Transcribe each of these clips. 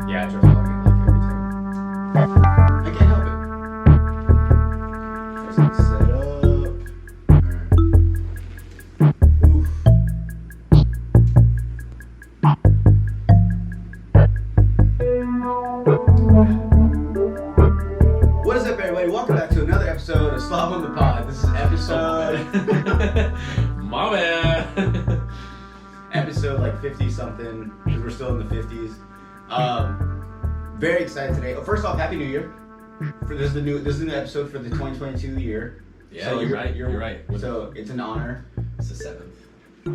Yeah, I try to log in like every time. I can't help it. First thing set up. Oof. What is up, everybody? Welcome back to another episode of Slob on the Pod. This is episode... My bad. episode like 50 something, because we're still in the 50s. Very excited today. First off, Happy New Year. This is the new episode for the 2022 year. Yeah, So you're right. So it's an honor. It's the 7th.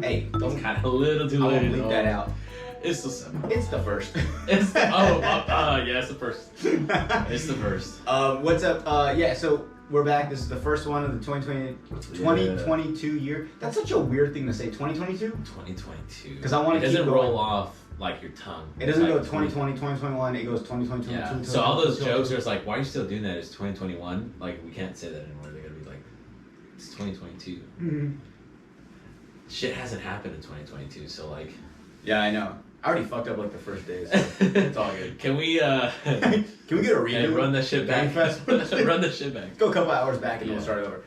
Hey, It's don't kind of a little too I late. won't bleep that out. It's the 7th. It's the first. It's the, yeah, it's the first. It's the first. What's up? Yeah, so we're back. This is the first one of the 2022 year. That's such a weird thing to say, 2022? 2022. Because I want to keep It doesn't going. roll off like your tongue. It doesn't like go 2020, 2021. It goes 2022. Yeah. So all those jokes are just like, why are you still doing that? It's 2021. Like, we can't say that anymore. They're gonna be like, it's 2022. Mm-hmm. Shit hasn't happened in 2022. So like, Yeah, I know. I already fucked up like the first day, so it's all good. Can we Can we get a redo? and run that shit back? Fast. Run the shit back. Let's go a couple hours back and Yeah. we'll start it over.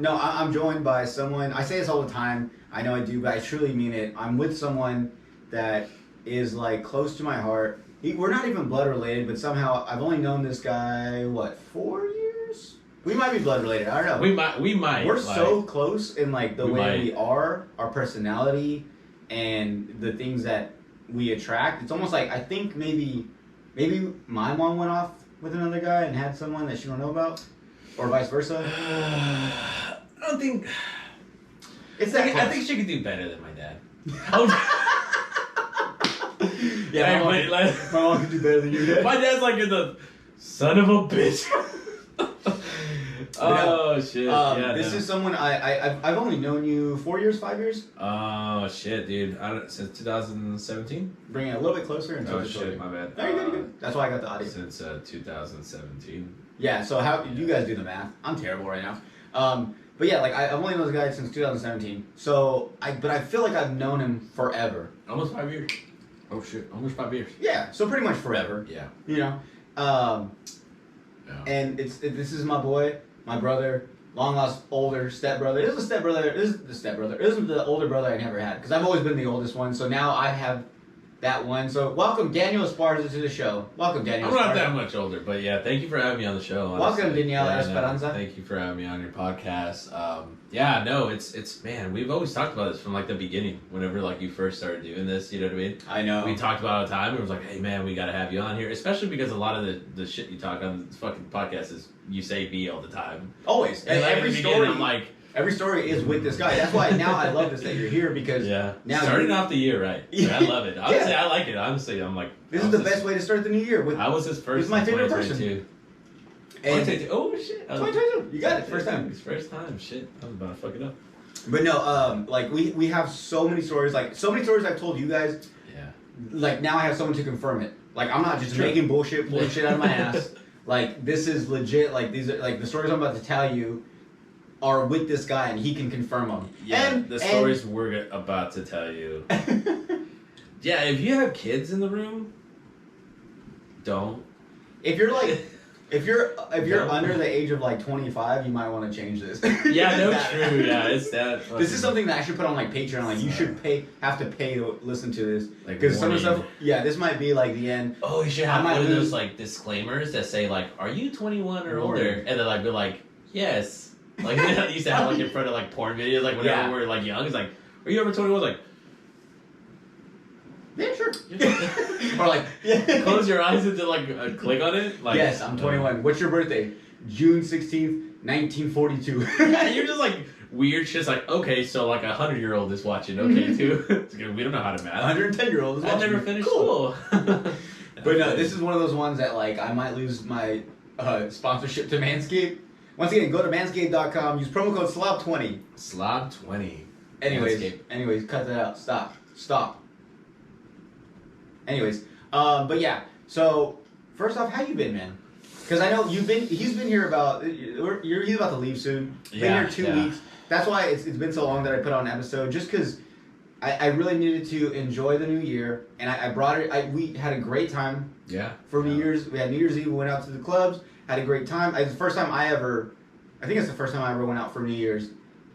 No, I'm joined by someone. I say this all the time. I know I do, but I truly mean it. I'm with someone that is like close to my heart. We're not even blood related, but somehow I've only known this guy, what, 4 years? We might be blood related. I don't know. We might. We're like, so close in like the we way might. we are, our personality, and the things that we attract. It's almost like I think maybe my mom went off with another guy and had someone that she don't know about, or vice versa. I don't think. It's that. I close. think she could do better than my dad. Yeah, my mom could do better than your dad. My dad's like you're the son of a bitch. Oh shit! This is someone I've only known you 4 years, 5 years. Oh shit, dude! Since 2017. Bring it a little bit closer and Oh shit, my bad. No, you're good. That's why I got the audio. Since 2017. Yeah. So how you guys do the math? I'm terrible right now. But yeah, like I've only known this guy since 2017. So but I feel like I've known him forever. Almost 5 years. Oh shit! Almost 5 years. Yeah. So pretty much forever. Yeah. You know. Yeah. And this is my boy, my brother, long lost older stepbrother. This is the stepbrother. This is the stepbrother. This is the older brother I never had because I've always been the oldest one. So now I have that one. So welcome Daniel Esparza to the show. Welcome Daniel. I'm not Esparza. that much older, but yeah, thank you for having me on the show. Welcome, honestly. Daniel Yeah, Esparza. Thank you for having me on your podcast. Yeah, no, it's man, we've always talked about this from like the beginning. Whenever like you first started doing this, you know what I mean? I know. We talked about it all the time. It was like, hey man, we got to have you on here, especially because a lot of the shit you talk on this fucking podcast is you say "be" all the time. Always. And And like, every at the beginning, story. I'm like, Every story is with this guy. That's why now I love this that you're here because yeah, now starting off the year right. Yeah. I love it. Honestly, Yeah. I like it. Honestly, I'm like, this I is was the best way to start the new year. With I was his first. He's my in favorite 2022. and 2022. Oh shit! 2022. You got it. First time. It's first time. Shit, I was about to fuck it up. But no, like we have so many stories. Like so many stories I've told you guys. Yeah. Like now I have someone to confirm it. Like I'm not just Sure. making bullshit out of my ass. Like this is legit. Like these are like the stories I'm about to tell you are with this guy and he can confirm them. Yeah, and, the stories we're about to tell you. Yeah, if you have kids in the room, don't. If you're like. If you're No. under the age of like 25, you might want to change this. Yeah, no, true. Yeah, it's that. This is something that I should put on like Patreon. Like you should have to pay to listen to this Like because some of the warning. stuff. Yeah, this might be like the end. Oh, you should I have might one of lose- those like disclaimers that say like, "Are you 21 or older?" Warning. And then like be like, "Yes." Like they used to have like in front of like porn videos, like whenever Yeah. we were like young. It's like, "Are you over 21?" Like, Yeah, sure. Yeah. Or like, close your eyes and then like click on it. Like, yes, I'm 21. What's your birthday? June 16th, 1942. You're just like weird shit's like, okay, so like 100-year-old is watching, okay, too. It's good. We don't know how to math. 110-year-old is I watching. never finished Cool. school. But no, this is one of those ones that like I might lose my sponsorship to Manscaped. Once again, go to manscaped.com. Use promo code SLOB20. Slob20. Anyways, cut that out. Stop. Anyways, but yeah. So first off, how you been, man? Because I know he's been here about. He's about to leave soon. Been Yeah, here 2 yeah. weeks. That's why it's been so long that I put on an episode. Just because I really needed to enjoy the new year, and I brought it. We had a great time. Yeah. For New Year's, we had New Year's Eve. We went out to the clubs, had a great time. It's the first time I think it's the first time I ever went out for New Year's,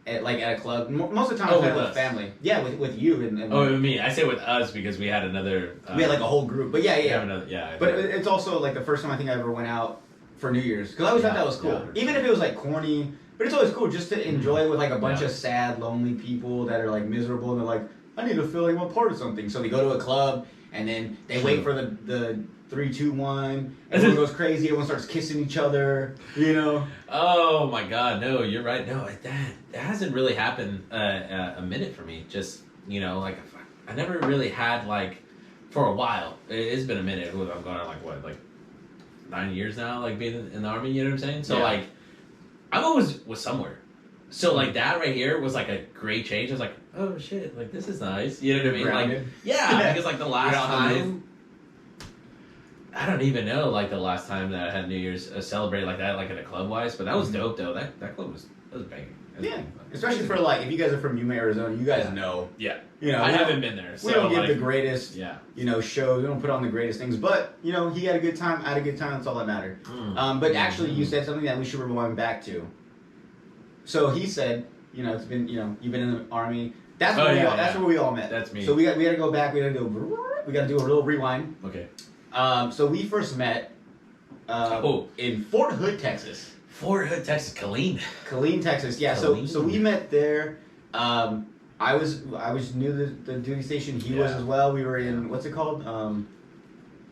at a club. Most of the time, I went with family. Yeah, with you and with me. I say with us because we had another. We had like a whole group, but yeah. But it's also like the first time I think I ever went out for New Year's because I always thought that was cool, even if it was like corny. But it's always cool just to enjoy it with like a bunch of sad, lonely people that are like miserable and they're like, I need to feel like I'm a part of something. So they go to a club and then they wait for the 3, 2, 1. Everyone goes crazy. Everyone starts kissing each other. You know. Oh my God! No, you're right. No, that hasn't really happened a minute for me. Just like I never really had like for a while. It's been a minute. I'm going on like 9 years now, like being in the army. You know what I'm saying? So like. I'm always was somewhere. So like that right here was like a great change. I was like, oh shit, like this is nice. You know what I mean? Grounded. Like because like the last time I don't even know like the last time that I had New Year's celebrated like that, like in a club wise, but that was dope though. That club was banging. Yeah. Especially for like if you guys are from Yuma, Arizona, you guys know. Yeah. I haven't been there. So we don't give like, the greatest shows. We don't put on the greatest things. But, he had a good time. I had a good time. That's all that mattered. But actually, you said something that we should rewind back to. So he said, it's been, you've been in the army. That's where we all met. That's me. So we got to go back. We got to do a little rewind. Okay. So we first met in Fort Hood, Texas. Fort Hood, Texas. Killeen, Texas. Yeah. Killeen. So we met there. I was new to the duty station. He was as well. We were in what's it called?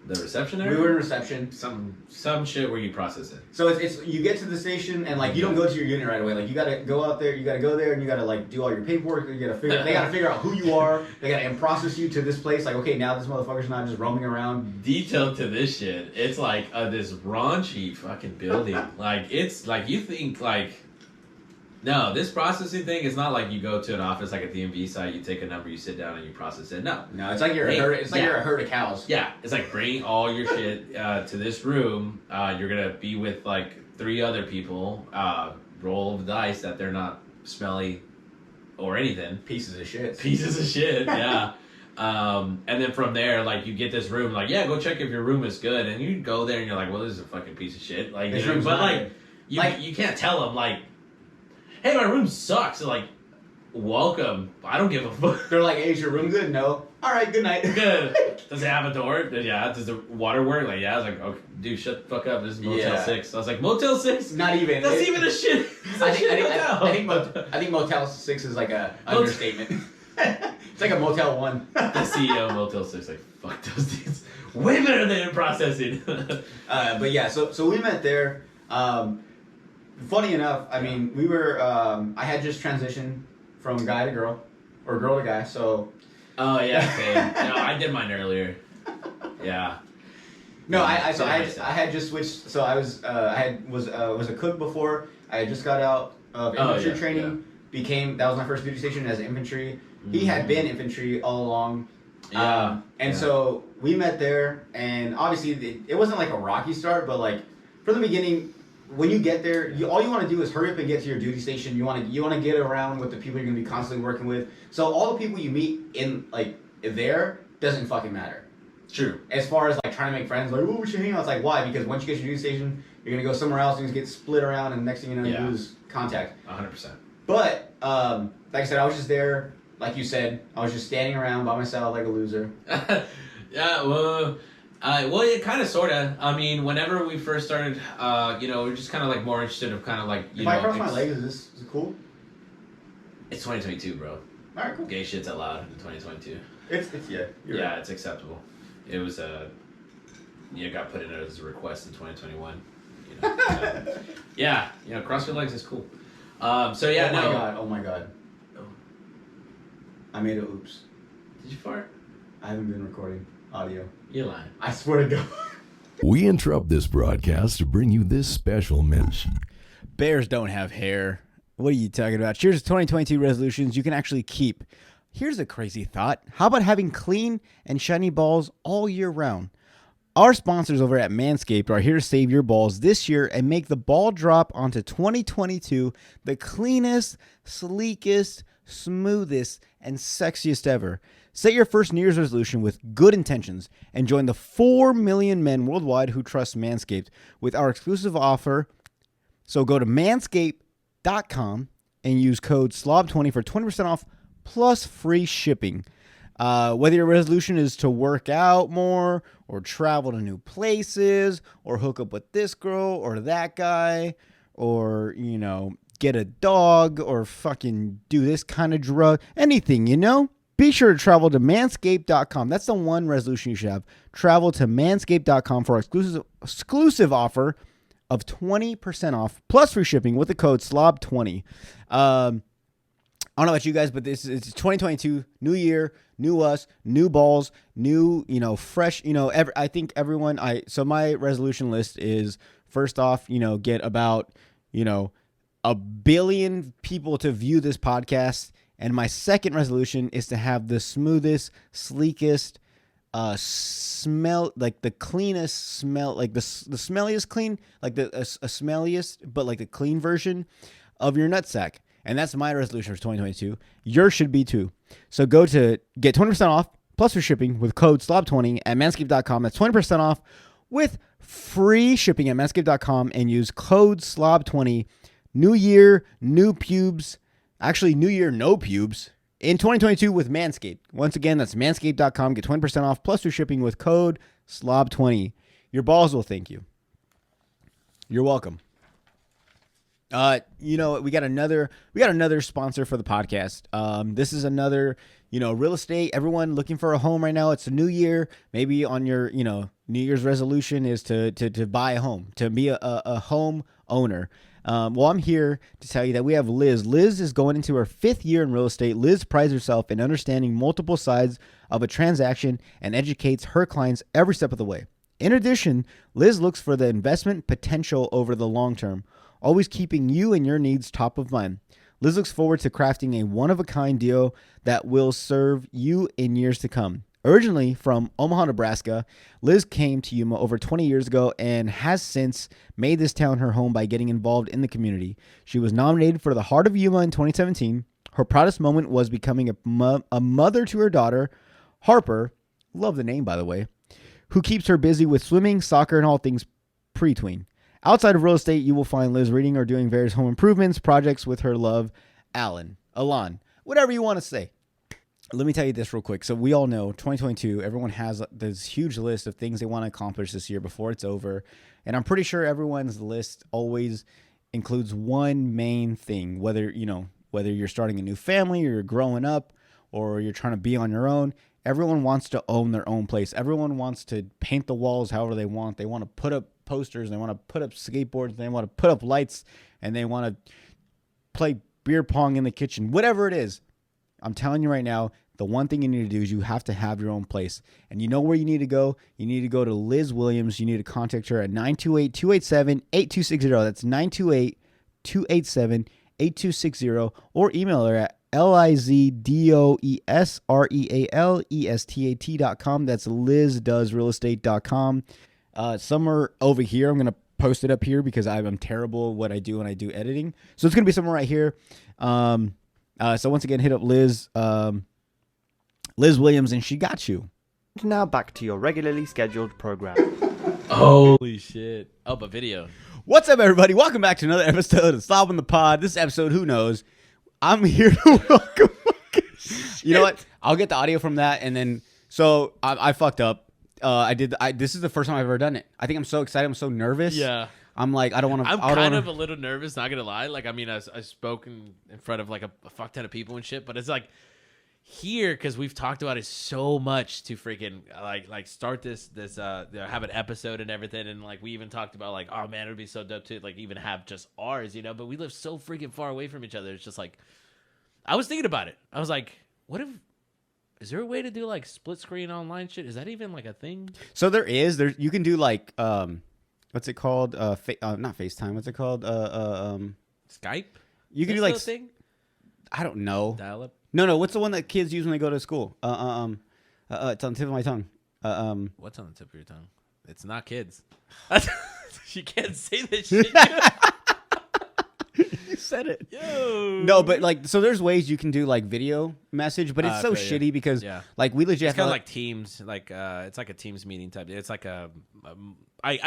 The reception area? We were in reception. Some shit where you process it. So it's you get to the station and like you don't go to your unit right away. Like you gotta go out there. You gotta go there and you gotta like do all your paperwork. They gotta figure out who you are. They gotta process you to this place. Like okay, now this motherfucker's not just roaming around. Detailed to this shit. It's like this raunchy fucking building. Like it's like you think like. No, this processing thing is not like you go to an office like a DMV site, you take a number, you sit down, and you process it. No, it's like you're you're a herd of cows. Yeah, it's like bring all your shit to this room. You're gonna be with like 3 other people. Roll the dice that they're not smelly or anything. Pieces of shit. Yeah. And then from there, like you get this room, like go check if your room is good, and you go there and you're like, well, this is a fucking piece of shit. Like, this room's but like you can't tell them like. Hey, my room sucks. They're like, welcome. I don't give a fuck. They're like, hey, is your room good? No. All right, good night. Good. Does it have a door? Yeah. Does the water work? Like, yeah. I was like, okay, dude, shut the fuck up. This is Motel 6. I was like, Motel 6? Not even. That's even a shit. I think Motel 6 is like a understatement. It's like a Motel 1. The CEO of Motel 6, like, fuck those dudes. Way better than processing. But yeah, so we met there. Funny enough, I mean, we were. I had just transitioned from guy to girl, or girl to guy. So. Oh yeah, same. No, I did mine earlier. Yeah. No, I had just switched. So I was was a cook before. I had just got out of infantry training. That was my first duty station as infantry. He had been infantry all along. So we met there, and obviously it wasn't like a rocky start, but like from the beginning. When you get there, all you want to do is hurry up and get to your duty station. You want to get around with the people you're going to be constantly working with. So all the people you meet in like there doesn't fucking matter. True. As far as like trying to make friends, like we should hang out. It's like why? Because once you get to your duty station, you're going to go somewhere else and you get split around, and next thing you know, you lose contact. 100%. But like I said, I was just there. Like you said, I was just standing around by myself like a loser. Yeah. Well, yeah, kind of, sort of. I mean, whenever we first started, we're just kind of like more interested of kind of like, if I cross my legs, is it cool? It's 2022, bro. All right, cool. Gay shit's allowed in 2022. It's right. It's acceptable. It was got put in as a request in 2021. So, cross your legs is cool. Oh my god. Oh. I made a oops. Did you fart? I haven't been recording audio. You're lying. I swear to God. We interrupt this broadcast to bring you this special mention. Bears don't have hair. What are you talking about? Here's 2022 resolutions you can actually keep. Here's a crazy thought. How about having clean and shiny balls all year round? Our sponsors over at Manscaped are here to save your balls this year and make the ball drop onto 2022 the cleanest, sleekest, smoothest, and sexiest ever. Set your first New Year's resolution with good intentions and join the 4 million men worldwide who trust Manscaped with our exclusive offer. So go to manscaped.com and use code SLOB20 for 20% off plus free shipping. Whether your resolution is to work out more or travel to new places or hook up with this girl or that guy or, you know, get a dog or fucking do this kind of drug, anything, you know, be sure to travel to manscaped.com. That's the one resolution you should have. Travel to manscaped.com for our exclusive offer of 20% off plus free shipping with the code SLOB20. I don't know about you guys, but it's 2022, new year, new us, new balls, new, you know, fresh, you know, I think everyone, so my resolution list is first off, you know, get about, you know, 1 billion people to view this podcast. And my second resolution is to have the smoothest, sleekest, smell, like the cleanest smell, like the smelliest clean, like the smelliest, but like the clean version of your nutsack. And that's my resolution for 2022. Yours should be too. So go to get 20% off plus for shipping with code SLOB20 at manscaped.com. That's 20% off with free shipping at manscaped.com and use code SLOB20. New year, new pubes. Actually, new year, no pubes. In 2022 with Manscaped. Once again, that's manscaped.com. Get 20% off plus for shipping with code SLOB20. Your balls will thank you. You're welcome. You know, we got another sponsor for the podcast. This is another, you know, real estate. Everyone looking for a home right now. It's a new year. Maybe on your, you know, New Year's resolution is to buy a home, to be a home owner. Well, I'm here to tell you that we have Liz. Liz is going into her 5th year in real estate. Liz prides herself in understanding multiple sides of a transaction and educates her clients every step of the way. In addition, Liz looks for the investment potential over the long term, always keeping you and your needs top of mind. Liz looks forward to crafting a one-of-a-kind deal that will serve you in years to come. Originally from Omaha, Nebraska, Liz came to Yuma over 20 years ago and has since made this town her home by getting involved in the community. She was nominated for the Heart of Yuma in 2017. Her proudest moment was becoming a mother to her daughter, Harper, love the name by the way, who keeps her busy with swimming, soccer, and all things pre-tween. Outside of real estate, you will find Liz reading or doing various home improvements projects with her love, Alon, whatever you want to say. Let me tell you this real quick. So we all know 2022, everyone has this huge list of things they want to accomplish this year before it's over. And I'm pretty sure everyone's list always includes one main thing, whether you're starting a new family or you're growing up or you're trying to be on your own. Everyone wants to own their own place. Everyone wants to paint the walls however they want. They want to put up posters. They want to put up skateboards. They want to put up lights. And they want to play beer pong in the kitchen. Whatever it is. I'm telling you right now, the one thing you need to do is you have to have your own place. And you know where you need to go? You need to go to Liz Williams. You need to contact her at 928-287-8260. That's 928-287-8260. Or email her at LIZDOESREALESTAT.com. That's LizDoesRealEstate.com. Somewhere over here, I'm going to post it up here because I'm terrible at what I do when I do editing. So it's going to be somewhere right here. So once again, hit up Liz Williams, and she got you. Now back to your regularly scheduled program. Holy shit. Oh, a video. What's up, everybody? Welcome back to another episode of Slob on the Pod. This episode, who knows? I'm here to welcome. You know what? I'll get the audio from that, and then so I fucked up. This is the first time I've ever done it. I think I'm so excited. I'm so nervous. Yeah. I'm like, I don't want to. I'm kind of a little nervous, not gonna lie. Like, I mean, I spoke in front of like a fuck ton of people and shit, but it's like here because we've talked about it so much to freaking like start this have an episode and everything, and like we even talked about like, oh man, it would be so dope to like even have just ours, you know. But we live so freaking far away from each other. It's just like I was thinking about it. I was like, what if? Is there a way to do like split screen online shit? Is that even like a thing? So there is. You can do like what's it called? Not FaceTime. What's it called? Skype. You can do like thing. I don't know. Dial up. No. What's the one that kids use when they go to school? It's on the tip of my tongue. What's on the tip of your tongue? It's not kids. You can't say this shit. You said it. Yo. No, but like, so there's ways you can do like video message, but it's so okay, shitty because like we legit It's have kind to, of like Teams, like it's like a Teams meeting type. It's like I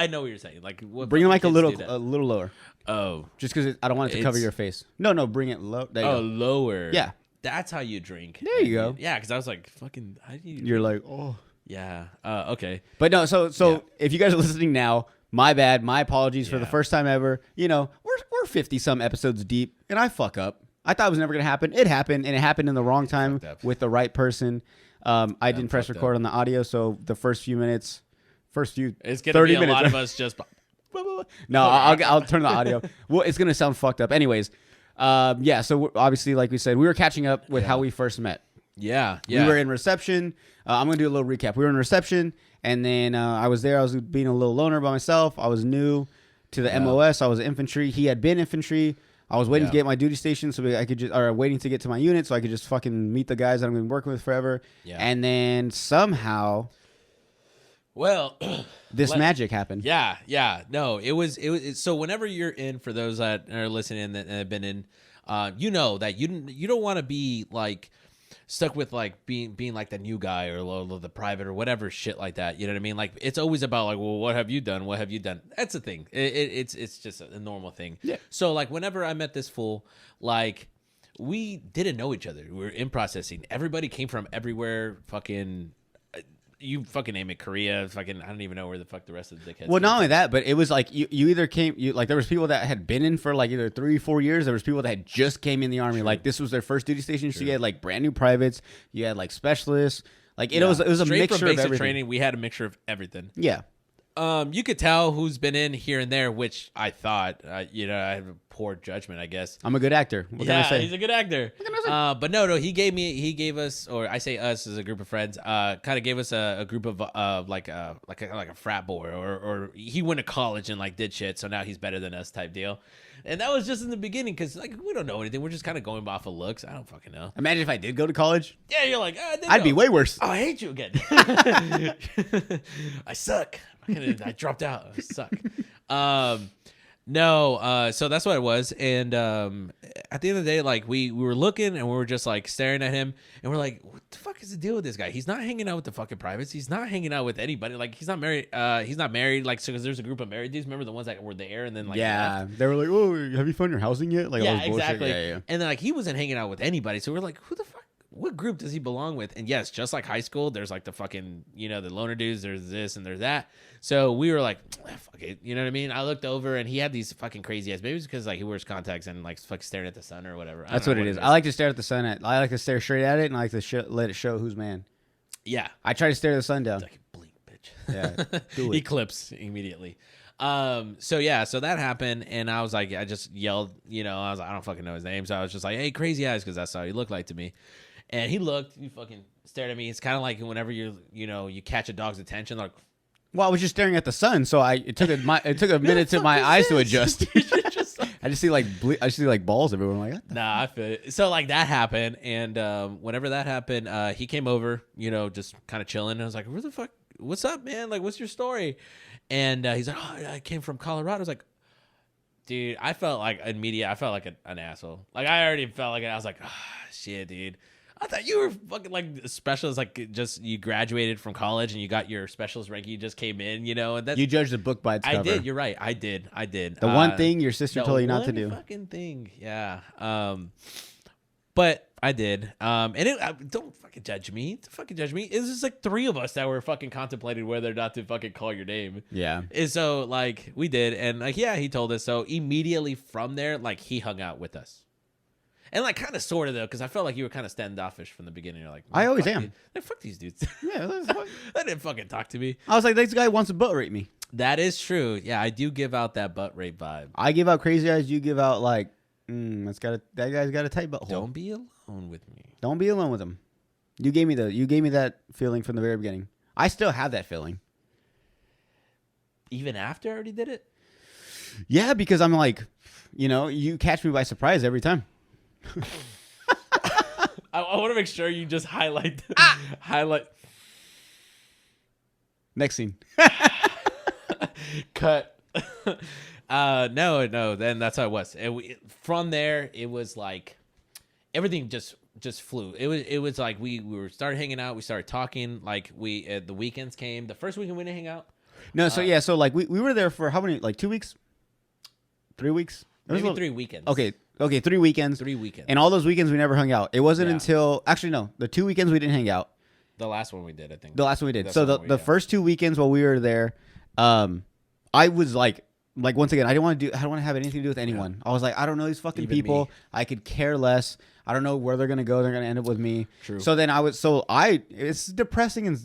know what you're saying. Like bring the mic a little do that? lower. Oh, Just because I don't want it to cover your face. No, bring it low. There you go. lower. Yeah. That's how you drink. There you go. Yeah, because I was like, fucking. How do you? You're like, oh. Yeah. Okay. But no, so if you guys are listening now, my bad. My apologies for the first time ever. You know, we're 50 some episodes deep, and I fuck up. I thought it was never gonna happen. It happened, and it happened in the wrong time with the right person. I didn't press record on the audio, so the first few minutes, it's gonna 30 be a minutes. lot of us just. No, I'll turn the audio. Well, it's gonna sound fucked up. Anyways, yeah. So obviously, like we said, we were catching up with how we first met. Yeah. We were in reception. I'm going to do a little recap. We were in reception, and then I was there. I was being a little loner by myself. I was new to the MOS. I was infantry. He had been infantry. I was waiting to get my duty station so I could just, or waiting to get to my unit so I could just fucking meet the guys that I'm going to be working with forever. Yeah. And then somehow, well, this magic happened. Yeah. No, it was. So whenever you're in, for those that are listening that have been in, you know that you don't want to be like stuck with like being like the new guy or the private or whatever shit like that. You know what I mean? Like it's always about like, well, what have you done? What have you done? That's the thing. It's just a normal thing. Yeah. So like whenever I met this fool, like we didn't know each other. We were in processing. Everybody came from everywhere. Fucking. You fucking name it, Korea, fucking, I don't even know where the fuck the rest of the dickheads. Well, not only that, but it was like you either came, like there was people that had been in for like either 3-4 years. There was people that had just came in the army. True. Like this was their first duty station. So you had like brand new privates. You had like specialists. Like it was a Straight mixture from of basic everything. training. We had a mixture of everything. Yeah. You could tell who's been in here and there, which I thought, I have a poor judgment, I guess. I'm a good actor. What can I say? He's a good actor. But no, he gave us, or I say us as a group of friends, kind of gave us a group of like a frat boy, or he went to college and like did shit, so now he's better than us type deal. And that was just in the beginning because like we don't know anything. We're just kind of going off of looks. I don't fucking know. Imagine if I did go to college. Yeah, you're like, I'd be way worse. Oh, I hate you again. I suck. I dropped out. I suck. No, so that's what it was. And at the end of the day, like we were looking and we were just like staring at him and we're like, what the fuck is the deal with this guy? He's not hanging out with the fucking privates. He's not hanging out with anybody. Like he's not married. Like, so because there's a group of married dudes. Remember the ones that were there and then like left? They were like, oh, have you found your housing yet? Like all this bullshit. Exactly. Yeah. And then like he wasn't hanging out with anybody. So we're like, who the fuck? What group does he belong with? And yes, just like high school, there's like the fucking, the loner dudes, there's this and there's that. So we were like, fuck it. You know what I mean? I looked over and he had these fucking crazy ass, maybe it's because like he wears contacts and like fucking staring at the sun or whatever. That's what it is. I like to stare at the sun. I like to stare straight at it and I like to let it show who's man. Yeah. I try to stare the sun down. Like blink, bitch. Yeah. Do it. He clips immediately. So that happened and I was like, I just yelled, I was like, I don't fucking know his name. So I was just like, hey, crazy eyes, because that's how he looked like to me. And he fucking stared at me. It's kind of like whenever you catch a dog's attention, like. Well, I was just staring at the sun, so it took a minute to my eyes to adjust. I just see like balls everywhere. I'm like, what the nah, I feel it. So like that happened, and whenever that happened, he came over, just kind of chilling. And I was like, where the fuck? What's up, man? Like, what's your story? And he's like, oh, I came from Colorado. I was like, dude, I felt like an asshole. Like I already felt like it. I was like, shit, dude. I thought you were fucking like a specialist, like just you graduated from college and you got your specialist rank. You just came in, and that's, you judged the book by its cover. I did. You're right. I did. The one thing your sister told you not to do. Fucking thing. Yeah. But I did. And don't fucking judge me. Don't fucking judge me. It was just like 3 of us that were fucking contemplating whether or not to fucking call your name. Yeah. And so like we did, and like he told us. So immediately from there, like he hung out with us. And like kind of sort of though, because I felt like you were kind of standoffish from the beginning. You're like, I always am. Like, fuck these dudes. Yeah, they didn't fucking talk to me. I was like, this guy wants to butt rape me. That is true. Yeah, I do give out that butt rape vibe. I give out crazy eyes. You give out like, that guy's got a tight butthole. Don't be alone with me. Don't be alone with him. You gave me that feeling from the very beginning. I still have that feeling. Even after I already did it? Yeah, because I'm like, you catch me by surprise every time. I want to make sure you just highlight. Next scene. Cut. No. Then that's how it was. And from there, it was like everything just flew. It was like we were started hanging out. We started talking. Like the weekends came. The first weekend we didn't hang out. No, so like we were there for how many? Like 2 weeks, 3 weeks. Maybe 3 weekends. Okay, 3 weekends. 3 weekends. And all those weekends we never hung out. It wasn't until actually no, the 2 weekends we didn't hang out. The last one we did, I think. The last one we did. So the first 2 weekends while we were there, I was like once again, I don't want to have anything to do with anyone. Yeah. I was like, I don't know these fucking people. Me. I could care less. I don't know where they're gonna go. They're gonna end up with me. True. So then it's depressing and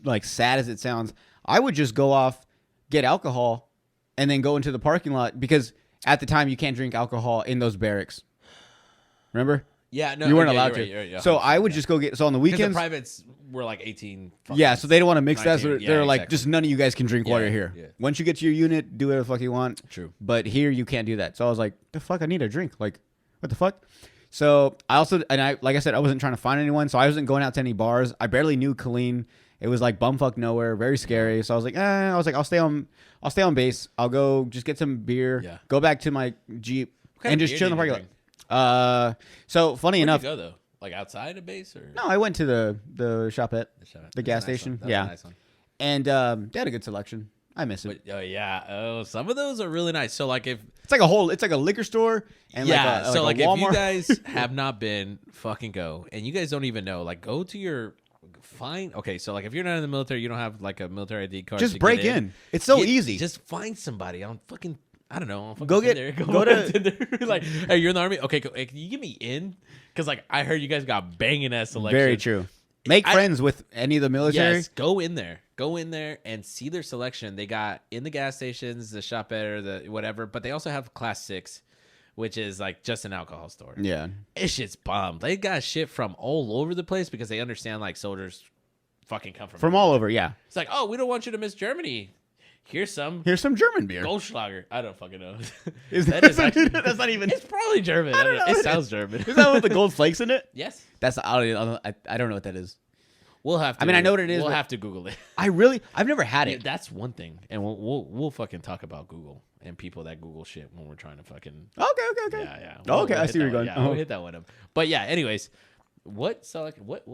like sad as it sounds. I would just go off, get alcohol, and then go into the parking lot because at the time you can't drink alcohol in those barracks. Remember? Yeah, no, you weren't allowed to. Right, so I would just go get. So on the weekends, the privates were like 18. Yeah, so they don't want to mix 19, that. So they're like, exactly. just none of you guys can drink while you're here. Yeah. Once you get to your unit, do whatever the fuck you want. True. But here you can't do that. So I was like, the fuck, I need a drink. Like, what the fuck? So I also, like I said, I wasn't trying to find anyone, so I wasn't going out to any bars. I barely knew Colleen. It was like bumfuck nowhere, very scary. So I was like, I'll stay on base. I'll go just get some beer, go back to my Jeep, and just chill in the parking lot. So funny Where'd enough, you go though? Like outside of base or? No, I went to the shop at the gas station. Yeah, nice one. And they had a good selection. I miss it. But, some of those are really nice. So like if it's like a liquor store and like a Walmart. If you guys have not been, fucking go, and you guys don't even know, like go to your. Fine. Okay, so like if you're not in the military, you don't have like a military ID card. Just break in. It's so easy. Just find somebody on fucking. I don't know. Go to Tinder. Like, hey, you're in the army. Okay, hey, can you get me in? Because like I heard you guys got banging ass selection. Very true. Make friends with any of the military. Yes, go in there and see their selection. They got in the gas stations, the shop or the whatever, but they also have Class 6. Which is like just an alcohol store. Yeah. This shit's bomb. They got shit from all over the place because they understand like soldiers fucking come from all over, yeah. It's like, oh, we don't want you to miss Germany. Here's some German beer. Goldschlager. I don't fucking know. That's not even. It's probably German. I don't know. It sounds German. Is that with the gold flakes in it? Yes. I don't know what that is. We'll have to. I mean, I know what it is. We'll have to Google it. I've never had it. That's one thing, and we'll fucking talk about Google and people that Google shit when we're trying to fucking. Okay. Yeah. Okay, I see where you're going. Yeah, we'll hit that one up. But yeah, anyways, what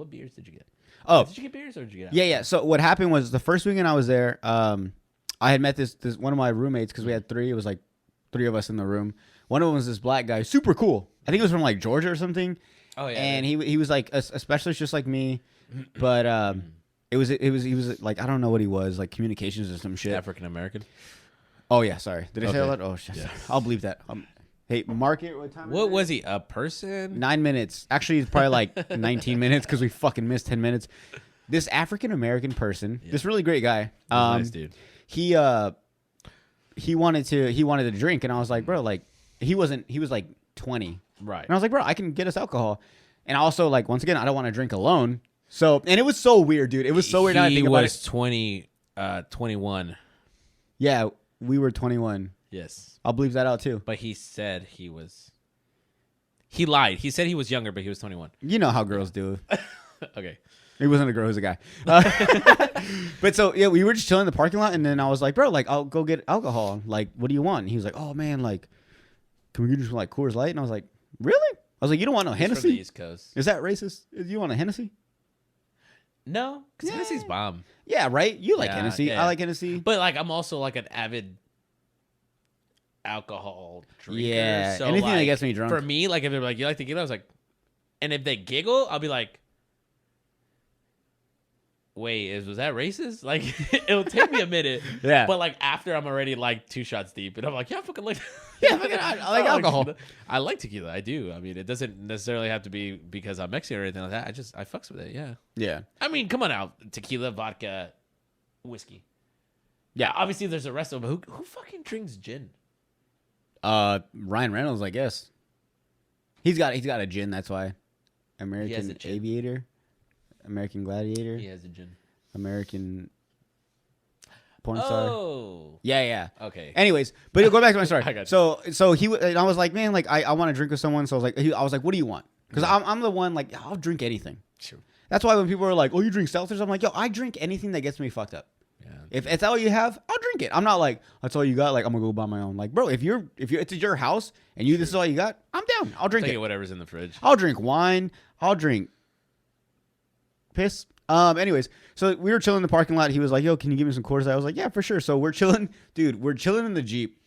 beers did you get? Oh, did you get beers or did you get? Yeah. So what happened was the first weekend I was there, I had met this one of my roommates because we had three. It was like 3 of us in the room. One of them was this black guy, super cool. I think he was from like Georgia or something. Oh yeah. And he was like a specialist just like me, but he was like I don't know what he was, like communications or some shit. African American. Oh yeah, sorry. Did I say that? Oh shit. Yeah. I'll believe that. Hey, mark it. What time? What was he? A person? 9 minutes. Actually, it's probably like 19 minutes because we fucking missed 10 minutes. This African American person, this really great guy. Nice dude. He wanted to drink, and I was like, bro, like he was like 20, right? And I was like, bro, I can get us alcohol, and also like once again, I don't want to drink alone. So, and it was so weird, dude. It was so weird. Now I think about it. He was 21. Yeah, we were 21. Yes, I'll believe that out too. But he said he was. He lied. He said he was younger, but he was 21. You know how girls do. Okay. He wasn't a girl, he was a guy. But so, yeah, we were just chilling in the parking lot, and then I was like, bro, like, I'll go get alcohol. Like, what do you want? And he was like, oh, man, like, can we get you some, like, Coors Light? And I was like, really? I was like, you don't want no Hennessy? From the East Coast. Is that racist? Do you want a Hennessy? No, because Hennessy's bomb. Yeah, right? You like Hennessy. Yeah. I like Hennessy. But, like, I'm also, like, an avid alcohol drinker. Yeah, so, anything like, that gets me drunk. For me, like, if they're like, you like tequila? I was like, and if they giggle, I'll be like, wait, was that racist? Like, it'll take me a minute. Yeah. But, like, after I'm already, like, 2 shots deep, and I'm like, yeah, I fucking like I like alcohol. I like tequila. I do. I mean, it doesn't necessarily have to be because I'm Mexican or anything like that. I fucks with it, yeah. Yeah. I mean, come on out. Tequila, vodka, whiskey. Yeah, obviously there's a rest of them. Who fucking drinks gin? Ryan Reynolds, I guess. He's got a gin, that's why. American Aviator. American Gladiator. He has a gin. American porn star. Oh. Yeah. Okay. Anyways, but go back to my story. I got you. So he and I was like, man, like I want to drink with someone. So I was like, what do you want? Because I'm the one, like, I'll drink anything. Sure. That's why when people are like, oh, you drink seltzers, I'm like, yo, I drink anything that gets me fucked up. Yeah. If that's all you have, I'll drink it. I'm not like, that's all you got. Like, I'm gonna go buy my own. Like, bro, if it's your house and this is all you got, I'm down. I'll drink it. Whatever's in the fridge. I'll drink wine. I'll drink piss. Anyways, so we were chilling in the parking lot. He was like, yo, can you give me some quarters? I was like, yeah, for sure. So we're chilling, dude. We're chilling in the Jeep.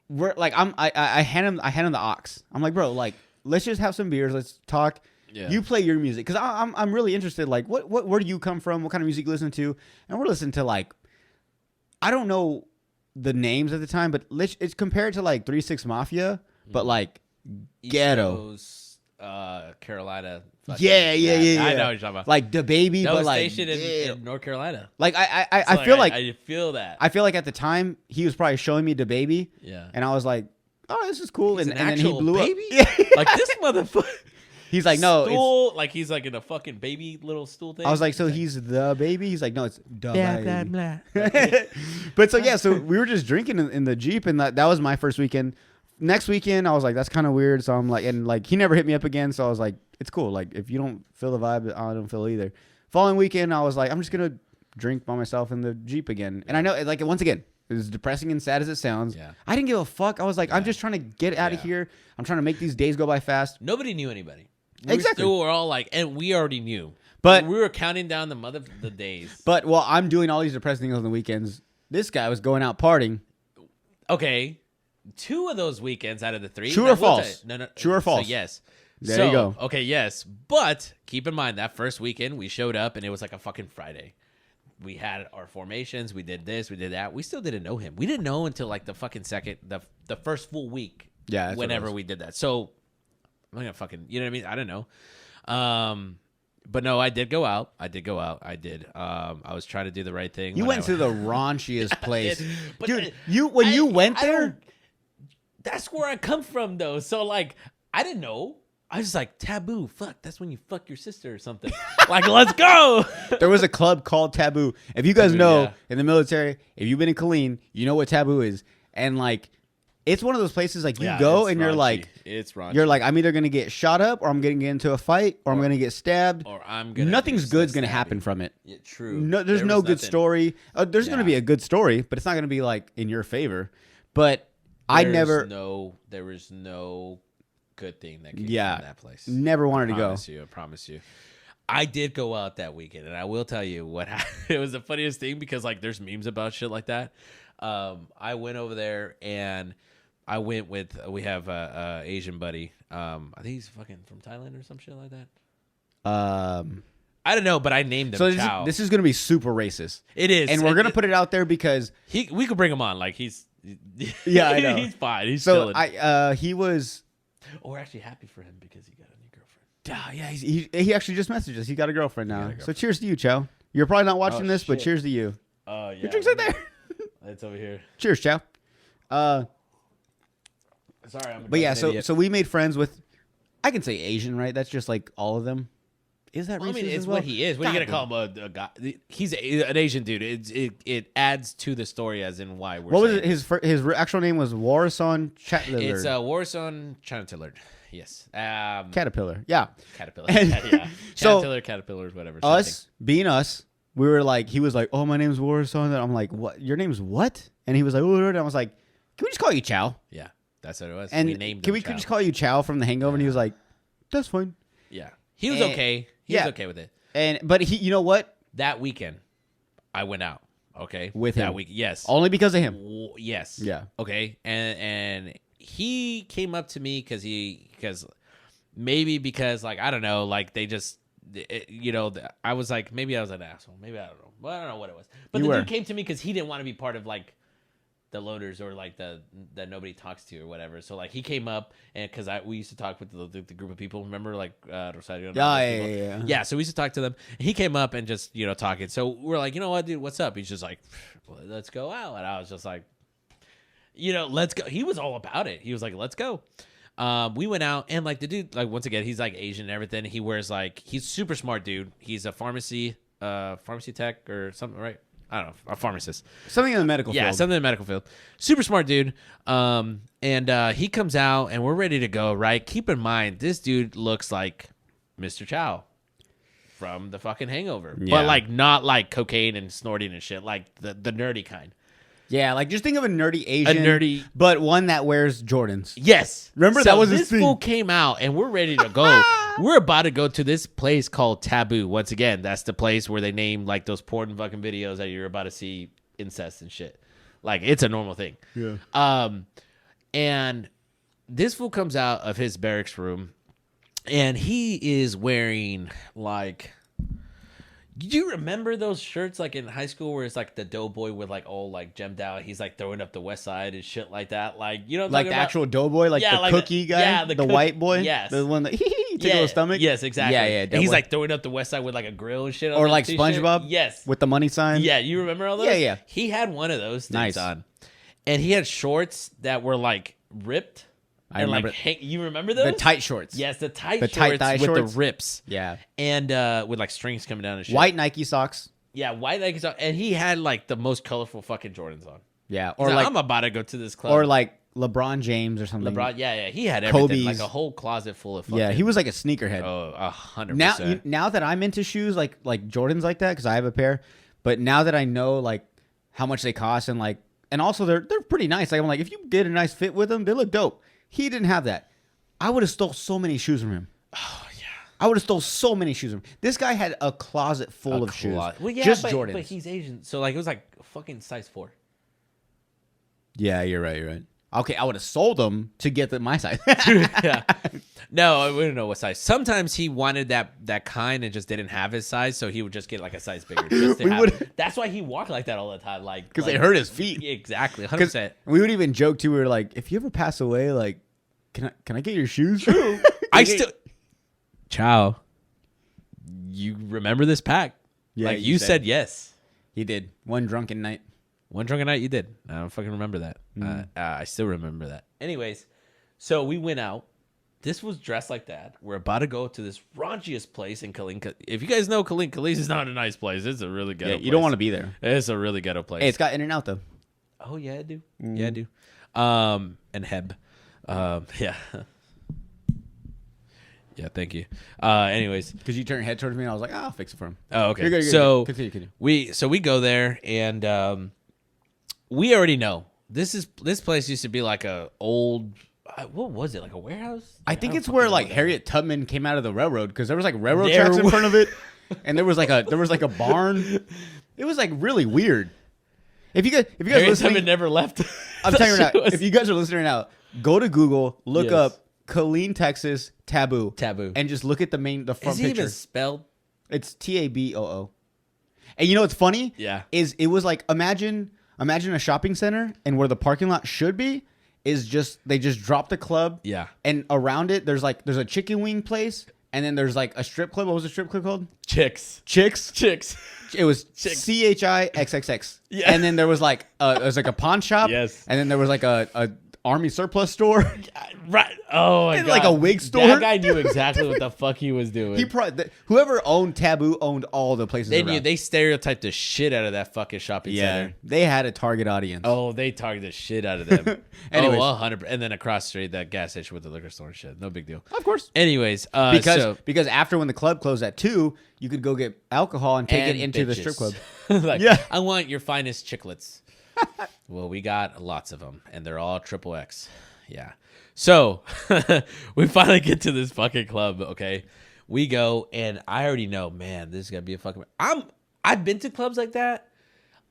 We're like, I hand him the aux. I'm like, bro, like, let's just have some beers. Let's talk. Yeah. You play your music because I'm really interested. Like, where do you come from? What kind of music you listen to? And we're listening to like, I don't know the names at the time, but it's compared to like 3 6 Mafia, but like ghetto. East Coast, Carolina. Yeah. I know what you're talking about. Like the baby, that but was like stationed in North Carolina. like I So, feel like I feel that. I feel like at the time he was probably showing me the baby. Yeah. And I was like, oh, this is cool. He's And an then he actual blew baby? up. Like this motherfucker. He's like, no, stool, like he's like in a fucking baby little stool thing. I was like, so he's the baby? He's like, no, it's the baby. blah, blah. But so yeah, so we were just drinking in the Jeep, and that was my first weekend. Next weekend, I was like, that's kind of weird. So I'm like, and like he never hit me up again. So I was like, it's cool. Like if you don't feel the vibe, I don't feel it either. Following weekend, I was like, I'm just gonna drink by myself in the Jeep again. And I know, like once again, as depressing and sad as it sounds, I didn't give a fuck. I was like, I'm just trying to get out of here. I'm trying to make these days go by fast. Nobody knew anybody. Exactly. We were all like, and we already knew. But we were counting down the days. But while I'm doing all these depressing things on the weekends, this guy was going out partying. Okay, 2 of those weekends out of the 3. True or false? No. True or false? So yes. There you go. Okay, yes. But keep in mind that first weekend we showed up and it was like a fucking Friday. We had our formations. We did this. We did that. We still didn't know him. We didn't know until like the fucking the first full week. Yeah. That's whenever we did that. So I'm not gonna fucking, you know what I mean? I don't know. But no, I did go out. I did. I was trying to do the right thing. You went to the raunchiest place. But dude, you went there? That's where I come from though. So like I didn't know. I was just like, taboo, fuck, that's when you fuck your sister or something. Like, let's go. There was a club called Taboo. If you guys know, in the military, if you've been in Killeen, you know what Taboo is. And like, it's one of those places like you go and you're raunchy. like, it's raunchy. You're like, I'm either gonna get shot up, or I'm gonna get into a fight, or I'm gonna get stabbed, or I'm gonna. Nothing's good's gonna happen from it. Yeah, true. No, there's no good story. There's gonna be a good story, but it's not gonna be like in your favor. But there was no good thing that came from that place. Never wanted to go. I promise you. I did go out that weekend, and I will tell you what happened. It was the funniest thing because like there's memes about shit like that. I went over there and I went with we have a Asian buddy. I think he's fucking from Thailand or some shit like that. I don't know, but I named him. So Chow. this is gonna be super racist. It is, and we're gonna put it out there because we could bring him on. Like he's I know he's fine. He's so chilling. He was. Oh, we're actually happy for him because he got a new girlfriend. Yeah, he actually just messaged us. He got a girlfriend now. So cheers to you, Chow. You're probably not watching this, but cheers to you. Oh yeah, your drink's right there. It's over here. Cheers, Chow. Sorry, but yeah, so we made friends with. I can say Asian, right? That's just like all of them. Is that racist? I mean, it's as well? what he is. What are you gonna call him a guy? He's an Asian dude. It adds to the story as in why we're. What was it? His actual name was Warson Chatillard. It's Warson Chatillard. Yes. Caterpillar. Yeah. Caterpillar. And yeah. So Caterpillars, whatever. Us being us, we were like, he was like, "Oh, my name's Warson," and I'm like, "What? Your name's what?" And he was like, "Oh," and I was like, "Can we just call you Chow?" Yeah, that's what it was. And we named can him we Chow. just call you Chow from The Hangover? And he was like, "That's fine." Yeah, he was okay. He was okay with it. But he, you know what? That weekend, I went out. Okay, with him that week. Yes, only because of him. Yes. Yeah. Okay, and he came up to me because like I don't know, like they just. I was like, maybe I was an asshole. Maybe I don't know. Well, I don't know what it was. But the dude came to me because he didn't want to be part of like the loaders or like that nobody talks to or whatever. So like he came up and because we used to talk with the group of people. Remember like Rosario? Yeah. So we used to talk to them. And he came up and just talking. So we're like, you know what, dude? What's up? He's just like, well, let's go out. And I was just like, let's go. He was all about it. He was like, let's go. We went out and like the dude, like once again, he's like Asian and everything. He wears like, he's super smart dude. He's a pharmacy tech or something, right? I don't know, a pharmacist. Something in the medical field. Yeah, something in the medical field. Super smart dude. And he comes out and we're ready to go, right? Keep in mind, this dude looks like Mr. Chow from the fucking Hangover, Yeah. but like not like cocaine and snorting and shit, like the nerdy kind. Yeah, like just think of a nerdy Asian, but one that wears Jordans. Yes, remember so that was his this thing. fool came out, and we're ready to go. We're about to go to this place called Taboo. Once again, that's the place where they name like those porn fucking videos that you're about to see incest and shit. Like it's a normal thing. Yeah. And this fool comes out of his barracks room, and he is wearing like. Do you remember those shirts like in high school where it's like the doughboy with like all like gemmed out? He's like throwing up the West Side and shit like that. Like you know, what I'm like the talking about? actual doughboy, like Yeah, the like cookie guy, yeah, the white boy, yes, the one that tickle his stomach. Yes, exactly. Yeah, yeah. And he's doughboy. like throwing up the West Side with like a grill and shit. On or that like t-shirt. SpongeBob. Yes, with the money sign. yeah. You remember all those? Yeah, yeah. He had one of those things Nice. on, and he had shorts that were like ripped. I and remember like you remember those? the tight shorts. Yes, the tight The shorts tight thigh with shorts. the rips. Yeah. And with like strings coming down and shit. White Nike socks. Yeah, white Nike socks. And he had like the most colorful fucking Jordans on. Yeah. Or Or like I'm about to go to this club. or like LeBron James or something. LeBron. Yeah. He had everything. Kobe's. Like a whole closet full of fucking. Yeah, he was like a sneakerhead. Oh, 100%. Now that I'm into shoes like Jordans like that because I have a pair, but now that I know like how much they cost and also they're pretty nice. Like I'm like if you get a nice fit with them, they look dope. He didn't have that. I would have stole so many shoes from him. Oh, yeah. I would have stole so many shoes from him. This guy had a closet full of shoes. Well, yeah, just but, Jordans. But he's Asian. So like it was like fucking size 4. Yeah, you're right. Okay, I would have sold them to get my size. Yeah. No, I wouldn't know what size. Sometimes he wanted that kind and just didn't have his size, so he would just get like a size bigger. Just to have it. That's why he walked like that all the time, like Because they hurt his feet. Exactly, 100%. We would even joke too. We were like, if you ever pass away, like, can I get your shoes? I still, Chow. You remember this pack? Yeah, like you said yes. He did. One drunken night. One drunken night, you did. I don't fucking remember that. I still remember that. Anyways, so we went out. This was dressed like that. We're about to go to this raunchiest place in Killeen. If you guys know Killeen, Killeen is not a nice place. It's a really ghetto place. You don't want to be there. It's a really ghetto place. Hey, it's got In and Out though. Oh, yeah, I do. Yeah, I do. And Heb. Yeah. Yeah, thank you. Anyways. Because you turned your head towards me and I was like, I'll fix it for him. Oh, okay. You're good. So continue. we go there and we already know this place used to be like a old what was it, like a warehouse? I think don't it's where fucking like know. Harriet Tubman came out of the railroad because there was like railroad tracks in front of it, and there was like a barn. It was like really weird. If you guys Harriet listening, Tubman never left. I'm telling you now. If you guys are listening now, go to Google, look Yes. up Killeen, Texas Taboo, and just look at the front is it picture. even spelled? It's TABOO. And you know what's funny? Yeah. Is it was like imagine a shopping center and where the parking lot should be is just they just dropped the club. Yeah. And around it there's a chicken wing place and then there's like a strip club. What was the strip club called? Chicks. It was Chicks. CHIXXX. Yeah. And then there was like a pawn shop. Yes. And then there was like a army surplus store. Right. Oh my And god. like a wig store. That guy knew exactly what the fuck he was doing. Whoever owned Taboo owned all the places. They around. knew. They stereotyped the shit out of that fucking shopping center. They had a target audience. Oh, they targeted the shit out of them. Anyways. 100%. And then across the street, that gas station with the liquor store and shit. No big deal. Of course. Anyways, Because after when the club closed at 2, you could go get alcohol and take it into the strip club. Like, Yeah. I want your finest chiclets. Well, we got lots of them, and they're all XXX. Yeah. So we finally get to this fucking club. Okay, we go, and I already know, man, this is gonna be a fucking. I've been to clubs like that.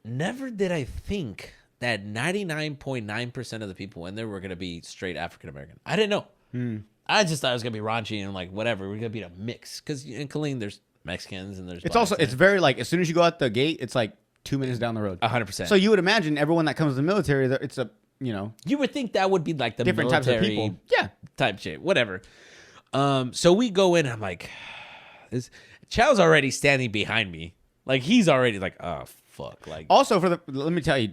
Never did I think that 99.9% of the people in there were gonna be straight African American. I didn't know. I just thought it was gonna be raunchy and like whatever. We're gonna be a mix because in Killeen there's Mexicans and there's. It's very like as soon as you go out the gate, it's like 2 minutes down the road. 100%. So you would imagine everyone that comes to the military, it's a you would think that would be like the different types of military people. Yeah. type shit, whatever. So we go in. I'm like, Chow's already standing behind me. Like he's already like, oh fuck. Like Also let me tell you,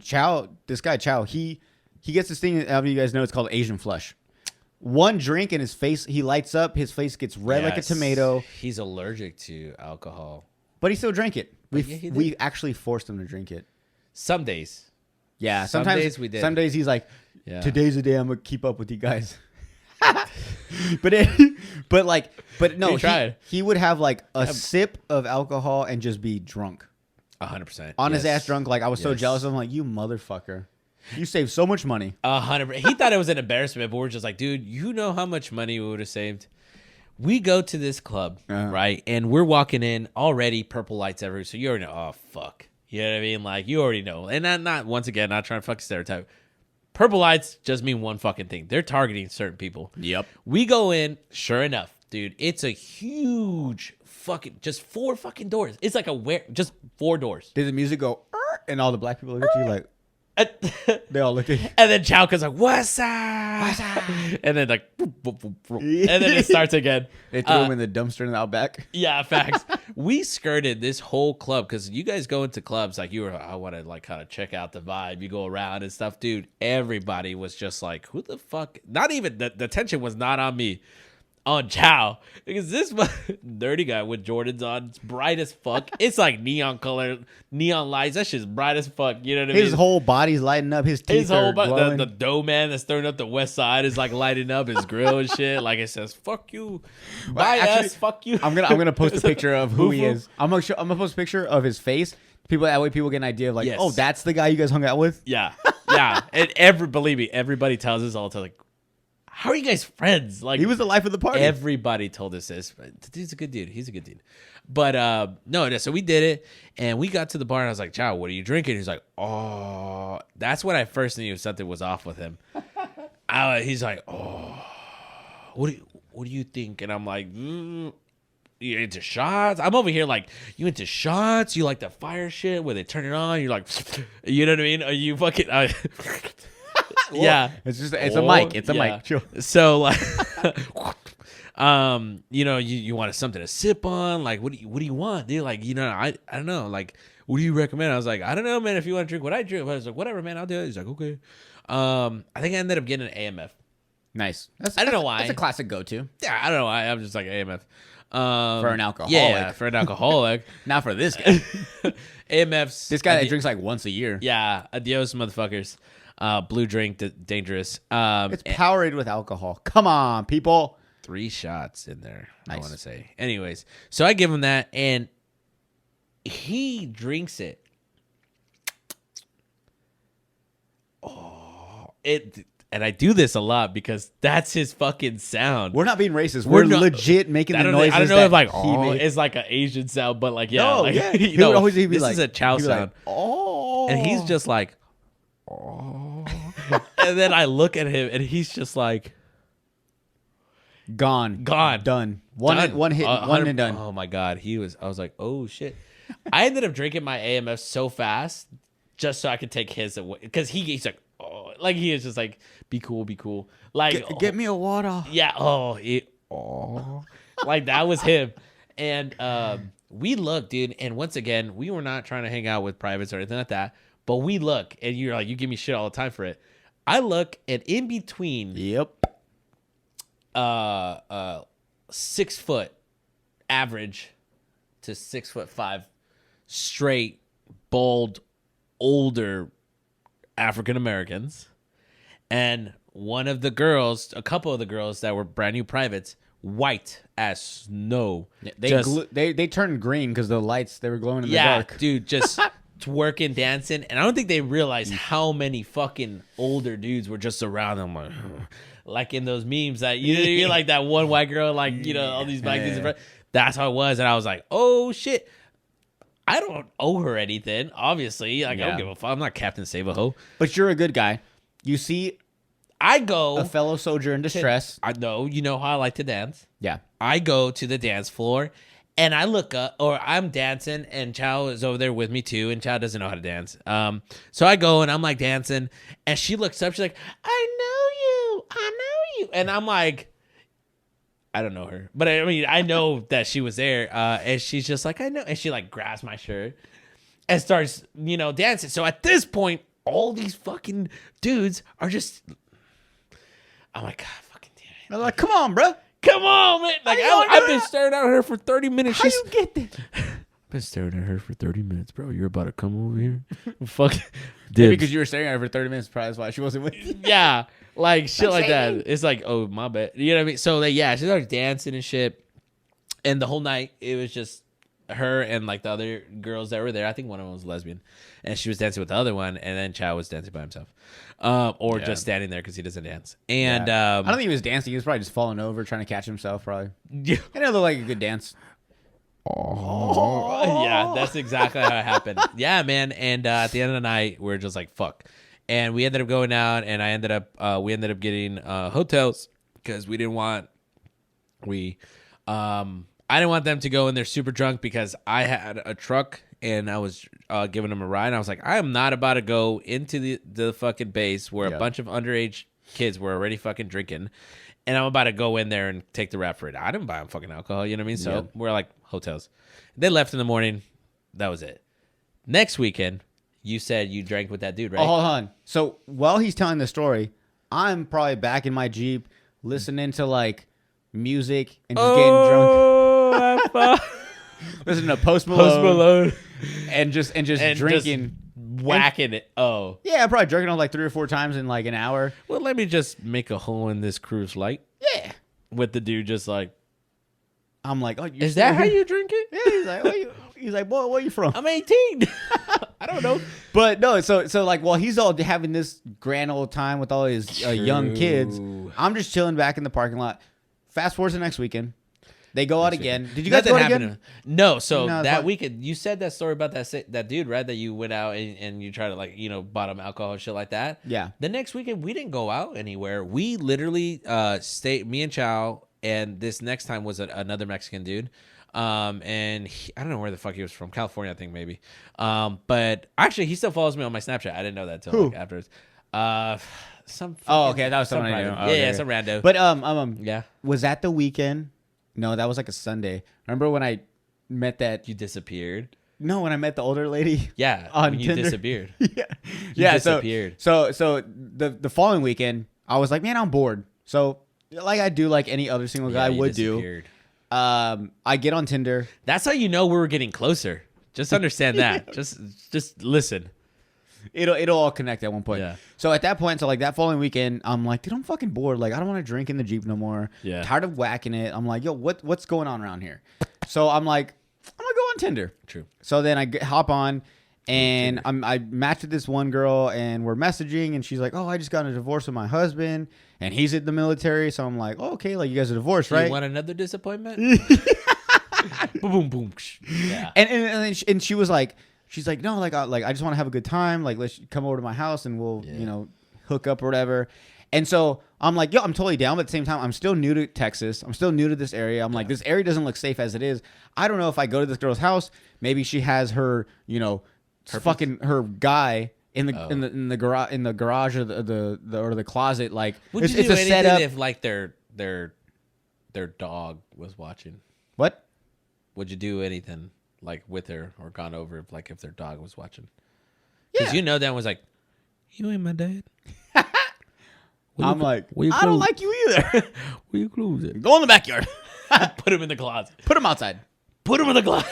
this guy Chow, he gets this thing. How you guys know it's called Asian flush. One drink and his face, he lights up. His face gets red like a tomato. He's allergic to alcohol, but he still drank it. he We actually forced him to drink it. some days. Yeah, Some sometimes days we did. Some days he's like, Yeah. today's the day I'm gonna keep up with you guys. but no, He tried. he would have like a sip of alcohol and just be drunk. 100%. On his ass drunk. Like, I was so Yes. jealous. I'm like, you motherfucker. You saved so much money. 100%. He thought it was an embarrassment, but we're just like, dude, you know how much money we would have saved? We go to this club, right? And we're walking in already, purple lights everywhere. So you already know, oh, fuck. You know what I mean? Like, you already know. And not once again, not trying to fucking stereotype. Purple lights just mean one fucking thing. They're targeting certain people. Yep. We go in, sure enough, dude, it's a huge fucking, just 4 fucking doors. It's like just 4 doors. Did the music go, and all the black people look at you like, they all look at you. And then Chowka's like, what's up? And then like, boop, boop, boop, boop. And then it starts again. They threw him in the dumpster in the outback. Yeah, facts. We skirted this whole club because you guys go into clubs like I want to like kind of check out the vibe. You go around and stuff, dude. Everybody was just like, who the fuck? Not even the tension was not on me. On Chow, because this dirty guy with Jordans on, it's bright as fuck. It's like neon lights. That shit's bright as fuck. You know what I mean? His whole body's lighting up. His teeth are glowing. The dough man that's throwing up the west side is like lighting up his grill and shit. Like it says, "Fuck you, buy us, fuck you." I'm gonna post a picture of who he is. I'm gonna post a picture of his face. That way people get an idea of like, Yes. oh, that's the guy you guys hung out with. Yeah. And believe me, everybody tells us all the time, like, how are you guys friends? Like, He was the life of the party. everybody told us this. But the dude's a good dude. He's a good dude. But no, so we did it, and we got to the bar, and I was like, Chow, what are you drinking? He's like, oh. That's when I first knew something was off with him. He's like, oh, what do you think? And I'm like, you into shots? I'm over here like, you into shots? You like the fire shit where they turn it on? You're like, you know what I mean? Are you fucking... yeah, It's a mic. It's a mic. Chill. so like, you want something to sip on? Like, what do you want, dude? Like, I don't know. Like, what do you recommend? I was like, I don't know, man. If you want to drink what I drink, I was like, whatever, man. I'll do it. He's like, okay. I think I ended up getting an AMF. Nice. I don't know why. That's a classic go-to Yeah, I don't know why. I'm just like AMF. for an alcoholic. Yeah, for an alcoholic. Not for this guy. AMFs. This guy that drinks like once a year. Yeah, adios, motherfuckers. Blue drink, dangerous. It's Powerade with alcohol. Come on, people. 3 shots in there, Nice. I want to say. Anyways, so I give him that, and he drinks it. Oh, and I do this a lot because that's his fucking sound. We're not being racist. We're not- legit making the noises. I don't know that if like he made. it's like an Asian sound, but like yeah, No, like, yeah. you He know, would always be this like, is a Chow he'd be like, sound, oh, and he's just like, oh, and then I look at him, and he's just like. gone, Done. One hit, 100 and done. Oh my god, I was like, oh shit. I ended up drinking my AMF so fast just so I could take his away because he's like, oh, like he is just like, be cool, like Get me a water. yeah, like that was him, and we look, dude, and once again, we were not trying to hang out with privates or anything like that, but we look, and you're like, you give me shit all the time for it. I look, and in between, Yep. 6 foot average to 6'5" straight bald older African Americans, and a couple of the girls that were brand new privates, white as snow. They turned green because the lights they were glowing in the dark. Dude, just twerking, dancing, and I don't think they realized how many fucking older dudes were just around them, like in those memes that you're like that one white girl, like all these black dudes in front. That's how it was, and I was like, oh shit. I don't owe her anything, obviously. Like I don't give a fuck. I'm not Captain Save-A-Ho. But you're a good guy. You see I go a fellow soldier in distress. I know you know how I like to dance. Yeah. I go to the dance floor and I look up, or I'm dancing, and Chow is over there with me too, and Chow doesn't know how to dance. So I go and I'm like dancing, and she looks up, she's like, I know you. And I'm like, I don't know her, but I mean, I know that she was there, and she's just like, I know, and she like grabs my shirt and starts, dancing. So at this point, all these fucking dudes are just, I'm like, God, fucking damn it. I'm like, come on, bro. Come on, man. Like, How you gonna I've do been that? staring at her for 30 minutes. How you get this? been staring at her for 30 minutes, bro. You're about to come over here? Fuck. Maybe Dibs. because you were staring at her for 30 minutes, probably that's why she wasn't with you. Yeah. Like shit like that. It's like, oh, my bad. You know what I mean? So like, yeah, she started dancing and shit. And the whole night, it was just her and like the other girls that were there. I think one of them was lesbian. And she was dancing with the other one. And then Chow was dancing by himself. Or just standing there because he doesn't dance. And I don't think he was dancing. He was probably just falling over, trying to catch himself, probably. yeah. And it looked like a good dance. Yeah, that's exactly how it happened. Yeah, man. And at the end of the night, we're just like, fuck. And we ended up going out, and we ended up getting hotels because we didn't want I didn't want them to go in there super drunk because I had a truck and I was giving them a ride. And I was like, I am not about to go into the fucking base where a bunch of underage kids were already fucking drinking. And I'm about to go in there and take the rap for it. I didn't buy them fucking alcohol, you know what I mean? So we're like, hotels. They left in the morning. That was it. Next weekend, you said you drank with that dude, right? Oh, hold on. So while he's telling the story, I'm probably back in my Jeep listening to like music and just getting drunk. Listening to Post Malone. And just drinking. Whacking it. Oh. Yeah, I probably drinking on like 3 or 4 times in like an hour. Well, let me just make a hole in this cruise light. Yeah. With the dude just like. I'm like, oh, is that how you drink it? Yeah, he's like, he's like, boy, where you from? I'm 18. I don't know. But no, so like while he's all having this grand old time with all his young kids, I'm just chilling back in the parking lot. Fast forward to next weekend. They go out again. Did you guys go out again? No. So that weekend, you said that story about that dude, right? That you went out and you tried to like, bought him alcohol and shit like that. Yeah. The next weekend, we didn't go out anywhere. We literally stayed, me and Chow, and this next time was another Mexican dude. And I don't know where the fuck he was from. California, I think maybe. But actually, he still follows me on my Snapchat. I didn't know that till like afterwards. Some. Okay, that was someone I knew. Yeah, some rando. But yeah. Was that the weekend? No, that was like a Sunday. Remember when I met that? You disappeared. No, when I met the older lady. Yeah, on when you Tinder. disappeared. Yeah, you disappeared. So the following weekend, I was like, man, I'm bored. So like I do, like any other single guy would do. I get on Tinder. That's how you know we were getting closer. Just understand that. Just listen. It'll all connect at one point. Yeah. So at that point, so like that following weekend, I'm like, dude, I'm fucking bored. Like I don't want to drink in the Jeep no more. Yeah. Tired of whacking it. I'm like, yo, what's going on around here? So I'm like, I'm gonna go on Tinder. True. So then I hop on, and I matched with this one girl, and we're messaging, and she's like, oh, I just got a divorce with my husband, and he's in the military. So I'm like, oh, okay, like you guys are divorced, right? You want another disappointment? Boom, boom, boom. Yeah. And she was like. She's like, no, like I just want to have a good time. Like, let's come over to my house and we'll, hook up or whatever. And so I'm like, yo, I'm totally down. But at the same time, I'm still new to Texas. I'm still new to this area. I'm like, this area doesn't look safe as it is. I don't know if I go to this girl's house, maybe she has her, her guy in the garage or the closet. Like, Would it's you do a anything setup. if like their dog was watching? What? Would you do anything? Like with her or gone over if their dog was watching, because Yeah. Dan was like, you ain't my dad. I'm like, I don't like you either. Where you close it? Go in the backyard. Put him in the closet. Put him outside. Put him in the closet.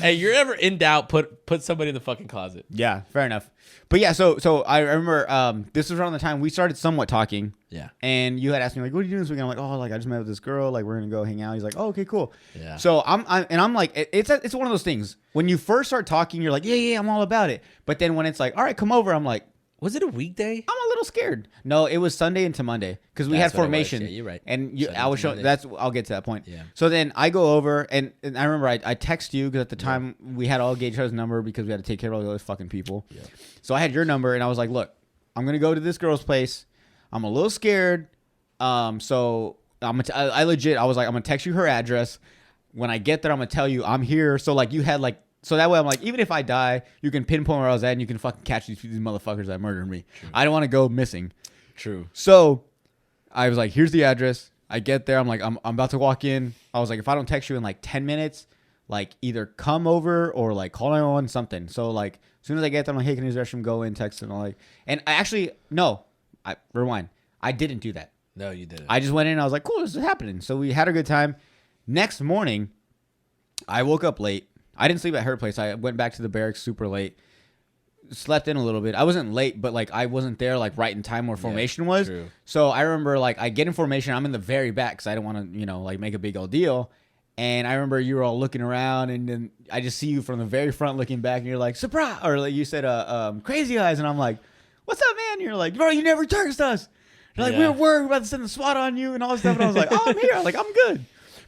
Hey, you're ever in doubt? Put somebody in the fucking closet. Yeah, fair enough. But yeah, so I remember this was around the time we started somewhat talking. Yeah. And you had asked me like, what are you doing this weekend? I'm like, oh, like I just met with this girl. Like we're gonna go hang out. He's like, oh, okay, cool. Yeah. So I'm like, it's one of those things. When you first start talking, you're like, yeah, I'm all about it. But then when it's like, all right, come over, I'm like, was it a weekday? I'm a little scared. No, it was Sunday into Monday because we had formation. Yeah, you're right. And Sunday I was to showing. Monday. I'll get to that point. Yeah. So then I go over and I remember I text you because at the time we had all get each other's number because we had to take care of all the other fucking people. Yeah. So I had your number and I was like, look, I'm gonna go to this girl's place. I'm a little scared. So I legit. I was like, I'm gonna text you her address. When I get there, I'm gonna tell you I'm here. So like you had like. So that way I'm like, even if I die, you can pinpoint where I was at and you can fucking catch these motherfuckers that murdered me. True. I don't want to go missing. True. So I was like, here's the address. I get there. I'm like, I'm about to walk in. I was like, if I don't text you in like 10 minutes, like either come over or like call 911 something. So like as soon as I get there, I'm like, hey, can you use the restroom? Go in, text and all like. And I actually, no, I rewind. I didn't do that. No, you didn't. I just went in and I was like, cool, this is happening. So we had a good time. Next morning, I woke up late. I didn't sleep at her place. I went back to the barracks super late. Slept in a little bit. I wasn't late, but like I wasn't there like right in time where formation was. True. So I remember like I get in formation. I'm in the very back because I don't want to like make a big old deal. And I remember you were all looking around, and then I just see you from the very front looking back, and you're like surprise, or like you said crazy eyes, and I'm like, what's up, man? And you're like, bro, you never text us. You're like, we were worried, we're about to send the SWAT on you and all this stuff. And I was like, oh, I'm here. Like, I'm good.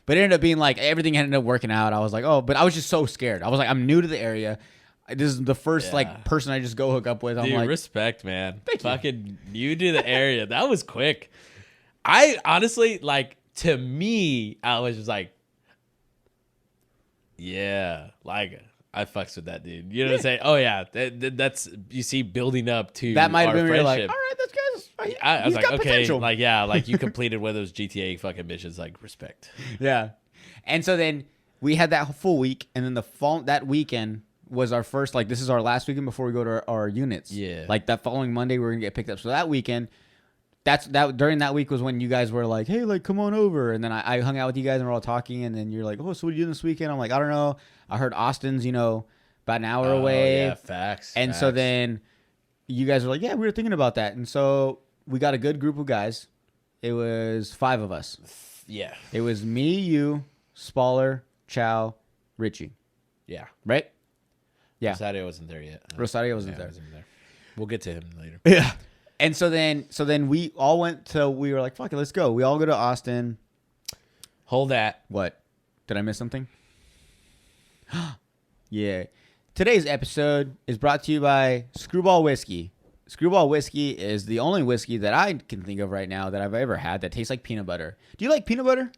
But it ended up being like everything ended up working out. I was like, oh, but I was just so scared. I was like, I'm new to the area. This is the first like person I just go hook up with. I'm Dude, like, respect, man. Thank you. Fucking new to the area. That was quick. I honestly, like, to me, I was just like, yeah, like, I fucks with that dude. You know what I'm saying? Oh, yeah. That's, you see, building up to that might have our been where you're like, friendship. all right, this guy's, I was he's like, got okay, potential. like, yeah, like you completed one of those GTA fucking missions, like, respect. Yeah. And so then we had that full week, and then that weekend was our first, like, this is our last weekend before we go to our units. Yeah. Like, that following Monday, we were going to get picked up. So that weekend, during that week was when you guys were like, hey, like, come on over. And then I hung out with you guys, and we're all talking, and then you're like, oh, so what are you doing this weekend? I'm like, I don't know. I heard Austin's, about an hour away. Yeah, facts. And so then you guys were like, yeah, we were thinking about that. And so we got a good group of guys. It was 5 of us. Yeah. It was me, you, Spaller, Chow, Richie. Yeah. Right? Yeah. Rosario wasn't there yet. Rosario wasn't Yeah, there. We'll get to him later. Yeah. And so then we all went to, we were like, fuck it, let's go. We all go to Austin. Hold that. What? Did I miss something? Yeah. Today's episode is brought to you by Screwball Whiskey. Screwball Whiskey is the only whiskey that I can think of right now that I've ever had that tastes like peanut butter. Do you like peanut butter?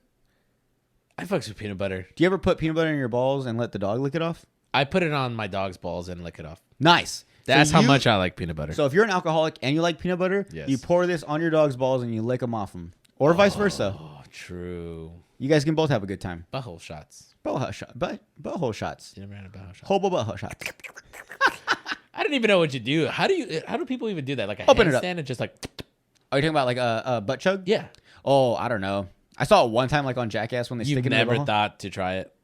I fucks with peanut butter. Do you ever put peanut butter in your balls and let the dog lick it off? I put it on my dog's balls and lick it off. Nice. That's So how you- much I like peanut butter. So if you're an alcoholic and you like peanut butter, Yes. you pour this on your dog's balls and you lick them off them. Or vice versa. Oh, true. You guys can both have a good time. Butthole shots. Butthole shots. You never had a butthole shot. Hobo butthole shots. I didn't even know what you do. How do people even do that? Like a Open it up. handstand and just like, Are you talking about like a butt chug? yeah. Oh, I don't know. I saw it one time like on Jackass when they You've stick it in the never butthole. thought to try it.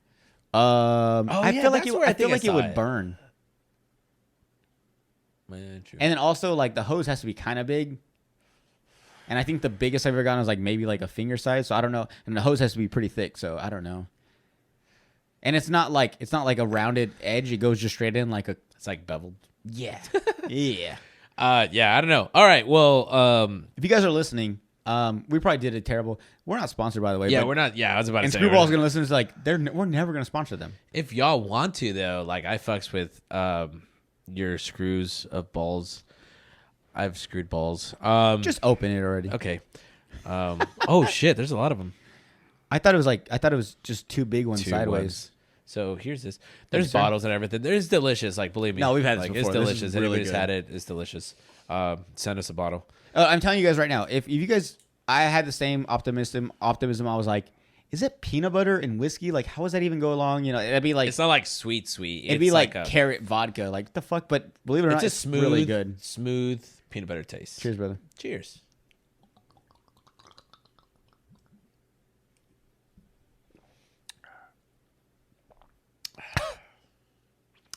I yeah, feel like that's where I I feel think I like it saw would it. burn. Man, true. And then also like the hose has to be kind of big. And I think the biggest I've ever gotten is like maybe like a finger size. So I don't know. And the hose has to be pretty thick. So I don't know. And it's not like a rounded edge. It goes just straight in like a. It's like beveled. Yeah. Yeah. Yeah, I don't know. All right, well, If you guys are listening, we probably did it terrible. We're not sponsored, by the way. yeah, but- we're not. Yeah, I was about to And say. Screwball's we're not- gonna listen to this like we're never gonna sponsor them. If y'all want to though, like I fucks with your screws of balls. I've screwed balls. Just open it already. okay. Oh shit, there's a lot of them. I thought it was just two big ones Two sideways. ones. So here's this. There's sir. bottles and everything. There's delicious. Like believe me. No, we've had this like, before. It's This is delicious. really Anybody's good. had it. It's delicious. Send us a bottle. I'm telling you guys right now, if you guys, I had the same optimism. I was like, is it peanut butter and whiskey? Like, how does that even go along? It'd be like It's not like sweet. it'd be like carrot vodka. Like what the fuck? But believe it or it's not, a it's smooth, really good. smooth peanut butter taste. Cheers, brother. Cheers.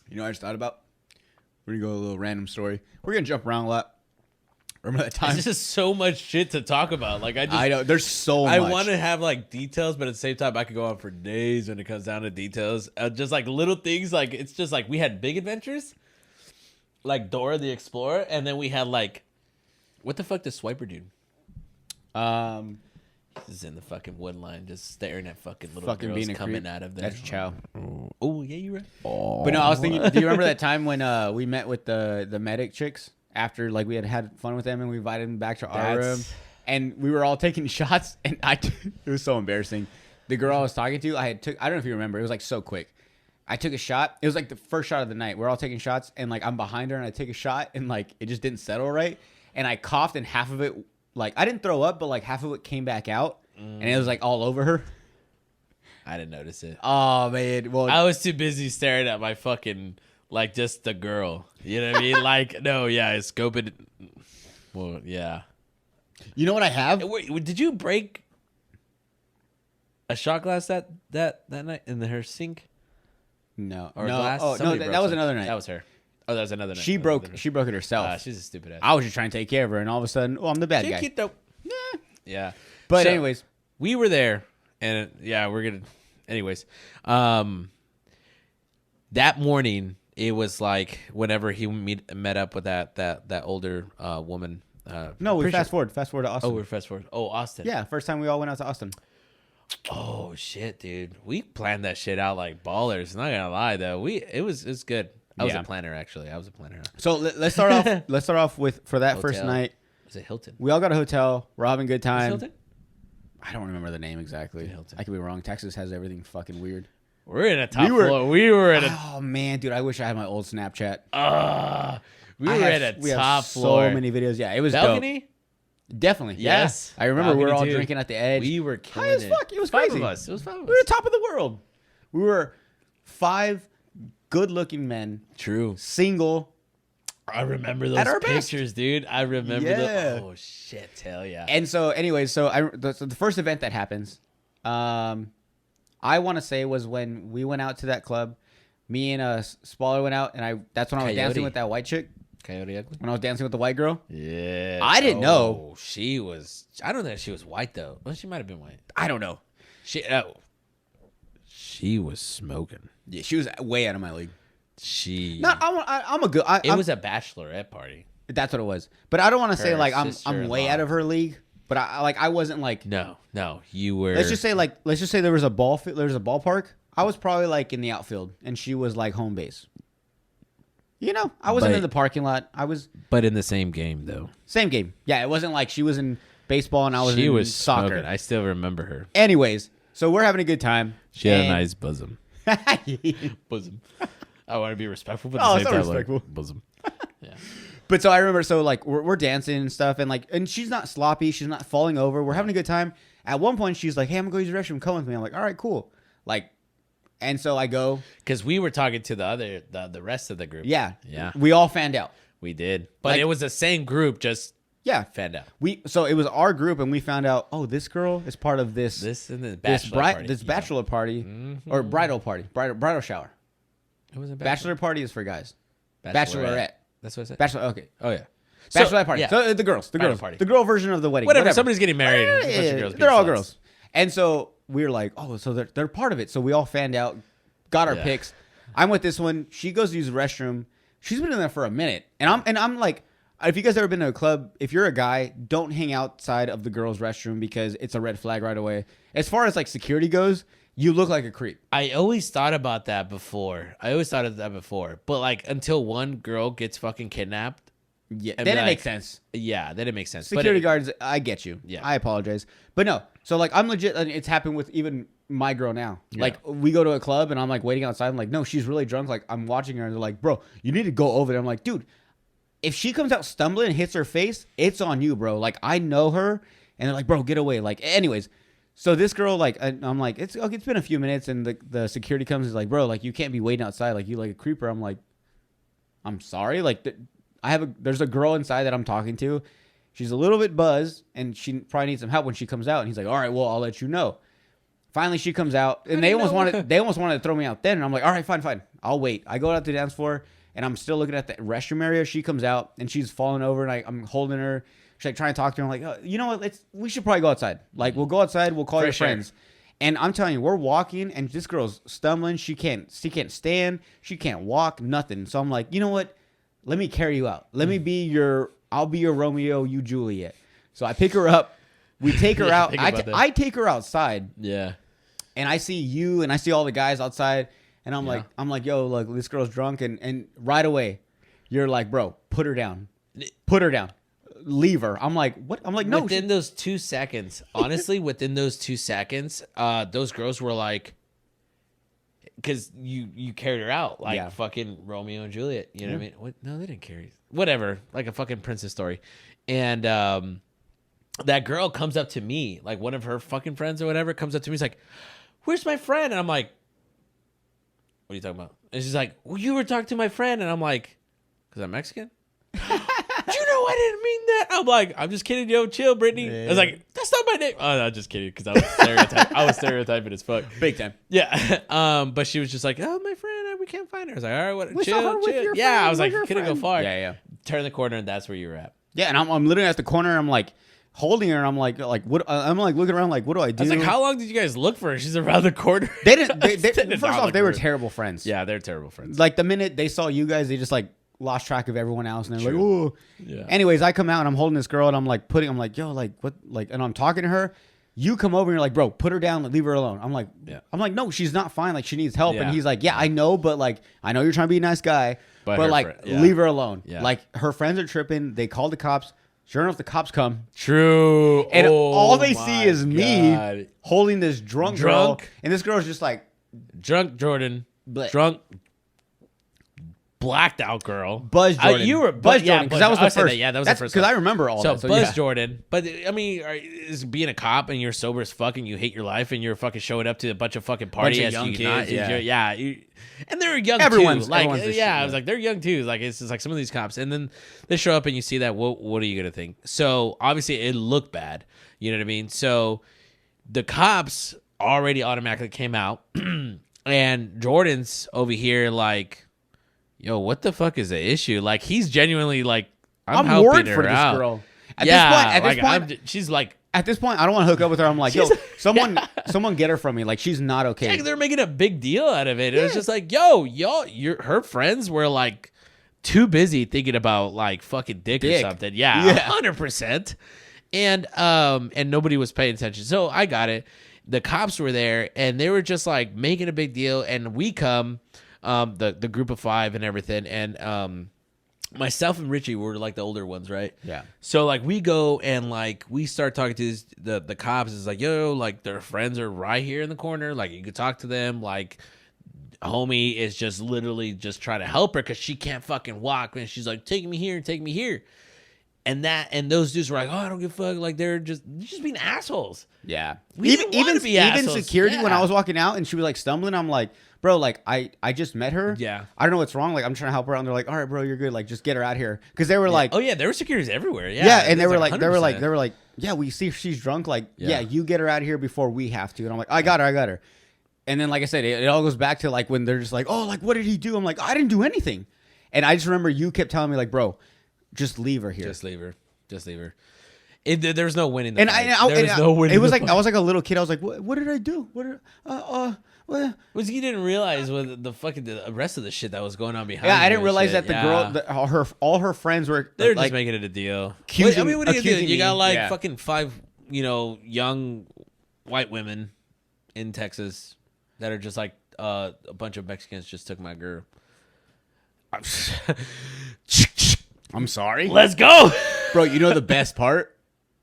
You know what I just thought about? We're gonna go a little random story. We're gonna jump around a lot. Remember that time? There's just so much shit to talk about. Like I know. There's so much. I want to have like details, but at the same time, I could go on for days when it comes down to details. Just like little things, like it's just like we had big adventures, like Dora the Explorer, and then we had like, what the fuck does Swiper do? He's in the fucking wood line, just staring at fucking little Fucking girls being a coming creep. out of there. That's Chow. Oh yeah, you're right. But no, I was thinking. Do you remember that time when we met with the medic chicks after like we had fun with them and we invited them back to our room and we were all taking shots and it was so embarrassing. The girl I was talking to, I don't know if you remember, it was like so quick. I took a shot. It was like the first shot of the night. We're all taking shots and like I'm behind her and I take a shot and like it just didn't settle right and I coughed and half of it like I didn't throw up but like half of it came back out and it was like all over her. I didn't notice it. Oh man, well I was too busy staring at my fucking like just the girl. You know what I mean? Like no, yeah, I scope it. Well, yeah. you know what I have? Wait, did you break a shot glass that night in her sink? No, or no, glass. oh no, Somebody that broke was something. another night. That was her. Oh, that was another night. She That was broke another night. she broke it herself. She's a stupid ass. I was just trying to take care of her, and all of a sudden, oh, I'm the bad guy. Chiquito. Yeah. But So, anyways, we were there, and we're gonna. Anyways, that morning it was like whenever he met up with that older woman. no, we pretty fast sure- forward to Austin. Oh, we're fast forward. Oh, Austin. Yeah, first time we all went out to Austin. Oh shit, dude. We planned that shit out like ballers. Not gonna lie though, it was good. I was Yeah. a planner actually. I was a planner. So let's start off. Let's start off with for that first Hotel. night. Was it Hilton? We all got a hotel. We're having a good Was it time. Hilton? I don't remember the name exactly. Hilton. I could be wrong. Texas has everything fucking weird. We're in a top We were- floor. We were in a Oh man, dude, I wish I had my old Snapchat. we were at We a have top floor. so many videos. Yeah, it was dope. balcony. Definitely. Yes. Yeah. I remember we were all Balcony, too. drinking at the edge. We were High killing as it. fuck. It was Five crazy. of us. It was 5 of us. We were top of the world. We were 5 good-looking men, True. single. I remember those At our best. pictures, dude. I remember Yeah. the. Oh shit! Hell yeah. And so, anyways, so the first event that happens, I want to say was when we went out to that club. Me and Spaller went out, and that's when I was dancing Coyote. with that white chick. Coyote Ugly. When I was dancing with the white girl. Yeah. I didn't know. She was. I don't know if she was white though. Well, she might have been white. I don't know. She was smoking. Yeah, she was way out of my league. She. Not, I'm a good. It was a bachelorette party. That's what it was. But I don't want to say Her like I'm way sister-in-law. out of her league. But I wasn't like. No, you were. Let's just say there was a ballpark. I was probably like in the outfield, and she was like home base. You know, I wasn't But- in the parking lot. I was But in the same game though. same game. Yeah, it wasn't like she was in baseball and I was She in was soccer. smoking. I still remember her. Anyways, so we're having a good time. She had a And- nice bosom. Bosom. I want to be respectful, but Oh, at it's the not same time, like, respectful. bosom. But so I remember, so like we're dancing and stuff, and she's not sloppy, she's not falling over. We're having a good time. At one point, she's like, "Hey, I'm gonna go use the restroom. Come with me." I'm like, "All right, cool." Like, and so I go. Because we were talking to the rest of the group. Yeah, Yeah. We all fanned out. We did. But Like- it was the same group, just Yeah, fanned out. so it was our group, and we found out. Oh, this girl is part of this This and the this bachelor party. this Yeah. bachelor party or bridal party, bridal shower. It was a Bachelor party is for guys. Bachelorette. That's what I said. Bachelor. Okay. Oh yeah. Bachelorette party. Yeah. So the girls, Bridal party. the girl version of the wedding. Whatever. Somebody's getting married. Yeah, It's a bunch of yeah, girls being they're all sluts. girls. And so we were like, oh, so they're part of it. So we all fanned out, got our Yeah. picks. I'm with this one. She goes to use the restroom. She's been in there for a minute, and I'm like, if you guys ever been to a club, if you're a guy, don't hang outside of the girls' restroom because it's a red flag right away. As far as like security goes, you look like a creep. I always thought about that before. But like until one girl gets fucking kidnapped. Yeah, And then it like- makes sense. Yeah, then it makes sense. Security But guards, I get you. Yeah. I apologize, but no. So like, I'm legit. And it's happened with even my girl now. Yeah. Like, we go to a club and I'm like waiting outside. I'm like, no, she's really drunk. Like, I'm watching her and they're like, bro, you need to go over there. I'm like, dude, if she comes out stumbling and hits her face, it's on you, bro. Like, I know her, and they're like, bro, get away. Like, anyways. So this girl, like, I'm like, it's okay. It's been a few minutes, and the security comes and is like, bro, like, you can't be waiting outside. Like, you like a creeper. I'm like, I'm sorry. Like, there's a girl inside that I'm talking to. She's a little bit buzzed, and she probably needs some help when she comes out. And he's like, all right, well, I'll let you know. Finally, she comes out, and they almost wanted to throw me out then. And I'm like, all right, fine, I'll wait. I go out to the dance floor, and I'm still looking at the restroom area. She comes out, and she's falling over, and I'm holding her. She's like trying to talk to her. I'm like, you know what? We should probably go outside. Like, we'll go outside. We'll call your Fresh air. friends. And I'm telling you, we're walking, and this girl's stumbling. She can't stand. She can't walk. Nothing. So I'm like, you know what? Let me carry you out. Let me be I'll be your Romeo, you Juliet. So I pick her up. We take her out. think about that. I take her outside, yeah. and I see you, and I see all the guys outside, and I'm like, yo, look, this girl's drunk, and right away, you're like, bro, put her down, leave her. I'm like, what? I'm like, no. Within those 2 seconds, honestly, those girls were like, because you carried her out like Yeah. fucking Romeo and Juliet. You know what I mean? What? No, they didn't carry. Whatever, like a fucking princess story. And that girl comes up to me, like one of her fucking friends or whatever, comes up to me. He's like, "Where's my friend?" And I'm like, "What are you talking about?" And she's like, "Well, you were talking to my friend." And I'm like, "Because I'm Mexican." Do you know I didn't mean that? I'm like, I'm just kidding, yo, chill, Brittany. I was like, that's not my name. Oh, no, just kidding, because I was stereotyping as fuck. Big time. Yeah. But she was just like, oh, my friend, we can't find her. I was like, all right, what? We saw her Chill, with chill. your Yeah, I friend, was with like, your couldn't go friend. far. Yeah. Turn the corner, and that's where you were at. Yeah, and I'm literally at the corner. And I'm like holding her. And I'm like what? I'm like looking around. Like, what do I do? I was like, how long did you guys look for her? She's around the corner. They didn't. They, Did first not off, look they for were her. terrible friends. Yeah, they're terrible friends. Like the minute they saw you guys, they just like lost track of everyone else, and they're like, "Oh." Yeah. Anyways, I come out and I'm holding this girl, and I'm like, yo, like what, like, and I'm talking to her. You come over and you're like, bro, put her down, leave her alone. I'm like, no, she's not fine. Like she needs help, Yeah. and he's like, yeah, I know, but like, I know you're trying to be a nice guy, but her like, friend- leave her alone. Yeah. Like her friends are tripping. They call the cops. Sure enough, the cops come. True. And Oh all they my see is me God. holding this drunk girl, and this girl's just like Drunk Jordan. Blech. Drunk. Blacked out girl. Buzz Jordan. You were Buzz Jordan because that was the I said first. that, yeah, that was the first. because one. I remember all So that. Buzz yeah. Jordan, but I mean, is being a cop and you're sober as fuck and you hate your life and you're fucking showing up to a bunch of fucking parties, Bunch of young kids, yeah. And they're young Everyone's- too. Like, everyone's this yeah, shit, I was yeah. like, they're young too. Like, it's just like some of these cops, and then they show up and you see that. What are you gonna think? So obviously, it looked bad. You know what I mean? So the cops already automatically came out, and Jordan's over here like, yo, what the fuck is the issue? Like, he's genuinely like, I'm helping worried her for this out. girl. At Yeah, this point, she's like, at this point, I don't want to hook up with her. I'm like, yo, someone get her from me. Like, she's not okay. yeah, they're making a big deal out of it. It was just like, yo, her friends were like too busy thinking about like fucking dick. Or something. Yeah, 100%. And nobody was paying attention. So I got it. The cops were there and they were just like making a big deal. And we come, the group of 5 and everything. And myself and Richie were like the older ones, right? Yeah. So like we go and like we start talking to the cops. It's like, yo, like their friends are right here in the corner. Like you could talk to them. Like homie is just literally just trying to help her because she can't fucking walk. And she's like, take me here, take me here. And those dudes were like, oh, I don't give a fuck. Like they're just being assholes. Yeah. We didn't wanna be even assholes. security, when Yeah. I was walking out and she was like stumbling, I'm like, bro, like I just met her. Yeah. I don't know what's wrong. Like I'm trying to help her out. And they're like, all right, bro, you're good. Like just get her out here. Because they were like, Oh yeah, there were securities everywhere. Yeah. yeah, and It's they were like, 100%. yeah, we see she's drunk. Like, Yeah. yeah, you get her out of here before we have to. And I'm like, I got her. And then, like I said, it all goes back to like when they're just like, oh, like what did he do? I'm like, I didn't do anything. And I just remember you kept telling me like, bro, just leave her here. Just leave her. There was no winning. And There was no winning. it was like I was like a little kid. I was like, what did I do? Was you didn't realize what the rest of the shit that was going on behind. Yeah, I you didn't and realize shit. that the girl, all her friends were They're like, just making it a deal. accusing- I mean, what are you gonna do? accusing You got me, like yeah. fucking 5, young white women in Texas that are just like a bunch of Mexicans just took my girl. I'm sorry, Let's go. bro. You know the best part?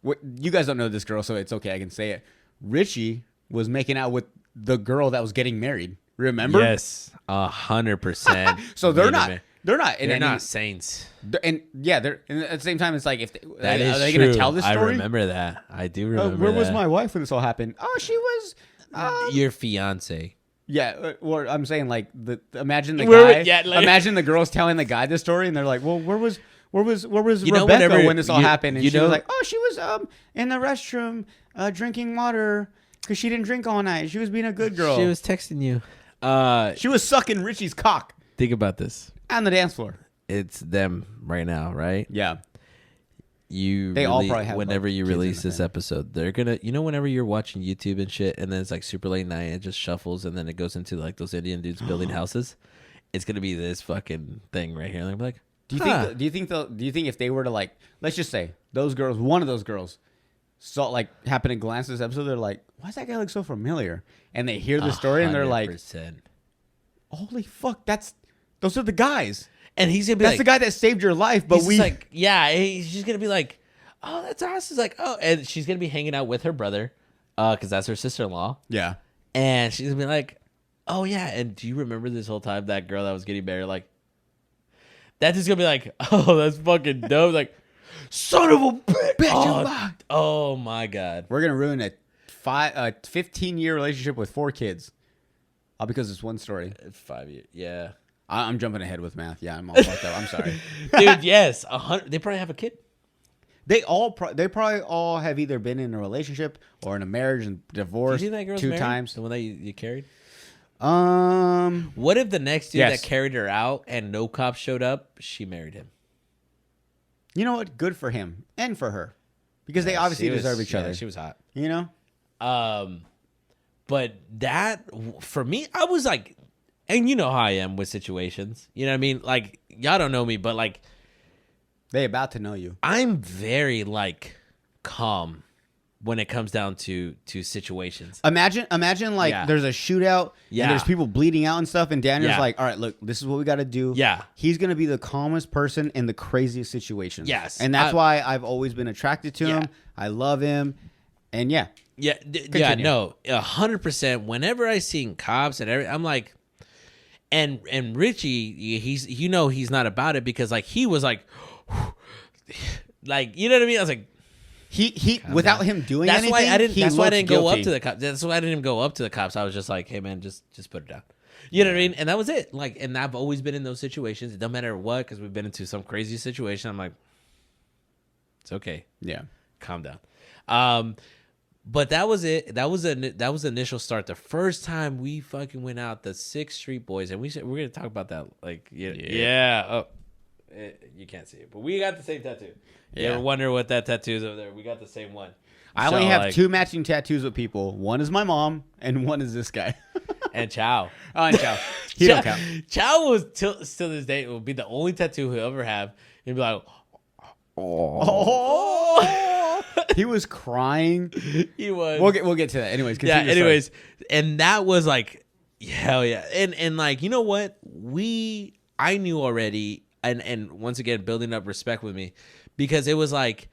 You guys don't know this girl, so it's okay. I can say it. Richie was making out with the girl that was getting married. Remember? Yes, 100%. So they're not in They're any, not saints. and yeah, they're and at the same time. It's like if they, That are is they true. gonna tell this story? I remember that. I do remember. Where was that. my wife when this all happened? Oh, she was. Your fiance? Yeah, or I'm saying like imagine the Where- guy. yeah, like- imagine the girls telling the guy this story, and they're like, "Well, where was You know, Rebecca whenever when this all you- happened?" And you she was know- like, "Oh, she was in the restroom drinking water because she didn't drink all night. She was being a good girl. She was texting you. She was sucking Richie's cock Think about this. on the dance floor." It's them right now, right? Yeah, They all probably have, whenever like, you kids in release the this family. episode, they're gonna, whenever you're watching YouTube and shit, and then it's like super late night, it just shuffles, and then it goes into like those Indian dudes building houses. It's gonna be this fucking thing right here. They're like, do you think if they were to like, let's just say those girls, one of those girls, saw like happened to glance this episode, they're like, "Why does that guy look so familiar?" And they hear the story and they're like, 100%. "Holy fuck, those are the guys." And he's gonna be That's like, the guy that saved your life, but he's we just like, yeah, he's just gonna be like, oh, that's awesome. He's like, oh, and she's gonna be hanging out with her brother, because that's her sister-in-law, yeah. and she's gonna be like, oh yeah, and do you remember this whole time that girl that was getting married? Like, that dude's gonna be like, oh, that's fucking dope. Like, son of a bitch. Oh my god. We're gonna ruin a 15-year relationship with 4 kids, all because it's one story. 5 years. Yeah. I'm jumping ahead with math. Yeah, I'm all fucked up. I'm sorry. Dude, yes. 100. They probably have a kid. They probably all have either been in a relationship or in a marriage and Do you divorced think that girl's 2 married? times. The one that you carried? What if the next dude Yes. that carried her out and no cops showed up, she married him? You know what? Good for him and for her, because they obviously deserve each other. She was hot. You know. But that, for me, I was like, and you know how I am with situations. You know what I mean? Like, y'all don't know me, but like, They about to know you. I'm very like calm when it comes down to situations. Imagine like Yeah. there's a shootout Yeah. and there's people bleeding out and stuff, and Daniel's Yeah. like, all right, look, this is what we got to do. Yeah. He's going to be the calmest person in the craziest situations. Yes. And that's why I've always been attracted to him. I love him. And yeah. Yeah, Continue. no, 100%. Whenever I seen cops and everything, I'm like, and Richie, he's not about it because like he was like, like, you know what I mean? I was like, He without him doing that's anything, why I didn't. he That's why I looked didn't go up guilty. to the cops. That's why I didn't even go up to the cops. I was just like, hey man, just put it down. You know what I mean? And that was it. Like, and I've always been in those situations. It don't matter what, because we've been into some crazy situation. I'm like, it's okay. Yeah. Calm down. But that was it. That was the initial start. The first time we fucking went out, the 6th Street Boys, and we're gonna talk about that. Like, yeah. Oh, you can't see it, but we got the same tattoo. You ever wonder what that tattoo is over there? We got the same one. I only have 2 matching tattoos with people. One is my mom, and one is this guy. And Chow. Oh, and Chow. He don't count. Chow was still this day. It will be the only tattoo he'll ever have. He'll be like, Oh. He was crying. he was. We'll get to that. Anyways, continue. Anyways, and that was like, hell yeah. And like, you know what? I knew already, and once again, building up respect with me, because it was like,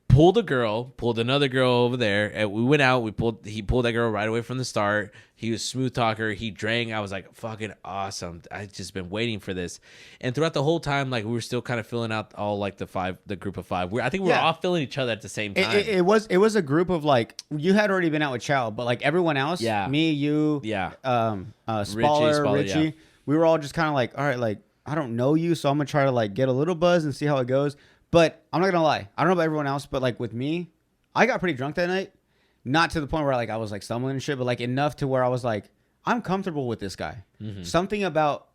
pulled another girl over there, and we went out. He pulled that girl right away from the start. He was a smooth talker. He drank. I was like, fucking awesome. I just been waiting for this. And throughout the whole time, like, we were still kind of filling out all like the group of 5. I think we were all filling each other at the same time. It was a group of like, you had already been out with Chow, but like everyone else, me, you, Spaller, Richie, yeah. we were all just kind of like, all right, like, I don't know you, so I'm gonna try to like get a little buzz and see how it goes. But I'm not gonna lie, I don't know about everyone else, but like with me, I got pretty drunk that night. Not to the point where like I was like stumbling and shit, but like enough to where I was like, I'm comfortable with this guy. Mm-hmm. Something about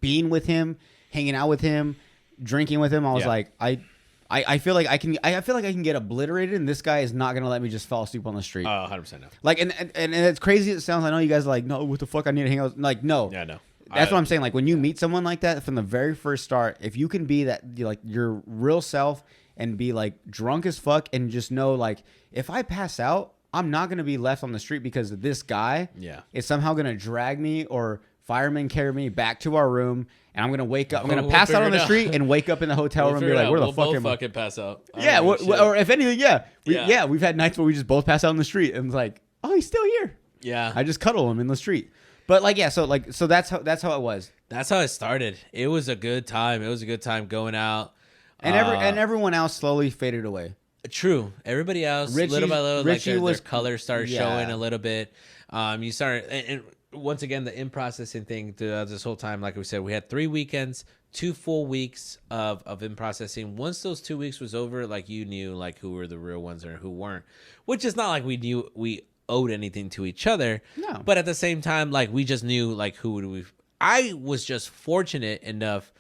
being with him, hanging out with him, drinking with him, I was like, I feel like I can get obliterated, and this guy is not gonna let me just fall asleep on the street. 100% no. Like, and it's crazy as it sounds. I know you guys are like, no, what the fuck? I need to hang out. Like, no. Yeah, no. That's what I'm saying. Like, when you meet someone like that from the very first start, if you can be that, like, your real self and be like drunk as fuck and just know, like, if I pass out, I'm not going to be left on the street because this guy is somehow going to drag me or fireman carry me back to our room, and I'm going to wake up. I'm going to pass out on the street and wake up in the hotel room and be like, where the fuck am I? We'll fucking pass out. Yeah, or if anything, we've had nights where we just both pass out on the street and it's like, oh, he's still here. Yeah. I just cuddle him in the street. But like, yeah, so that's how it was. That's how it started. It was a good time. It was a good time going out. And everyone else slowly faded away. True. Everybody else, little by little, like their color started showing a little bit. You started, and once again, the in-processing thing throughout this whole time, like we said, we had 3 weekends, 2 full weeks of in-processing. Once those 2 weeks was over, like, you knew like who were the real ones or who weren't, which is not like we knew we owed anything to each other. No. But at the same time, like, we just knew like who would we. I was just fortunate enough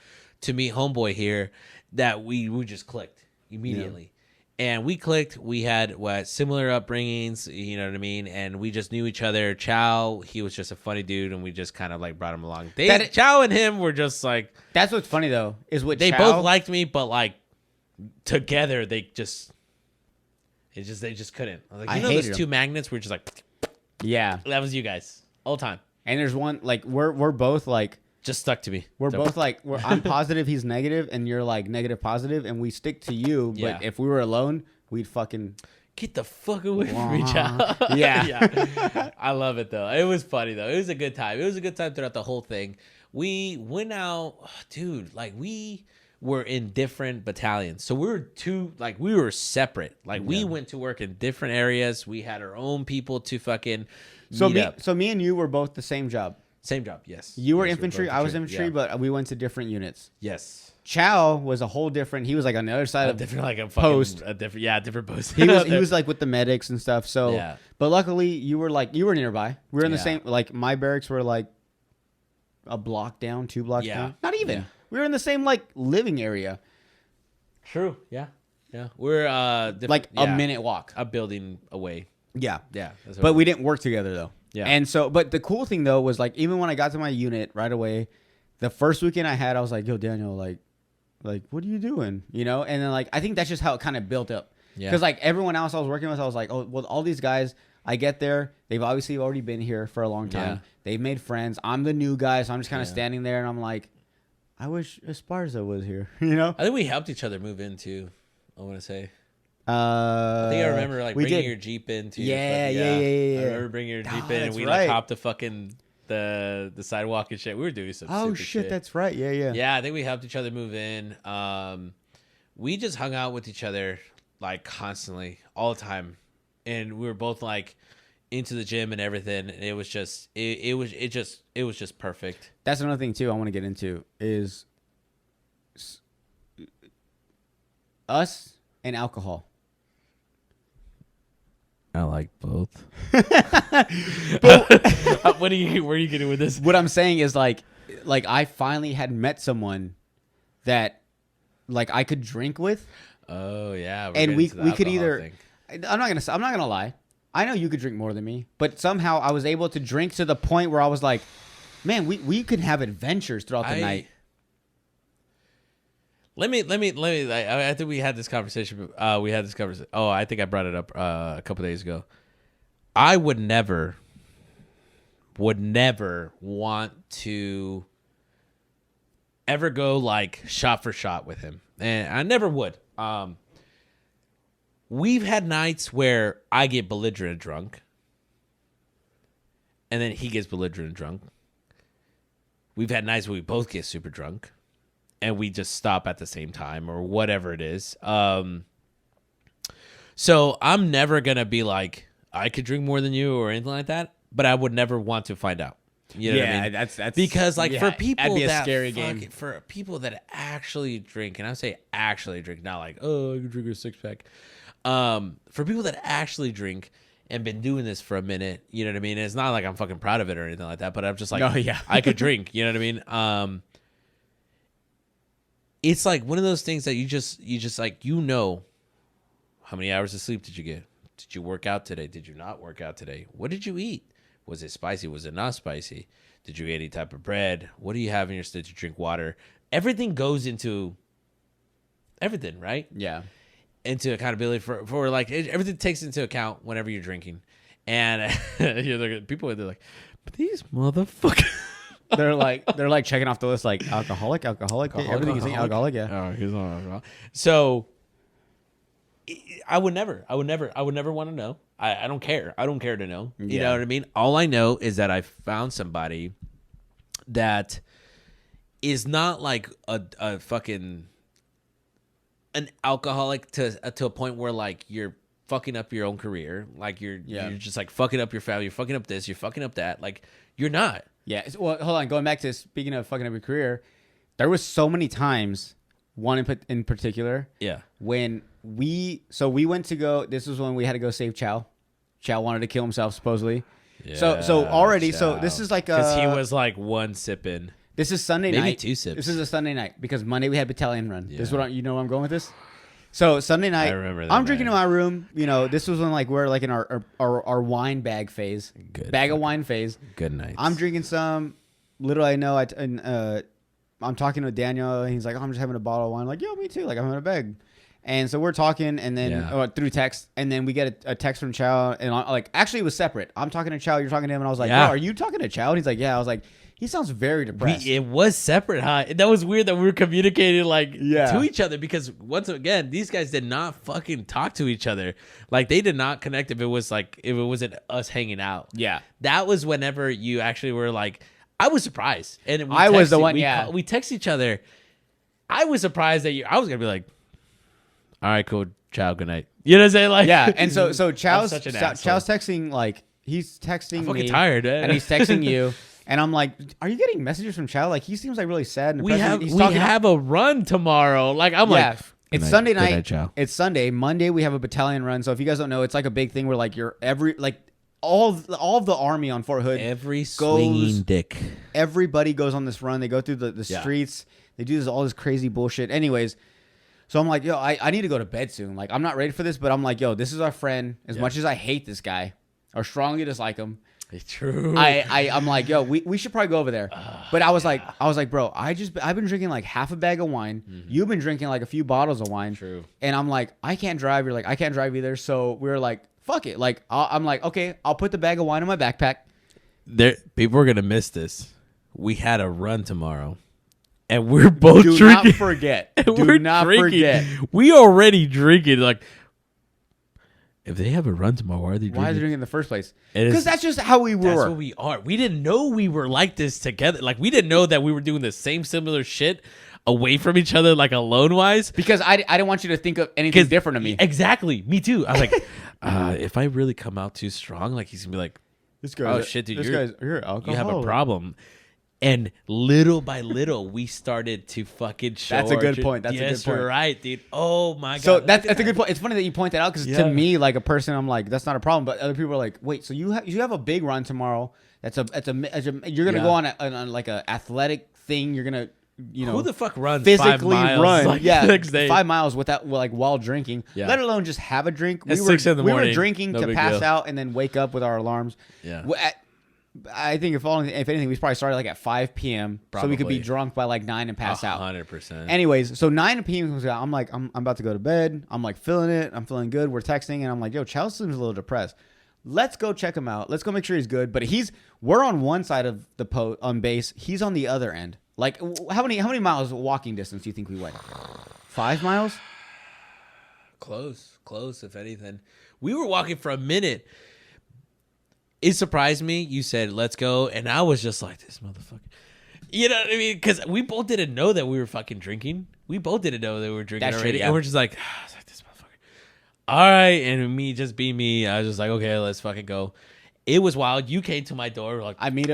to meet homeboy here that we just clicked immediately. Yeah. And we clicked. We had similar upbringings, you know what I mean? And we just knew each other. Chow, he was just a funny dude, and we just kind of like brought him along. Chow and him were just like. That's what's funny though, is what they Chow, both liked me, but like together they just couldn't. I was like, you know, those 2 magnets were just like. Yeah, that was you guys all time. And there's one like we're both like. Just stuck to me. We're both like, I'm positive, he's negative, and you're like negative positive, and we stick to you. But if we were alone, we'd fucking get the fuck away from each other. Yeah. I love it though. It was funny though. It was a good time. It was a good time throughout the whole thing. We went out, dude. Like, we were in different battalions, so we were separate. Like, we went to work in different areas. We had our own people to fucking. So me and you were both the same job. Same job, yes. You were Yes, infantry, both I was infantry, yeah. but we went to different units. Yes. Chow was a whole different. He was like on the other side A of different, like a fucking, post. a different, yeah, different post. He was like with the medics and stuff. So, Yeah. but luckily you were nearby. We were in the Yeah. same. Like my barracks were like a block down, 2 blocks Yeah. down. Not even. Yeah. We were in the same like living area, True. Yeah. Yeah. We're different, like a yeah, minute walk. a building away. Yeah. Yeah. That's what But it we is. didn't work together though. Yeah. And so, but the cool thing though was like even when I got to my unit right away, the first weekend I had, I was like, "Yo, Daniel, like, what are you doing?" You know. And then like I think that's just how it kind of built up. Yeah. Because like everyone else I was working with, I was like, "Oh, well, all these guys." I get there, they've obviously already been here for a long time. Yeah. They've made friends. I'm the new guy, so I'm just kind of Yeah. standing there, and I'm like, I wish Esparza was here. You know. I think we helped each other move in too. I want to say. I I think I remember like we bringing did. your Jeep in too. Yeah, but, yeah. I remember bringing your Jeep Oh, in and that's we right. like hopped the fucking the sidewalk and shit. We were doing some Oh stupid shit, shit. that's right. Yeah, yeah. Yeah, I think we helped each other move in. We just hung out with each other like constantly, all the time, and we were both like into the gym and everything. And it was just, it was just perfect. That's another thing too. I want to get into is us and alcohol. I like both. Where are you getting with this? What I'm saying is like I finally had met someone that like I could drink with, Oh yeah, we're and getting we to the could alcohol either. thing. I'm not gonna lie. I know you could drink more than me, but somehow I was able to drink to the point where I was like, man, we could have adventures throughout the night. Let me. I think we had this conversation. Oh, I think I brought it up a couple days ago. I would never want to ever go like shot for shot with him, and I never would. We've had nights where I get belligerent drunk, and then he gets belligerent drunk. We've had nights where we both get super drunk, and we just stop at the same time or whatever it is. So I'm never gonna be like I could drink more than you or anything like that, but I would never want to find out. You know what I mean? that's Because like for people that'd be a that scary game. for people that actually drink, and I say actually drink, not like oh I can drink a 6-pack. For people that actually drink and been doing this for a minute, you know what I mean? It's not like I'm fucking proud of it or anything like that, but I'm just like, No, yeah. I could drink, you know what I mean? It's like one of those things that you just like, you know, how many hours of sleep did you get? Did you work out today? Did you not work out today? What did you eat? Was it spicy? Was it not spicy? Did you eat any type of bread? What do you have in your Did you drink water? Everything goes into everything, right? Yeah. Into accountability for like everything takes into account whenever you're drinking. And people are like, but these motherfuckers. They're like checking off the list like alcoholic. Everything is alcoholic. Yeah. Oh, he's on alcohol. So I would never want to know. I don't care. I don't care to know. You Yeah. know what I mean? All I know is that I found somebody that is not like a fucking an alcoholic to a point where like you're fucking up your own career, like you're just like fucking up your family, you're fucking up this, you're fucking up that. Like you're not. Yeah. Well, hold on. Going back to speaking of fucking up your career, there was so many times, one in particular, Yeah. when we went to go. This was when we had to go save Chow. Chow wanted to kill himself supposedly. So already, so this is like because he was like one sipping. This is Sunday Maybe night. 2 sips. This is a Sunday night because Monday we had battalion run. This is Yeah. what you know where I'm going with this. So Sunday night, I remember that I'm drinking in night. my room. You know, this was when like we're like in our wine bag phase, Good bag of fucking- wine phase. Good night. I'm drinking some. Little I know, I'm talking with Daniel. And he's like, oh, I'm just having a bottle of wine. I'm like, yo, me too. Like I'm having a bag. And so we're talking, and then Yeah. through text, and then we get a text from Chow, and actually it was separate. I'm talking to Chow, you're talking to him, and I was like, Yeah. yo, are you talking to Chow? And he's like, yeah. I was like, he sounds very depressed. It was separate, huh? That was weird that we were communicating like Yeah. to each other because once again, these guys did not fucking talk to each other. Like they did not connect if it wasn't us hanging out. Yeah. That was whenever you actually were like, I was surprised, and we I was the texted- one, we yeah. we text each other. I was surprised that I was gonna be like, all right, cool, ciao, good night. You know what I'm saying? Like, Yeah, and so Chow's such an asshole. Chow's texting like he's texting I'm fucking me, tired, man. and he's texting you, And I'm like, are you getting messages from Chow? Like, he seems like really sad. And We depressed. have a run tomorrow. Like, I'm like, it's night. Sunday Good night. night, Chow. It's Sunday. Monday we have a battalion run. So if you guys don't know, it's like a big thing where like all of the army on Fort Hood, every swinging dick. everybody goes on this run. They go through the streets. They do all this crazy bullshit. Anyways, so I'm like, yo, I need to go to bed soon. Like, I'm not ready for this, but I'm like, yo, this is our friend. As much as I hate this guy or strongly dislike him, It's true. I'm like, yo, we should probably go over there. But I was like, bro, I've been drinking like half a bag of wine. Mm-hmm. You've been drinking like a few bottles of wine. True. And I'm like, I can't drive. You're like, I can't drive either. So we were like, fuck it. Like, I'm like, okay, I'll put the bag of wine in my backpack. People are gonna miss this. We had a run tomorrow, and we're both Do drinking. not forget. Do not forget. We already drinking. Like, if they have a run tomorrow, why are they drinking? Why are they drinking in the first place? It is- Because that's just how we were. That's what we are. We didn't know we were like this together. Like, we didn't know that we were doing the same similar shit away from each other, like alone wise. Because I didn't want you to think of anything different to me. Exactly. Me too. I was like, if I really come out too strong, like he's gonna be like, This guy. oh shit, dude, you're alcoholic. you have a problem. And little by little, we started to fucking show. That's a good our point. That's a good yes, point. you're right, dude. Oh my god. So that's a good point. It's funny that you point that out because Yeah. to me, like a person, I'm like, that's not a problem. But other people are like, wait, so you have a big run tomorrow? You're gonna go on like a athletic thing. You're gonna, who the fuck runs physically 5 miles, run? like, yeah, the next day? 5 miles without while drinking. Yeah. Let alone just have a drink. At 6 in the we were morning, drinking no to big pass deal. out and then wake up with our alarms. Yeah. I think if anything, we probably started like at 5 p.m. so we could be Probably. drunk by like 9 and pass out. 100%. Anyways, so 9 p.m. comes out. I'm like, I'm about to go to bed. I'm like feeling it. I'm feeling good. We're texting, and I'm like, yo, Chelsea seems a little depressed. Let's go check him out. Let's go make sure he's good. But we're on one side of the on base. He's on the other end. Like, how many miles walking distance do you think we went? 5 miles? Close, if anything. We were walking for a minute. It surprised me. You said, let's go. And I was just like, this motherfucker. You know what I mean? Because we both didn't know that we were fucking drinking. We both didn't know that we were drinking That's already. true, yeah. And we're just like, I was like, this motherfucker. All right. And me just being me, I was just like, okay, let's fucking go. It was wild. You came to my door. Like, We meet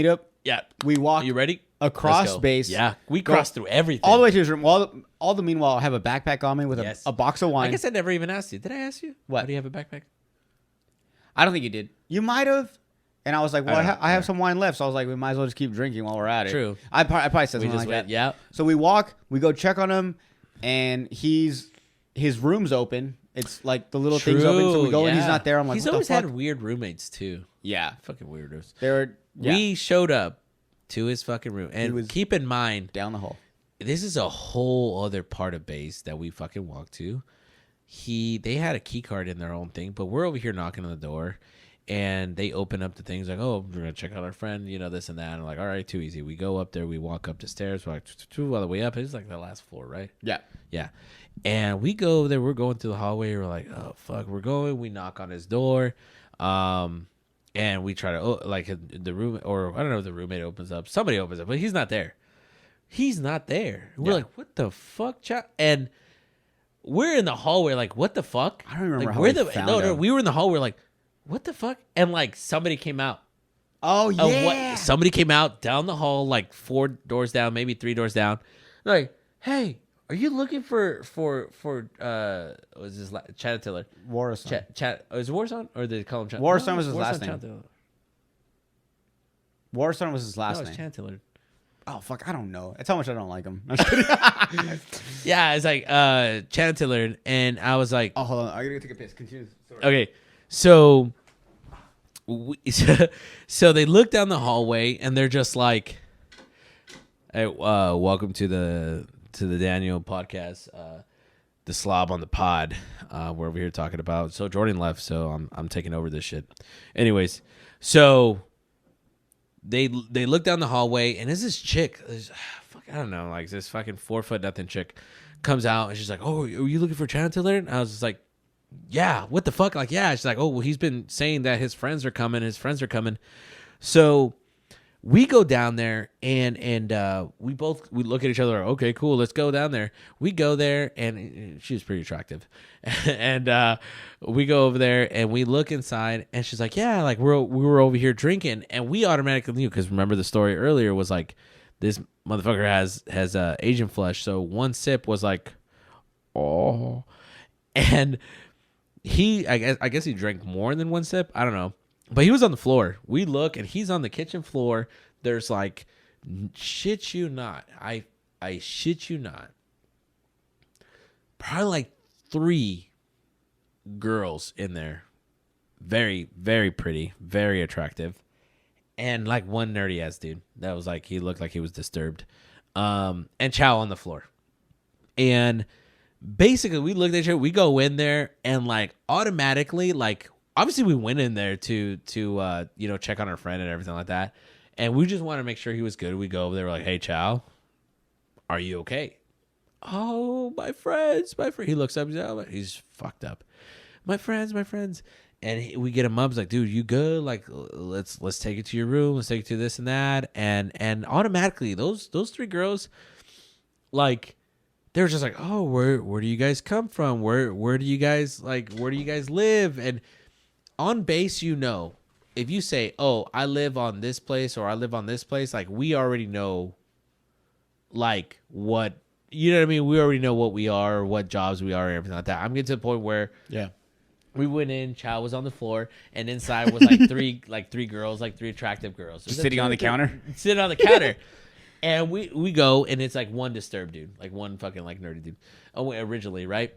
up. yeah. We walk Are you ready? across Let's go. base. Yeah. We Go crossed through everything. all the way to his room. All the meanwhile, I have a backpack on me with Yes. a box of wine. I guess I never even asked you. Did I ask you? What? Do you have a backpack? I don't think you did. You might have. And I was like, well, I don't know. I have some wine left. So I was like, we might as well just keep drinking while we're at it. True. I probably said We something just like went, that. yeah. So we go check on him, and his room's open. It's like the little thing's open. So we go and he's not there. I'm like, he's what always the fuck? had weird roommates too. Yeah. Fucking weirdos. They were We showed up to his fucking room, and was- keep in mind, down the hall. this is a whole other part of base that we fucking walked to. They had a key card in their own thing, but we're over here knocking on the door, and they open up the things like, oh, we're gonna check out our friend, this and that. And I'm like, all right, too easy. We go up there, we walk up the stairs, we're like all the way up. It's like the last floor, right? Yeah. And we go there, we're going through the hallway, we're like, oh fuck, we're going. We knock on his door, and we try to the room, or I don't know if the roommate opens up. Somebody opens up, but he's not there. We're like, what the fuck, and we're in the hallway, like, what the fuck? I don't remember like, how we're we found him. we were in the hallway, like, what the fuck? And like somebody came out. Oh yeah. Somebody came out down the hall, like 4 doors down, maybe 3 doors down. Like, hey, are you looking for was this Chattatiller? Warson. Is it Warson, or did they call him Chat? Warson was his last name. Chattatiller. Warson was his last No, it's name. Chattatiller. Oh fuck, I don't know. That's how much I don't like him. I'm just kidding. Yeah, it's like Chattatiller, and I was like, Oh, hold on. I gotta take a piss. Continue. Sorry. okay, so so they look down the hallway, and they're just like, hey, welcome to the Daniel podcast, the slob on the pod. We're over here talking about. So Jordan left, so I'm taking over this shit. Anyways, so they look down the hallway, and there's this chick. I don't know, like this fucking 4 foot nothing chick comes out, and she's like, "Oh, are you looking for Chattatiller?" And I was just like, "Yeah, what the fuck?" Like, yeah. She's like, "Oh, well, he's been saying that his friends are coming. So we go down there and we look at each other. Okay, cool. Let's go down there. We go there and she was pretty attractive, and we go over there and we look inside and she's like, yeah, like we were over here drinking, and we automatically knew because remember the story earlier was like this motherfucker has Asian flesh, so one sip was like, oh, and I guess he drank more than one sip. I don't know. But he was on the floor. We look, and he's on the kitchen floor. There's like, shit you not. I shit you not. Probably like 3 girls in there. Very, very pretty. Very attractive. And like one nerdy ass dude. That was like, he looked like he was disturbed. And Chow on the floor. And basically, we looked at each other. We go in there, and like automatically, like, obviously, we went in there to check on our friend and everything like that, and we just want to make sure he was good. We go over there, we're like, "Hey, Chow, are you okay?" Oh, my friends. He looks up, he's fucked up. My friends, and we get him up. He's like, "Dude, you good? Like, let's take it to your room. Let's take it to this and that." And automatically, those 3 girls, like, they were just like, "Oh, where do you guys come from? Where do you guys live?" And on base, if you say, "Oh, I live on this place," or "I live on this place," like, we already know, like, what, you know what I mean? We already know what we are, or what jobs we are, and everything like that. I'm getting to the point where we went in, Chow was on the floor, and inside was like three girls, like 3 attractive girls. Sitting on the counter? Sitting on the counter. And we go, and it's like one disturbed dude, like one fucking like nerdy dude. Oh, originally, right?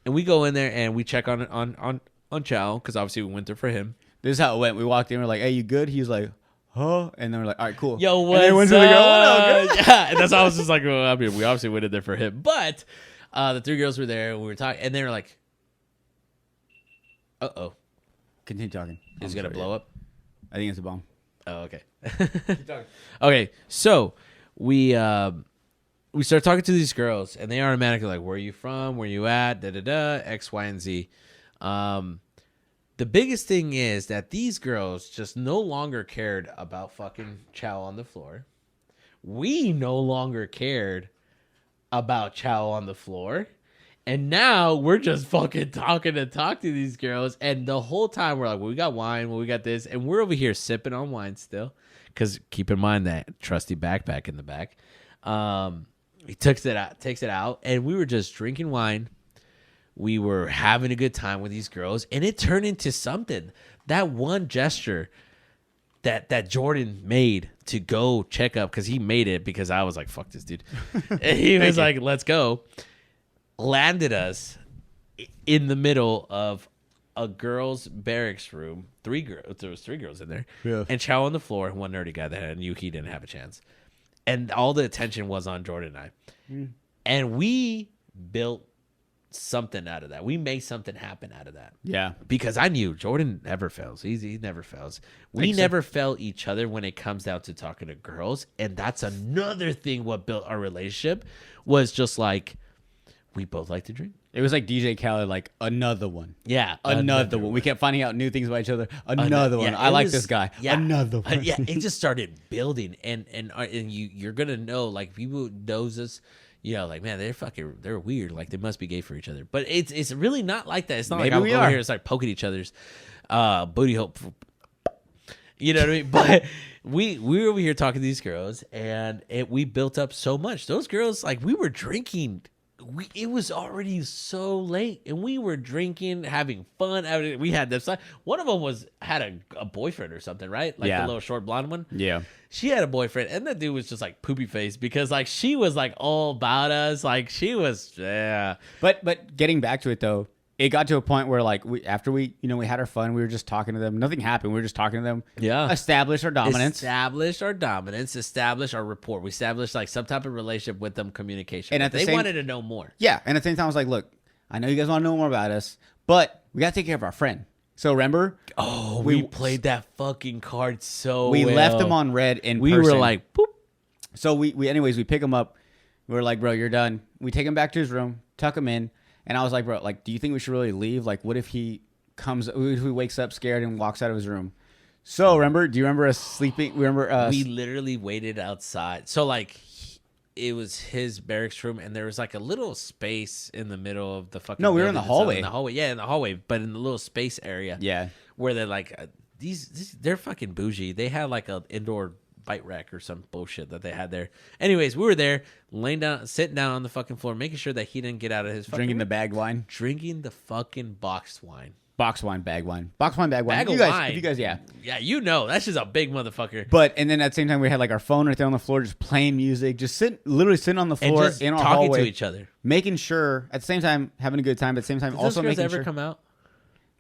And we go in there and we check on Chow, because obviously we went there for him. This is how it went. We walked in, we're like, "Hey, you good?" He was like, "Huh?" And then we're like, "All right, cool." Yo, what's up? What up, good? Yeah, and that's how I was just like, well, I mean, we obviously went in there for him, but the 3 girls were there, and we were talking, and they were like, "Uh-oh, Continue talking. is it gonna blow up?" I think it's a bomb. Oh, okay. Okay, so we start talking to these girls, and they automatically like, "Where are you from? Where you at? Da da da. X, Y, and Z." The biggest thing is that these girls just no longer cared about fucking Chow on the floor. We no longer cared about Chow on the floor. And now we're just fucking talking to these girls. And the whole time we're like, well, we got wine, well, we got this. And we're over here sipping on wine still. Because keep in mind that trusty backpack in the back. He takes it out. And we were just drinking wine. We were having a good time with these girls. And it turned into something. That one gesture that Jordan made to go check up. Because he made it because I was like, fuck this dude. And he was like, let's go. Landed us in the middle of a girls' barracks room. 3 girls. There was 3 girls in there. Yeah. And Chow on the floor, and one nerdy guy that I knew he didn't have a chance. And all the attention was on Jordan and I. Mm. And we built something out of that. We made something happen out of that. Yeah. Because I knew Jordan never fails. He never fails. We never fail each other when it comes down to talking to girls. And that's another thing what built our relationship was just like, we both like to drink. It was like DJ Khaled, like another one. Yeah. Another one. We kept finding out new things about each other. Another one. I like this guy. Yeah. Another one. Yeah. It just started building. And you're going to know, like, people who knows us, you know, like, man, they're weird. Like, they must be gay for each other. But it's really not like that. It's not Maybe like we I'm over are. here. It's like poking each other's booty hole. You know what I mean? But we were over here talking to these girls, and we built up so much. Those girls, like, we were drinking. It was already so late, and we were drinking, having fun. We had this. One of them had a boyfriend or something, right? Like the little short blonde one. Yeah, she had a boyfriend, and that dude was just like poopy face because like she was like all about us, like she was. Yeah. But getting back to it though, it got to a point where like after we had our fun, we were just talking to them. Nothing happened. We were just talking to them. Yeah. Establish our dominance. Establish our rapport. We established like some type of relationship with them, communication. And they wanted to know more. Yeah. And at the same time, I was like, look, I know you guys want to know more about us, but we got to take care of our friend. So remember? Oh, we played that fucking card so we well. left him on red in we person. We were like, boop. So we pick him up. We were like, bro, you're done. We take him back to his room, tuck him in. And I was like, bro, like, do you think we should really leave? Like, what if he wakes up scared and walks out of his room? So do you remember us sleeping? Remember us? We literally waited outside. So like, it was his barracks room, and there was like a little space in the middle of the fucking. No, we were in building the hallway. In the hallway, yeah, in the hallway, but in the little space area. Yeah. Where they're like, they're fucking bougie. They had like an indoor bike rack or some bullshit that they had there. Anyways, we were there, sitting down on the fucking floor, making sure that he didn't get out of his drinking the bagged wine, drinking the fucking boxed wine. Box wine, bag wine, box wine, bag wine. Bag you of guys, wine. if you guys, yeah. That's just a big motherfucker. But and then at the same time, we had like our phone right there on the floor, just playing music, just literally sitting on the floor and just in our talking hallway, to each other, making sure at the same time having a good time, but at the same time Did also those girls making ever sure. come out?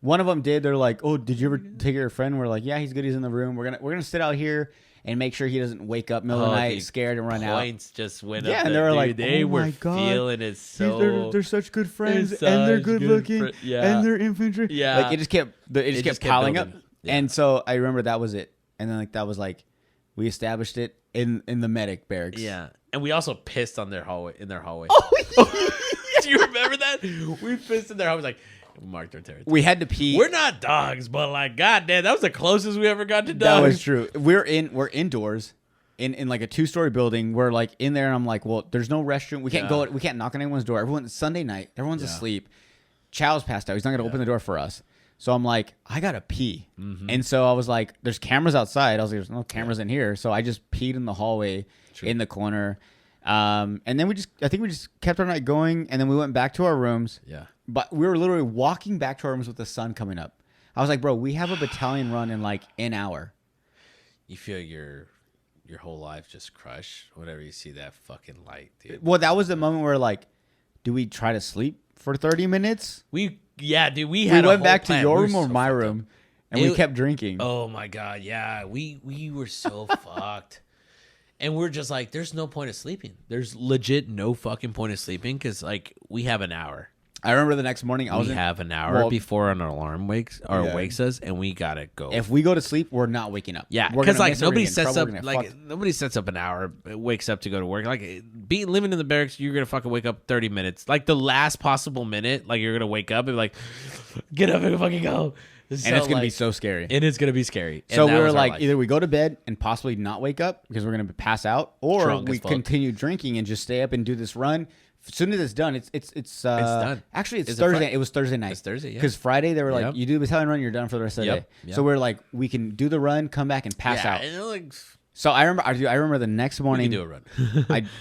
One of them did. They're like, "Oh, did you ever take your friend?" We're like, "Yeah, he's good. He's in the room. We're gonna sit out here and make sure he doesn't wake up middle of the night, scared and run out." Points just went Yeah, up. and they were like, they "Oh were my God. feeling it so. They're such good friends, They're and they're such good good looking, yeah. and they're infantry." Yeah. Like it just kept piling up. building. Yeah. And so I remember that was it. And then like that was like we established it in the medic barracks. Yeah, and we also pissed on their hallway. Oh, Do you remember that? We pissed in their hallway. Like, marked our territory. we had to pee. We're not dogs, but like, goddamn, that was the closest we ever got to dogs. That was true. We're indoors in like a 2-story building. We're like in there, and I'm like, well, there's no restroom. We can't we can't knock on anyone's door. It's Sunday night. Everyone's asleep. Chow's passed out. He's not gonna open the door for us. So I'm like, I gotta pee. Mm-hmm. And so I was like, there's cameras outside. I was like, there's no cameras in here. So I just peed in the hallway in the corner. And then I think we just kept our night going, and then we went back to our rooms. Yeah. But we were literally walking back to our rooms with the sun coming up. I was like, bro, we have a battalion run in like an hour. You feel your whole life just crush whenever you see that fucking light, dude. Well, that was the moment where like, do we try to sleep for 30 minutes? We We had went back to your room or my fucked room, up. and we kept drinking. Oh my God, yeah. We were so fucked. And we're just like, there's no point of sleeping. There's legit no fucking point of sleeping because like we have an hour. I remember the next morning We have an hour before an alarm wakes us, and we gotta go. If we go to sleep, we're not waking up. Yeah, We're because gonna like miss it, we're nobody gonna get in sets trouble, up we're gonna get nobody sets up an hour, wakes up to go to work. Like living in the barracks, you're gonna fucking wake up 30 minutes, like the last possible minute. Like you're gonna wake up and be like, get up and fucking go. and it's gonna be so scary. It is gonna be scary. So And we that were was our like, life. either we go to bed and possibly not wake up because we're gonna pass out, or Drunk we as fuck. continue drinking and just stay up and do this run. As soon as it's done, it's done. Actually, it's Is it Thursday. It was Thursday night. It's Thursday, yeah. Because Friday they were like, Yep. you do the battalion run, you're done for the rest of the Yep, day. yep. So we're like, we can do the run, come back and pass yeah, out. and like, So I remember the next we morning. can do a run.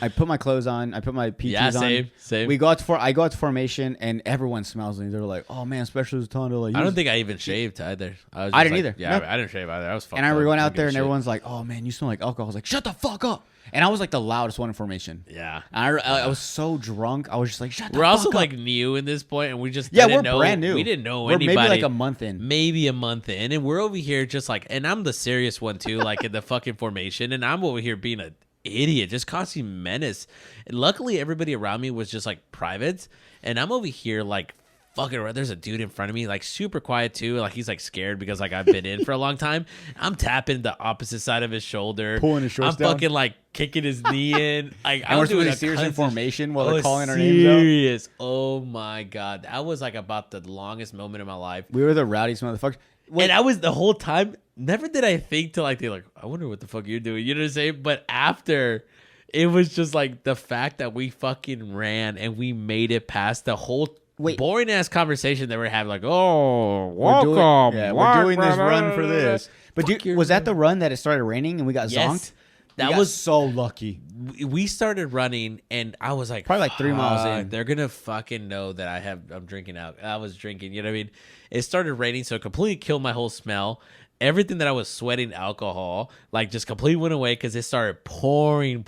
I put my clothes on. I put my PTs Yeah, on. same. I go out to formation, and everyone smells me. They're like, "Oh man, Specialist Tondo." Like, I don't think I even shaved either. I just didn't like, either. Yeah, No. I didn't shave either. I was fucked And I up. remember going I out didn't there, give and a shit. everyone's like, "Oh man, you smell like alcohol." I was like, "Shut the fuck up!" And I was like the loudest one in formation. Yeah. And I was so drunk. I was just like, "Shut the We're fuck also up." like new in this point, and we just Yeah, didn't we're know, brand new. We didn't know we're anybody. maybe like a month in. Maybe a month in, and we're over here just like, and I'm the serious one too, like in the fucking formation, and I'm over here being a idiot, just causing menace. And luckily, everybody around me was just like privates, and I'm over here like fucking around. There's a dude in front of me, like super quiet too, like he's like scared because like I've been in for a long time. I'm tapping the opposite side of his shoulder, Pulling his shorts I'm down. fucking like kicking his knee in. Like And we're supposed to doing be a serious in constant- formation while they're Oh, calling our names out. serious. Oh my God, that was like about the longest moment of my life. We were the rowdiest motherfuckers. And I was the whole time. Never did I think to like, they're like, I wonder what the fuck you're doing. You know what I'm saying? But after, it was just like the fact that we fucking ran and we made it past the whole boring ass conversation that we're having. Like, oh, welcome. We're doing this run for this. But was that the run that it started raining and we got Yes. zonked? That We got was so lucky. we started running and I was like, Probably like 3 miles "Fuck, in." They're gonna fucking know that I'm drinking out. I was drinking, you know what I mean? It started raining, so it completely killed my whole smell. Everything that I was sweating alcohol, like just completely went away because it started pouring.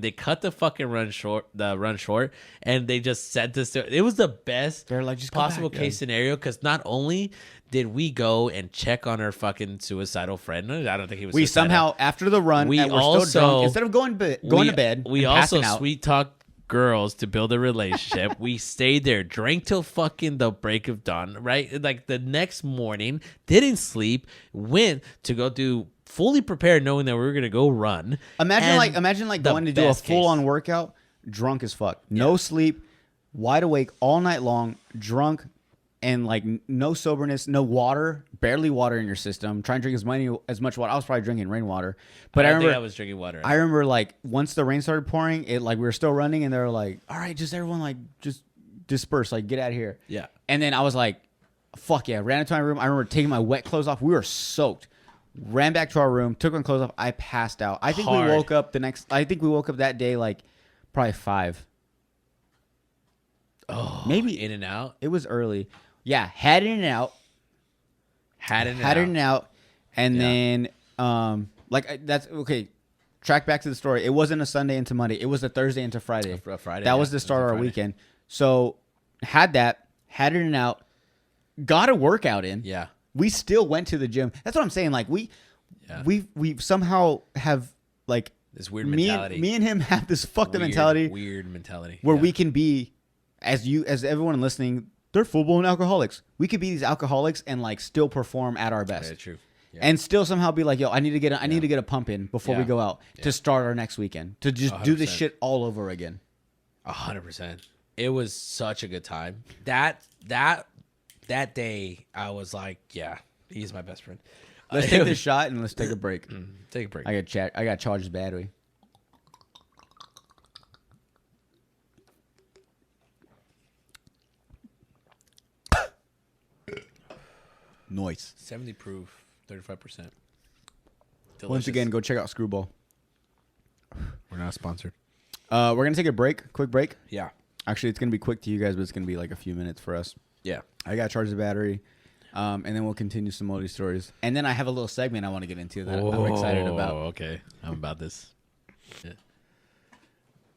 They cut the fucking run short, and they just sent us to. It was the best They're like, just go possible back, case scenario because not only did we go and check on our fucking suicidal friend, I don't think he was. We suicidal. somehow, after the run, We and we're also- still drunk, instead of going to bed, we and also passing out, sweet talked girls to build a relationship. We stayed there, drank till fucking the break of dawn, right? Like the next morning, didn't sleep, went to go do fully prepared knowing that we were gonna go run. Imagine And like the going to do a best full on case. workout, drunk as fuck, no sleep, wide awake all night long, drunk, and like no soberness, no water, barely water in your system. Try and drink as much water. I was probably drinking rainwater, but I think remember I was drinking water. I remember like once the rain started pouring, it like we were still running, and they were like, "All right, just everyone like just disperse, like get out of here." Yeah. And then I was like, "Fuck yeah!" Ran into my room. I remember taking my wet clothes off. We were soaked. Ran back to our room, took my clothes off. I passed out. I think Hard. we woke up that day like probably 5. Oh, Maybe In and Out. it was early. Yeah, had In and Out. Had In And Out, and then that's okay. Track back to the story. It wasn't a Sunday into Monday. It was a Thursday into Friday. A Friday. That was the start of our weekend. So had In and Out, got a workout in. Yeah. We still went to the gym. That's what I'm saying. Like we somehow have like This weird mentality. Me and him have this fucked up mentality. Weird mentality. Where we can be, as everyone listening, they're full blown alcoholics. We could be these alcoholics and like still perform at our best. Yeah, true. Yeah. And still somehow be like, yo, I need to get a pump in before we Yeah. go out to start our next weekend, to just do this 100%. shit all over again. 100%. It was such a good time. That day, I was like, yeah, he's my best friend. Let's take this shot and let's take a break. Take a break. I got to charge this battery. Noise. 70 proof, 35%. Delicious. Once again, go check out Screwball. We're not sponsored. We're gonna take a quick break. Yeah. Actually, it's gonna be quick to you guys, but it's gonna be like a few minutes for us. Yeah. I gotta charge the battery, and then we'll continue some more of these stories. And then I have a little segment I want to get into that I'm excited about. Okay. I'm about this.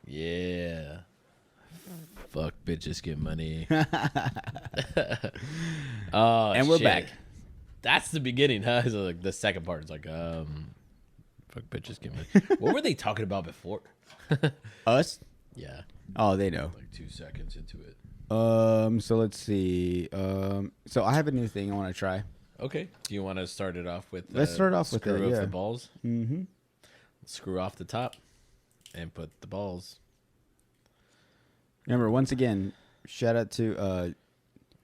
Yeah. Fuck bitches get money. Oh, And we're shit. back. That's the beginning, huh? So like the second part is like, fuck bitches get money. What were they talking about before? Us? Yeah. Oh, they know. Like 2 seconds into it. So let's see. So I have a new thing I want to try. Okay. Do you want to start it off with? Let's start off with screw it, off yeah. the balls. Mm-hmm. Screw off the top, and put the balls. Remember, once again, shout out to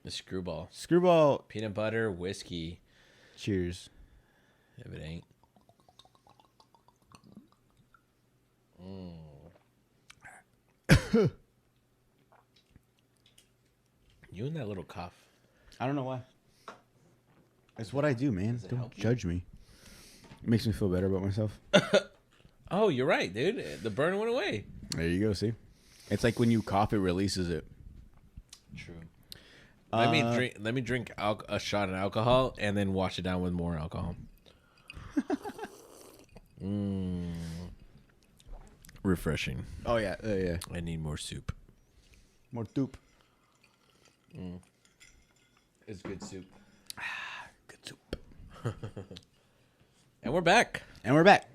The screwball. Screwball. Peanut butter, whiskey. Cheers. If it ain't. You and that little cough. I don't know why. It's what I do, man. it Don't help you? judge me. It makes me feel better about myself. Oh, you're right, dude. The burn went away. There you go. See, it's like when you cough, it releases it. True. Let me drink a shot of alcohol and then wash it down with more alcohol. Refreshing. Oh yeah, yeah. I need more soup. More doop. It's good soup. Good soup. And we're back. And we're back.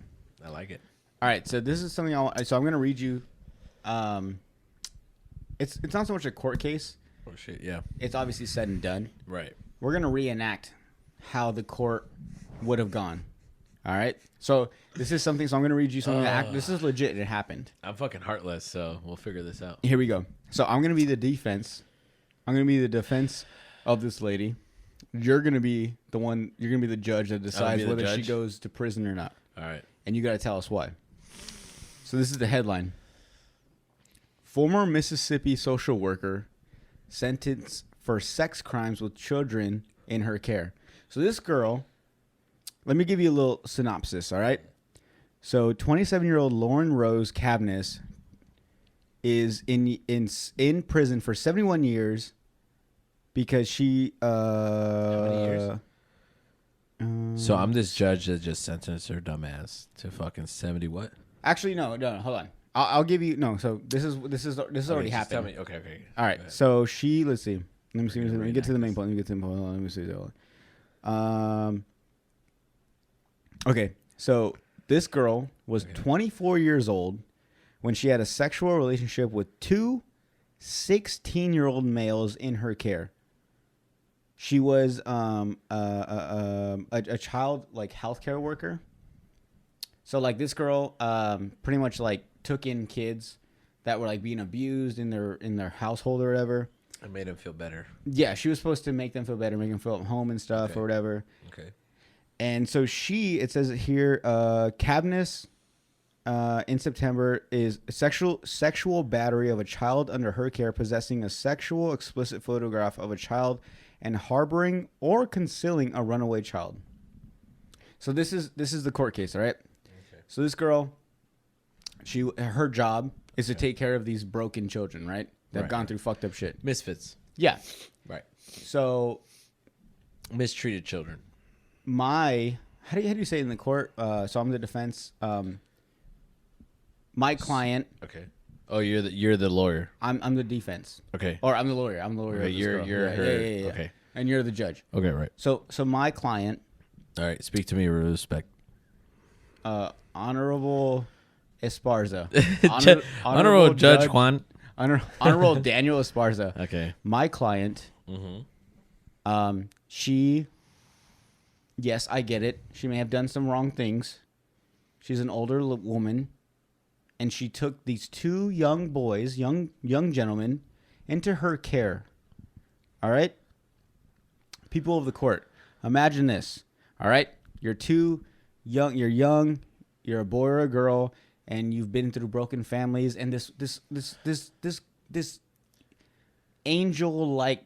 I like it. All right, so this is something so I'm gonna read you. It's not so much a court case. Oh shit, yeah. It's obviously said and done. Right. We're gonna reenact how the court would have gone. All right. So this is something. So I'm gonna read you something. This is legit. It happened. I'm fucking heartless, so we'll figure this out. Here we go. So I'm gonna be the defense. I'm gonna be the defense of this lady. You're gonna be the one. You're gonna be the judge that decides be the whether she judge? goes to prison or not. All right. And you got to tell us why. So this is the headline. Former Mississippi social worker sentenced for sex crimes with children in her care. So this girl, let me give you a little synopsis, all right? So 27-year-old Lauren Rose Cavness is in prison for 71 years because she How many years? So I'm this judge that just sentenced her dumbass to fucking 70 what? Actually, no, hold on. I'll give you no. So this is already just happened. Tell me. Okay. All right. Go ahead. So she, let's see. Let me see. Let me get to the main reenact point. Let me see. Okay. So this girl was 24 years old when she had a sexual relationship with two 16-year-old males in her care. She was a child like healthcare worker. So like this girl pretty much like took in kids that were like being abused in their household or whatever, I made him feel better. Yeah, she was supposed to make them feel better, make them feel at home and stuff or whatever. Okay. And so it says here, Cabness in September is sexual battery of a child under her care, possessing a sexual explicit photograph of a child, and harboring or concealing a runaway child. So this is the court case, all right? Okay. So this girl, her job is to take care of these broken children, right? That have gone through fucked up shit. Misfits. Yeah. Right. So Mistreated children. how do you say it in the court? So I'm the defense. My client. Okay. Oh, you're the lawyer. I'm the defense. Okay. Or I'm the lawyer. I'm the lawyer. Okay, of this you're girl. her. Yeah. Okay. And you're the judge. Okay, right. So my client, All right. Speak to me with respect. Honorable Esparza, Honorable Judge Juan. Honorable Daniel Esparza. Okay. My client, she, yes, I get it. She may have done some wrong things. She's an older woman, and she took these two young boys, young gentlemen, into her care. All right? People of the court, imagine this. All right? You're young, you're a boy or a girl, and you've been through broken families, and this angel-like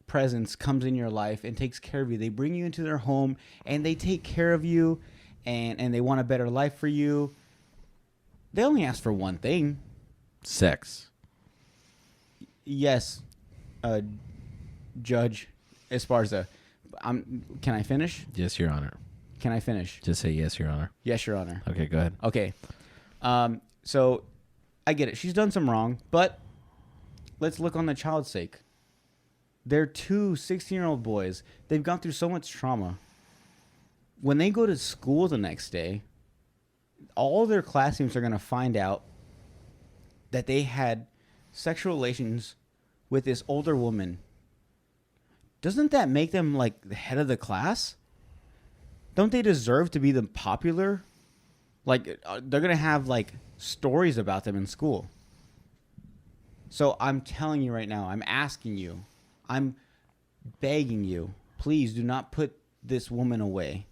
presence comes in your life and takes care of you. They bring you into their home, and they take care of you, and they want a better life for you. They only ask for one thing. Sex. Yes, Judge Esparza. Can I finish? Yes, Your Honor. Can I finish? Just say yes, Your Honor. Yes, Your Honor. Okay, go ahead. Okay. So I get it. She's done some wrong, but let's look on the child's sake. They're two 16-year-old boys. They've gone through so much trauma. When they go to school the next day, all their classmates are going to find out that they had sexual relations with this older woman. Doesn't that make them like the head of the class? Don't they deserve to be the popular? Like, they're going to have like stories about them in school. So I'm telling you right now, I'm asking you, I'm begging you, please do not put this woman away,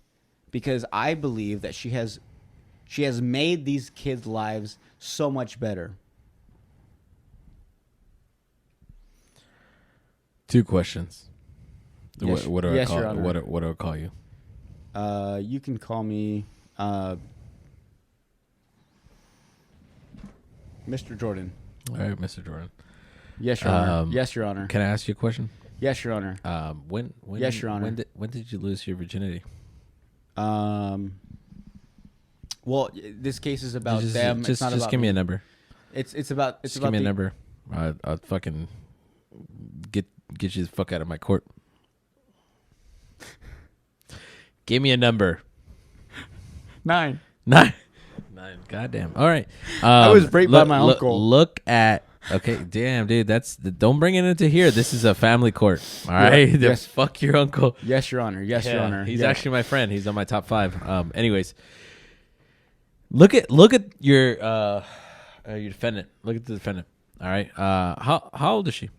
because I believe that she has made these kids' lives so much better. 2 questions. Yes, What do yes, I call? Your Honor. What do I call you? You can call me Mr. Jordan. All right, Mr. Jordan. Yes, Your Honor. Yes, Your Honor. Can I ask you a question? Yes, Your Honor. When Yes, Your Honor. When did you lose your virginity? Well, this case is about them. Just it's not about give me me. a number. It's about. It's Just about give me a the- number. I'll fucking get you the fuck out of my court. Give me a number. 9. 9. Goddamn. All right. I was raped by my uncle. Look at. Okay, damn, dude. Don't bring it into here. This is a family court. All right. Yes. Fuck your uncle. Yes, Your Honor. Yes, Your Honor. He's Yes. actually my friend. He's on my top 5. Anyways, look at your defendant. Look at the defendant. All right. How old is she?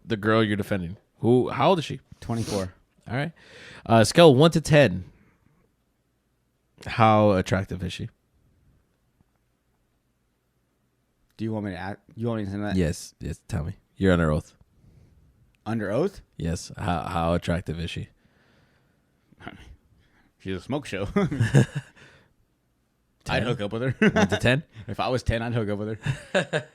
The girl you're defending. How old is she? 24. All right. Scale 1 to 10. How attractive is she? Do you want me to act? You want me to send that? Yes. Tell me. You're under oath. Under oath? Yes. How attractive is she? She's a smoke show. I'd hook up with her. 1 to 10. If I was 10, I'd hook up with her.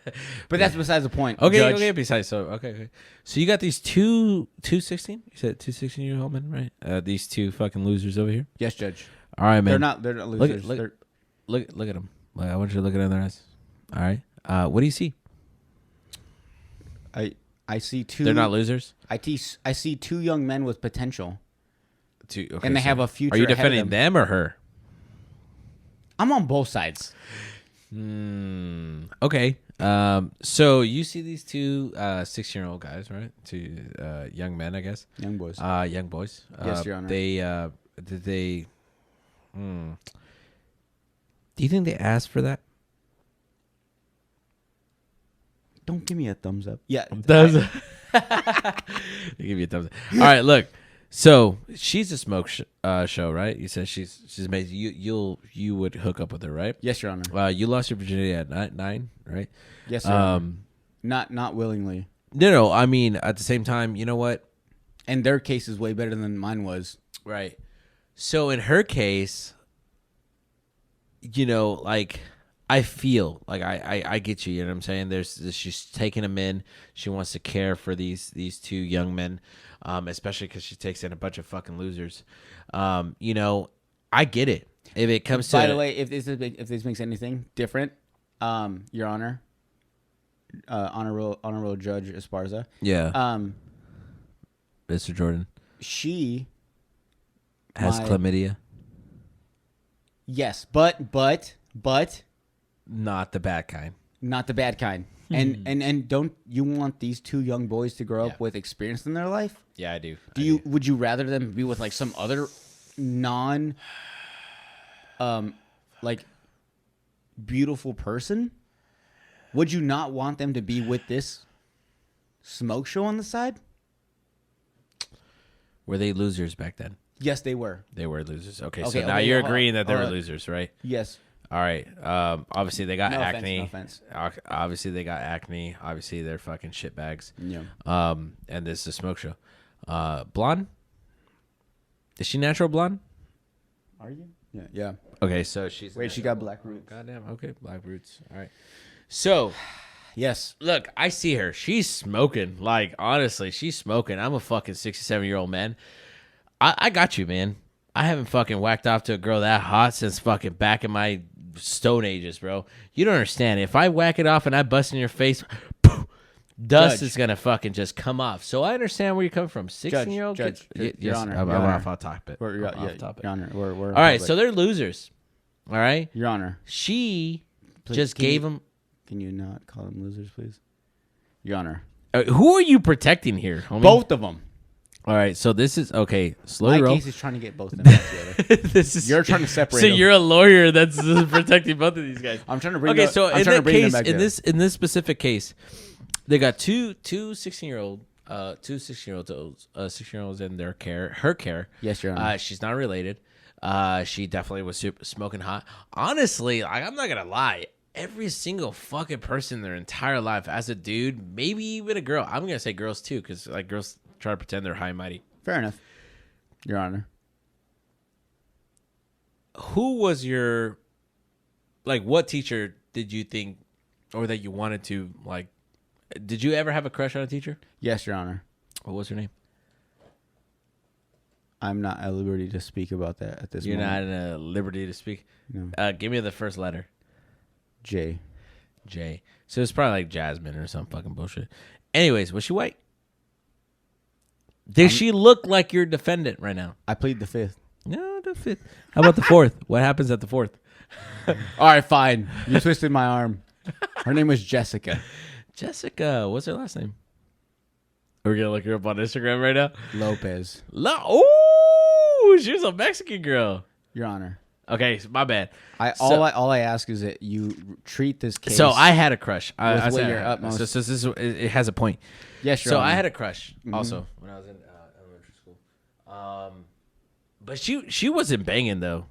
But that's besides the point. Okay. Judge. Okay. Besides, okay. So you got these two 16. You said 2 16-year-old men, right? These two fucking losers over here. Yes, Judge. All right, man. They're not losers. Look at them. Like, I want you to look at their eyes. All right. What do you see? I see two. They're not losers. I see two young men with potential, Okay, and they have a future. Are you ahead of defending them or her? I'm on both sides. Okay. So you see these two 16-year-old guys, right? Two young men, I guess. Young boys. Young boys. Yes, Your Honor. Did they? Do you think they asked for that? Don't give me a thumbs up. Yeah. Does they give you a thumbs up? All right, look. So she's a smoke show, right? You said she's amazing. You would hook up with her, right? Yes, Your Honor. You lost your virginity at 9, right? Yes, sir. Not willingly. No. I mean, at the same time, you know what? And their case is way better than mine was. Right. So in her case, you know, like I feel like I get you. You know what I'm saying? She's taking them in. She wants to care for these two young men, especially because she takes in a bunch of fucking losers. You know, I get it. If it comes to, by the way, if this makes anything different, Your Honor, honorable Judge Esparza. yeah, Mr. Jordan She has chlamydia, yes, but not the bad kind. not the bad kind. And don't you want these two young boys to grow up with experience in their life? Yeah, I do. Would you rather them be with like some other non like beautiful person? Would you not want them to be with this smoke show on the side? Were they losers back then? Yes, they were. They were losers. Okay, Okay, so now okay, you're hold on, agreeing that they hold were on. losers, right? Yes. All right. Obviously they got No offense, acne. no offense. Obviously they got acne. Obviously they're fucking shitbags. Yeah. And this is a smoke show. Blonde? Is she natural blonde? Are you? Yeah. Yeah. Okay, so she's Wait, she got black roots. goddamn. Okay, black roots. All right. So Yes. look, I see her. She's smoking. Like honestly, she's smoking. I'm a fucking 67-year-old man. I got you, man. I haven't fucking whacked off to a girl that hot since fucking back in my stone ages, bro. You don't understand. If I whack it off and I bust in your face, dust Judge. is gonna fucking just come off. So I understand where you're coming from. 16-year-old Judge, kids. Your Yes, Honor, I'm Your Honor. off topic. We're, I'm off topic. Your Honor. We're All right, so they're losers. All right. Your Honor. She Please, just can gave you- them. Can you not call them losers, please? Your Honor. Who are you protecting here, homie? Both of them. All right, so this is okay. Slow My your roll. case is trying to get both of them together. This is You're trying to separate So them. you're a lawyer that's protecting both of these guys. I'm trying to bring. Okay, the- so I'm in trying to that bring them case, back in together. this specific case, they got two 16-year-olds, 6-year-olds in their care, her care. Yes, Your Honor. She's not related. She definitely was smoking hot. Honestly, I'm not gonna lie. Every single fucking person in their entire life, as a dude, maybe even a girl. I'm gonna say girls too, because like girls try to pretend they're high and mighty. Fair enough. Your Honor. Who was your, like, what teacher did you think, or that you wanted to, like, did you ever have a crush on a teacher? Yes, Your Honor. What was her name? I'm not at liberty to speak about that at this You're moment. not at liberty to speak. No. Give me the first letter. J. J. So it's probably like Jasmine or some fucking bullshit. Anyways, was she white? Did she look like your defendant right now? I plead the fifth. No, the fifth. How about the fourth? What happens at the fourth? All right, fine. You twisted my arm. Her name was Jessica. Jessica. What's her last name? We're gonna look her up on Instagram right now. Lopez. Oh, she was a Mexican girl. Your Honor. Okay, my bad. All I ask is that you treat this case. So I had a crush. I with said your utmost- So this it has a point. Yes, Your So Honor. I had a crush also when I was in elementary school. But she wasn't banging though.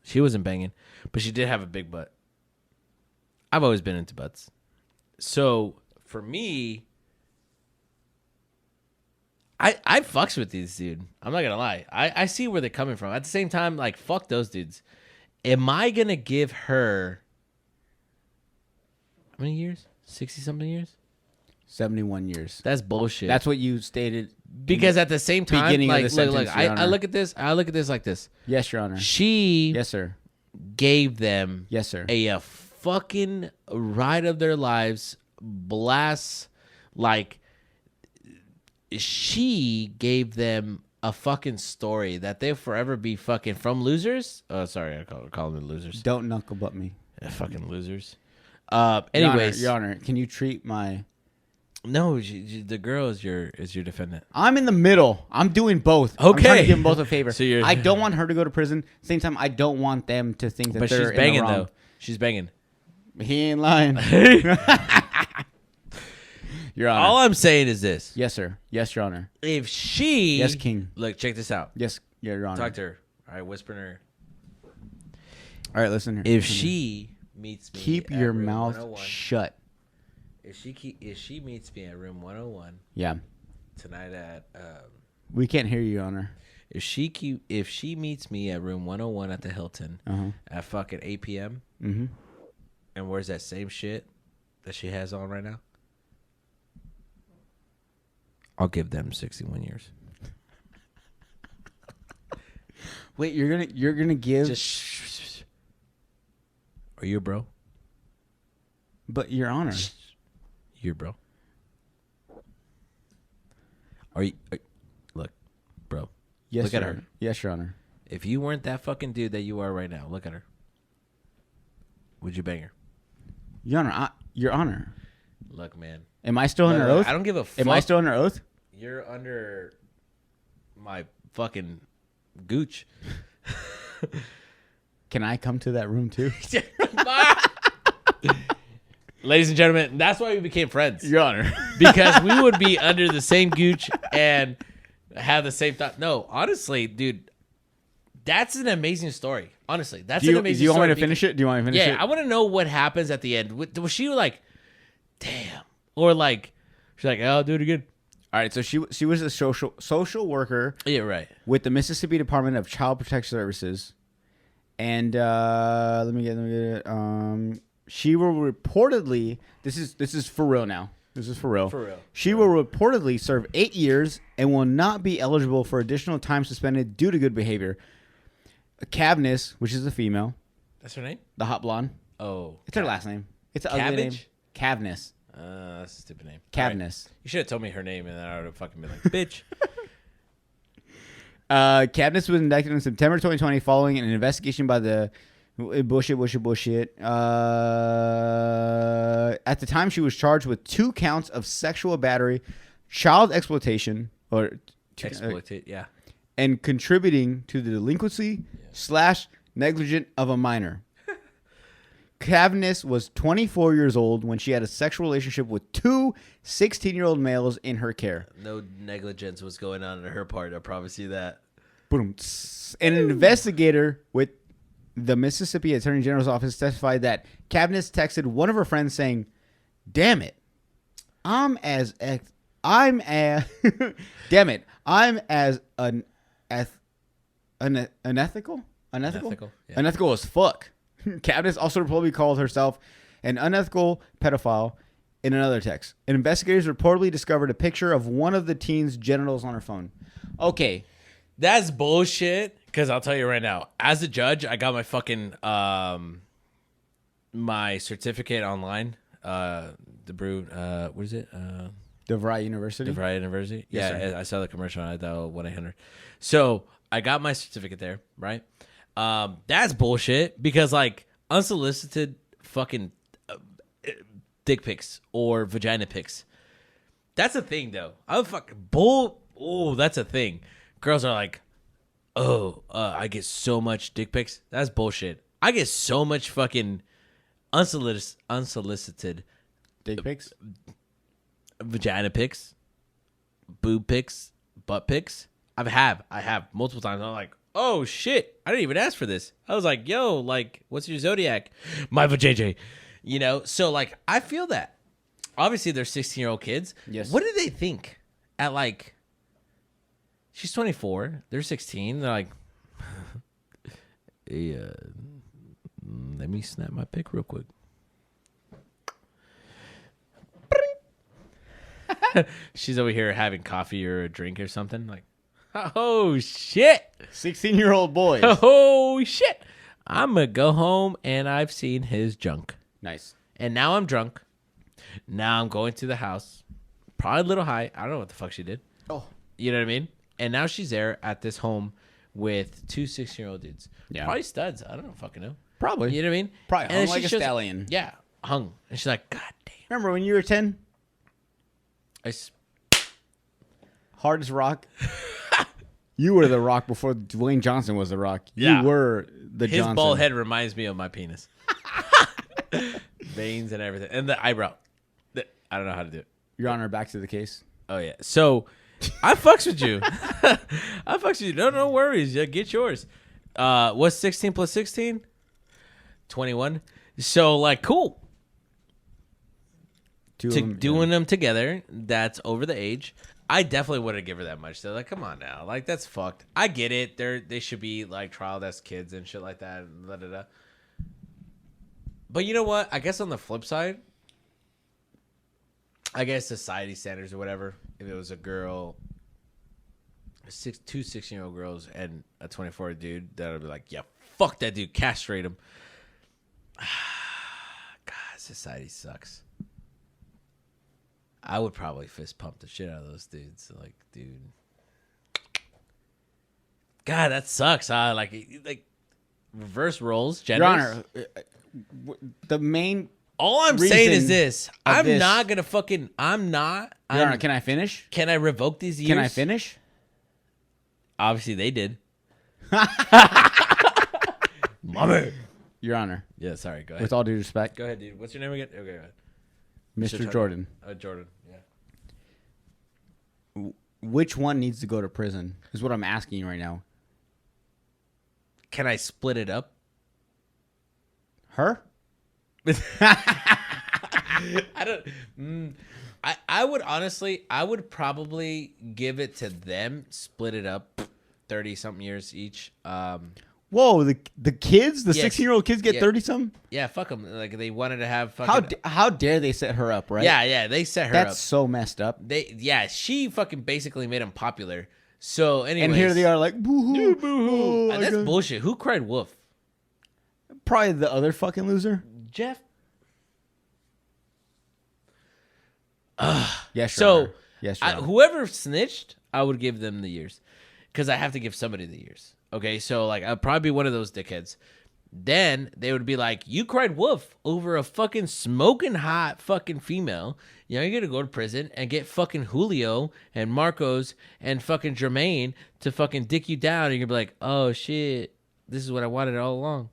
She wasn't banging, but she did have a big butt. I've always been into butts. So for me, I fucks with these, dude. I'm not gonna lie. I see where they're coming from. At the same time, like, fuck those dudes. Am I gonna give her how many years? 60-something years? 71 years. That's bullshit. That's what you stated. because at the same time, Beginning of like, the sentence, look, Your I Honor. look at this. I look at this like this. Yes, Your Honor. She Yes, sir. gave them Yes, sir. a fucking ride of their lives. Blast, like, she gave them a fucking story that they'll forever be fucking from losers. Oh, sorry, I call them losers. Don't knuckle butt me. Fucking losers. Your Anyways, Honor, can you treat my... no, the girl is your defendant. I'm in the middle. I'm doing both. I'm trying Okay. to give them both a favor. So you're- I don't want her to go to prison. Same time, I don't want them to think that But they're she's banging in the wrong. though. She's banging. He ain't lying. Your Honor. All I'm saying is this. Yes, sir. Yes, Your Honor. If she... Yes, King. Look, check this out. Yes, Your Honor. Talk to her. All right, whisper in her. All right, listen here. If Listen here. she meets me Keep at your room mouth 101, shut. If she meets me at room 101 Yeah. tonight at... We can't hear you, Your Honor. If she meets me at room 101 at the Hilton at fucking 8 p.m. Mm-hmm. and wears that same shit that she has on right now, I'll give them 61 years. Wait, you're gonna give? Just shh. Are you a bro? But Your Honor. You're a bro. Are you? Look, bro. Yes, Look at sir. her. Yes, Your Honor. If you weren't that fucking dude that you are right now, look at her. Would you bang her? Your Honor. Your Honor. Look, man. Am I still under oath? I don't give a fuck. Am I still under oath? You're under my fucking gooch. Can I come to that room too? Ladies and gentlemen, that's why we became friends. Your Honor. Because we would be under the same gooch and have the same thought. No, honestly, dude, that's an amazing story. Honestly, that's an amazing story. Do you want me to finish it? Do you want me to finish it? Yeah, I want to know what happens at the end. Was she like, damn? Or like, she's like, I'll do it again. All right, so she was a social worker. Yeah, right. With the Mississippi Department of Child Protection Services, and let me get it. She will reportedly. This is for real now. This is for real. For real. She will reportedly serve 8 years and will not be eligible for additional time suspended due to good behavior. Cavness, which is a female, That's her name? the hot blonde. Oh. It's her last name. It's an ugly name. Cabbage? Cavness. That's a stupid name. Cavness. Right. You should have told me her name and then I would have fucking been like, bitch. Cavness was indicted in September 2020 following an investigation by the bullshit. At the time, she was charged with 2 counts of sexual battery, child exploitation, Exploited, yeah. and contributing to the delinquency / negligent of a minor. Cavness was 24 years old when she had a sexual relationship with 2 16-year-old males in her care. No negligence was going on on her part. I promise you that. Boom. An investigator with the Mississippi Attorney General's office testified that Cavness texted one of her friends saying, "Damn it, I'm as unethical as fuck." Cavness also reportedly called herself an unethical pedophile in another text. And investigators reportedly discovered a picture of one of the teen's genitals on her phone. Okay. That's bullshit. Because I'll tell you right now, as a judge, I got my fucking my certificate online. What is it? DeVry University. DeVry University. Yes, Yeah, sir. I saw the commercial on that 1-800. So I got my certificate there, right? That's bullshit because like unsolicited fucking dick pics or vagina pics. That's a thing though. I'm fucking bull. Oh, that's a thing. Girls are like, I get so much dick pics. That's bullshit. I get so much fucking unsolicited Dick pics. Vagina pics, boob pics, butt pics. I have multiple times. I'm like, oh shit, I didn't even ask for this. I was like, yo, like, what's your zodiac? My vajayjay. You know, so like, I feel that. Obviously, they're 16-year-old kids. Yes. What do they think at like? She's 24. They're 16. They're like, hey, let me snap my pic real quick. She's over here having coffee or a drink or something. Like, oh shit, 16-year-old boys. oh shit. I'm gonna go home and I've seen his junk. Nice. And now I'm drunk. Now I'm going to the house. Probably a little high. I don't know what the fuck she did. Oh. You know what I mean? And now she's there at this home with 2 16-year-old dudes. Yeah. Probably studs. I don't fucking know. Probably. You know what I mean? Probably And hung then like she a shows- stallion. Yeah, hung. And she's like, God damn. Remember when you were 10? Hard as rock. You were the rock before Dwayne Johnson was the rock. Yeah. You were the His Johnson. bald head reminds me of my penis. Veins and everything. And the eyebrow. I don't know how to do it. Your Honor, back to the case. Oh yeah. So I fucks with you. I fucks with you. No worries. Yeah, get yours. What's 16 plus 16? 21. So like, cool. Doing them together. That's over the age. I definitely wouldn't give her that much. They're like, come on now. Like, that's fucked. I get it. They should be like trialed as kids and shit like that. And da, da, da. But you know what? I guess on the flip side, I guess society standards or whatever. If it was a girl, two 16-year-old girls and a 24 dude, that would be like, yeah, fuck that dude, castrate him. God, society sucks. I would probably fist pump the shit out of those dudes. Like, dude, God, that sucks. Huh? Like reverse roles, genders. Your Honor, the main. All I'm saying is this: I'm not gonna fucking. I'm not. Your Honor, can I finish? Can I revoke these years? Can I finish? Obviously, they did. Mommy. Your Honor. Yeah, sorry. Go ahead. With all due respect. Go ahead, dude. What's your name again? Okay, go ahead. Mr. Jordan. Jordan. Yeah. Which one needs to go to prison? Is what I'm asking you right now. Can I split it up? Her? I don't. I would honestly. I would probably give it to them. Split it up, 30-something years each. Whoa, the kids, the Yes. 16-year-old kids get Yeah. 30-something? Yeah, fuck them. Like they wanted to have fucking. How dare they set her up, right? Yeah, they set her That's up. so messed up. She fucking basically made him popular. So anyways, And here they are like, boo-hoo, boo-hoo. That's bullshit. Who cried wolf? Probably the other fucking loser. Jeff. Yes, Your So Honor. Yes, Your Honor. whoever snitched, I would give them the years, because I have to give somebody the years. Okay, so like I'd probably be one of those dickheads. Then they would be like, "You cried wolf over a fucking smoking hot fucking female. You know, you're gonna go to prison and get fucking Julio and Marcos and fucking Jermaine to fucking dick you down." And you're gonna be like, "Oh shit, this is what I wanted all along."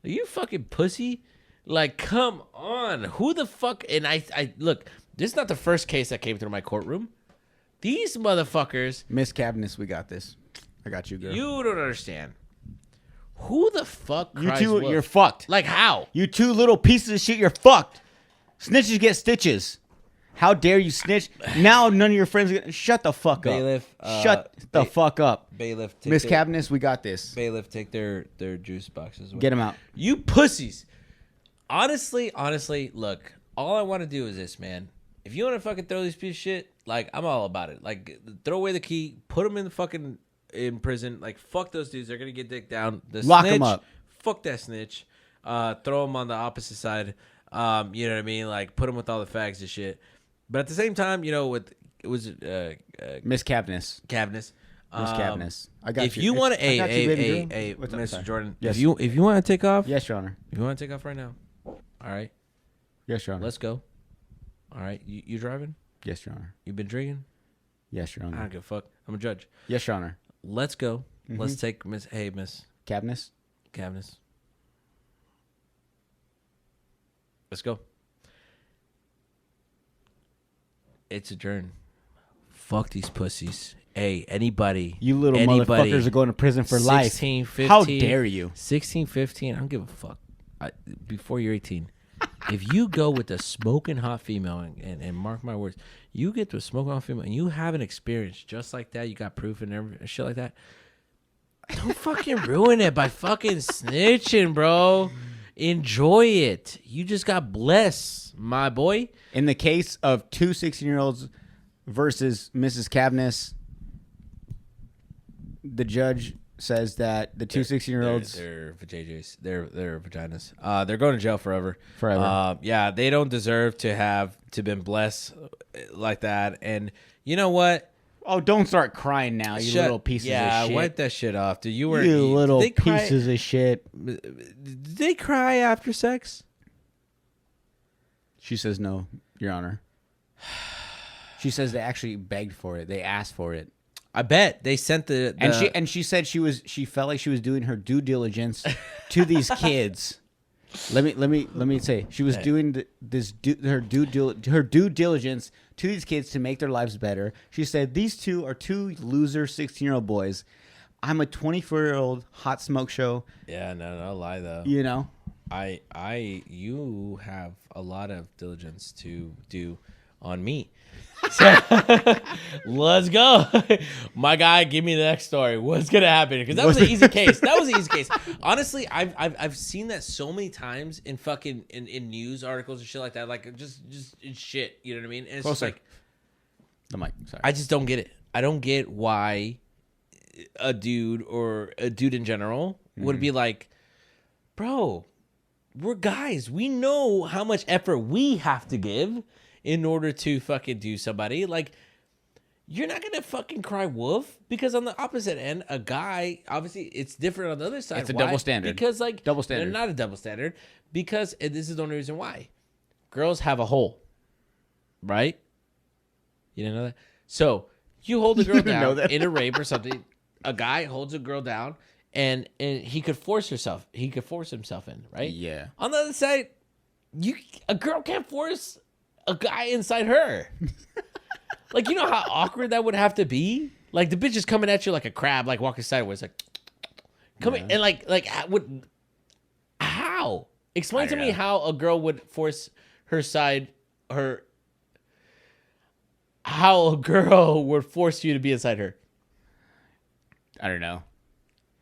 Are you fucking pussy? Like, come on. Who the fuck? And I look. This is not the first case that came through my courtroom. These motherfuckers. Miss Cabinets, we got this. I got you, girl. You don't understand. Who the fuck You cries two, wolf? you're fucked. Like how? You two little pieces of shit, you're fucked. Snitches get stitches. How dare you snitch? Now none of your friends are gonna shut the fuck up. Bailiff, Shut the fuck up. Bailiff, Miss Cabinets, we got this. Bailiff, take their juice boxes away. Get them out. You pussies. Honestly, look, all I want to do is this, man. If you want to fucking throw these pieces of shit, like, I'm all about it. Like, throw away the key, put them in the fucking in prison. Like, fuck those dudes. They're gonna get dicked down. The Lock snitch, 'em up. Fuck that snitch. Throw them on the opposite side. You know what I mean? Like, put them with all the fags and shit. But at the same time, you know, with it was Miss Cabinets. Cabinets. Miss Cabinets. I got If you. you want to, I got you, baby girl. What's up, Mr. sorry. Jordan, Yes. if you want to take off, Yes, Your Honor. if you want to take off right now, all right, Yes, Your Honor. let's go. All right, you driving? Yes, Your Honor. You been drinking? Yes, Your I don't Honor. give a fuck. I'm a judge. Yes, Your Honor. Let's go. Mm-hmm. Let's take Miss Cabinets. Cabinets. Let's go. It's adjourned. Fuck these pussies. Hey, anybody. You little anybody, motherfuckers are going to prison for life. 16, 15. How dare you? 16, 15. I don't give a fuck. Before you're 18. If you go with a smoking hot female, and mark my words, you get to a smoking hot female and you have an experience just like that, you got proof and everything, shit like that, don't fucking ruin it by fucking snitching, bro. Enjoy it. You just got blessed, my boy. In the case of two 16-year-olds versus Mrs. Cabinets, the judge says that the two 16-year-olds... They're vajayjays. They're vaginas. They're going to jail forever. Forever. Yeah, they don't deserve to have to been blessed like that. And you know what? Oh, don't start crying now, you little pieces of shit. Yeah, wipe that shit off. Dude, you were You little did they cry- pieces of shit. Did they cry after sex? She says no, Your Honor. She says they actually begged for it. They asked for it. I bet they sent the And she said she felt like she was doing her due diligence to these kids. Let me say she was doing her due diligence to these kids to make their lives better. She said these two are two loser 16-year-old boys. I'm a 24-year-old hot smoke show. Yeah, no lie though. You know, You have a lot of diligence to do on me. So, let's go. My guy, give me the next story. What's gonna happen? Because that was an easy case. Honestly, I've seen that so many times in fucking in news articles and shit like that. Like just in shit. You know what I mean? And it's just like the mic. Sorry. I just don't get it. I don't get why a dude or a dude in general would be like, bro, we're guys. We know how much effort we have to give in order to fucking do somebody. Like, you're not gonna fucking cry wolf, because on the opposite end, a guy, obviously it's different on the other side. It's a double standard. Because like double standard. They're not a double standard, because and this is the only reason why. Girls have a hole. Right? You didn't know that? So you hold a girl down in a rape or something. A guy holds a girl down and he could force himself in, right? Yeah. On the other side, a girl can't force a guy inside her. Like, you know how awkward that would have to be? Like, the bitch is coming at you like a crab, like walking sideways, like coming and like how? Explain to me how a girl would force how a girl would force you to be inside her. I don't know.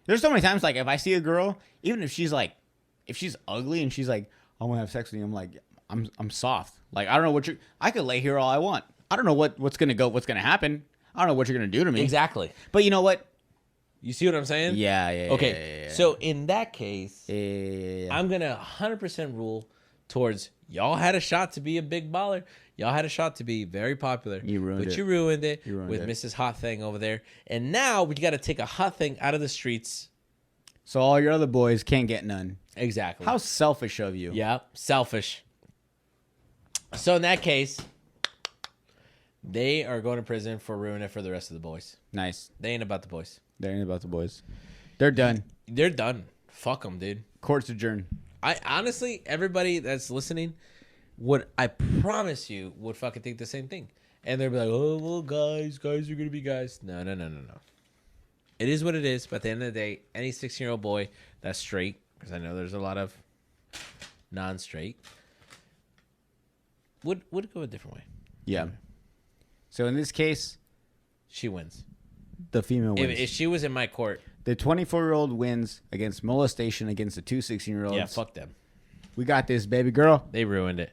There's so many times, like, if I see a girl, even if she's ugly and she's like, I want to have sex with you, I'm like, I'm soft. Like, I don't know I could lay here all I want. I don't know what's going to happen. I don't know what you're going to do to me. Exactly. But you know what? You see what I'm saying? Yeah. Okay. Yeah. So in that case, yeah. I'm going to 100% rule towards y'all had a shot to be a big baller. Y'all had a shot to be very popular. You ruined it. You ruined it with Mrs. Hot Thing over there. And now we got to take a hot thing out of the streets. So all your other boys can't get none. Exactly. How selfish of you. Yeah, selfish. So in that case, they are going to prison for ruining it for the rest of the boys. Nice. They ain't about the boys. They ain't about the boys. They're done. They're done. Fuck them, dude. Court's adjourned. I honestly, everybody that's listening, I promise you would fucking think the same thing. And they'll be like, oh, well, guys are going to be guys. No. It is what it is. But at the end of the day, any 16-year-old boy that's straight, because I know there's a lot of non-straight, would go a different way. Yeah. So in this case, she wins. The female wins. If she was in my court. The 24-year-old wins against molestation against the two 16-year-olds. Yeah, fuck them. We got this, baby girl. They ruined it.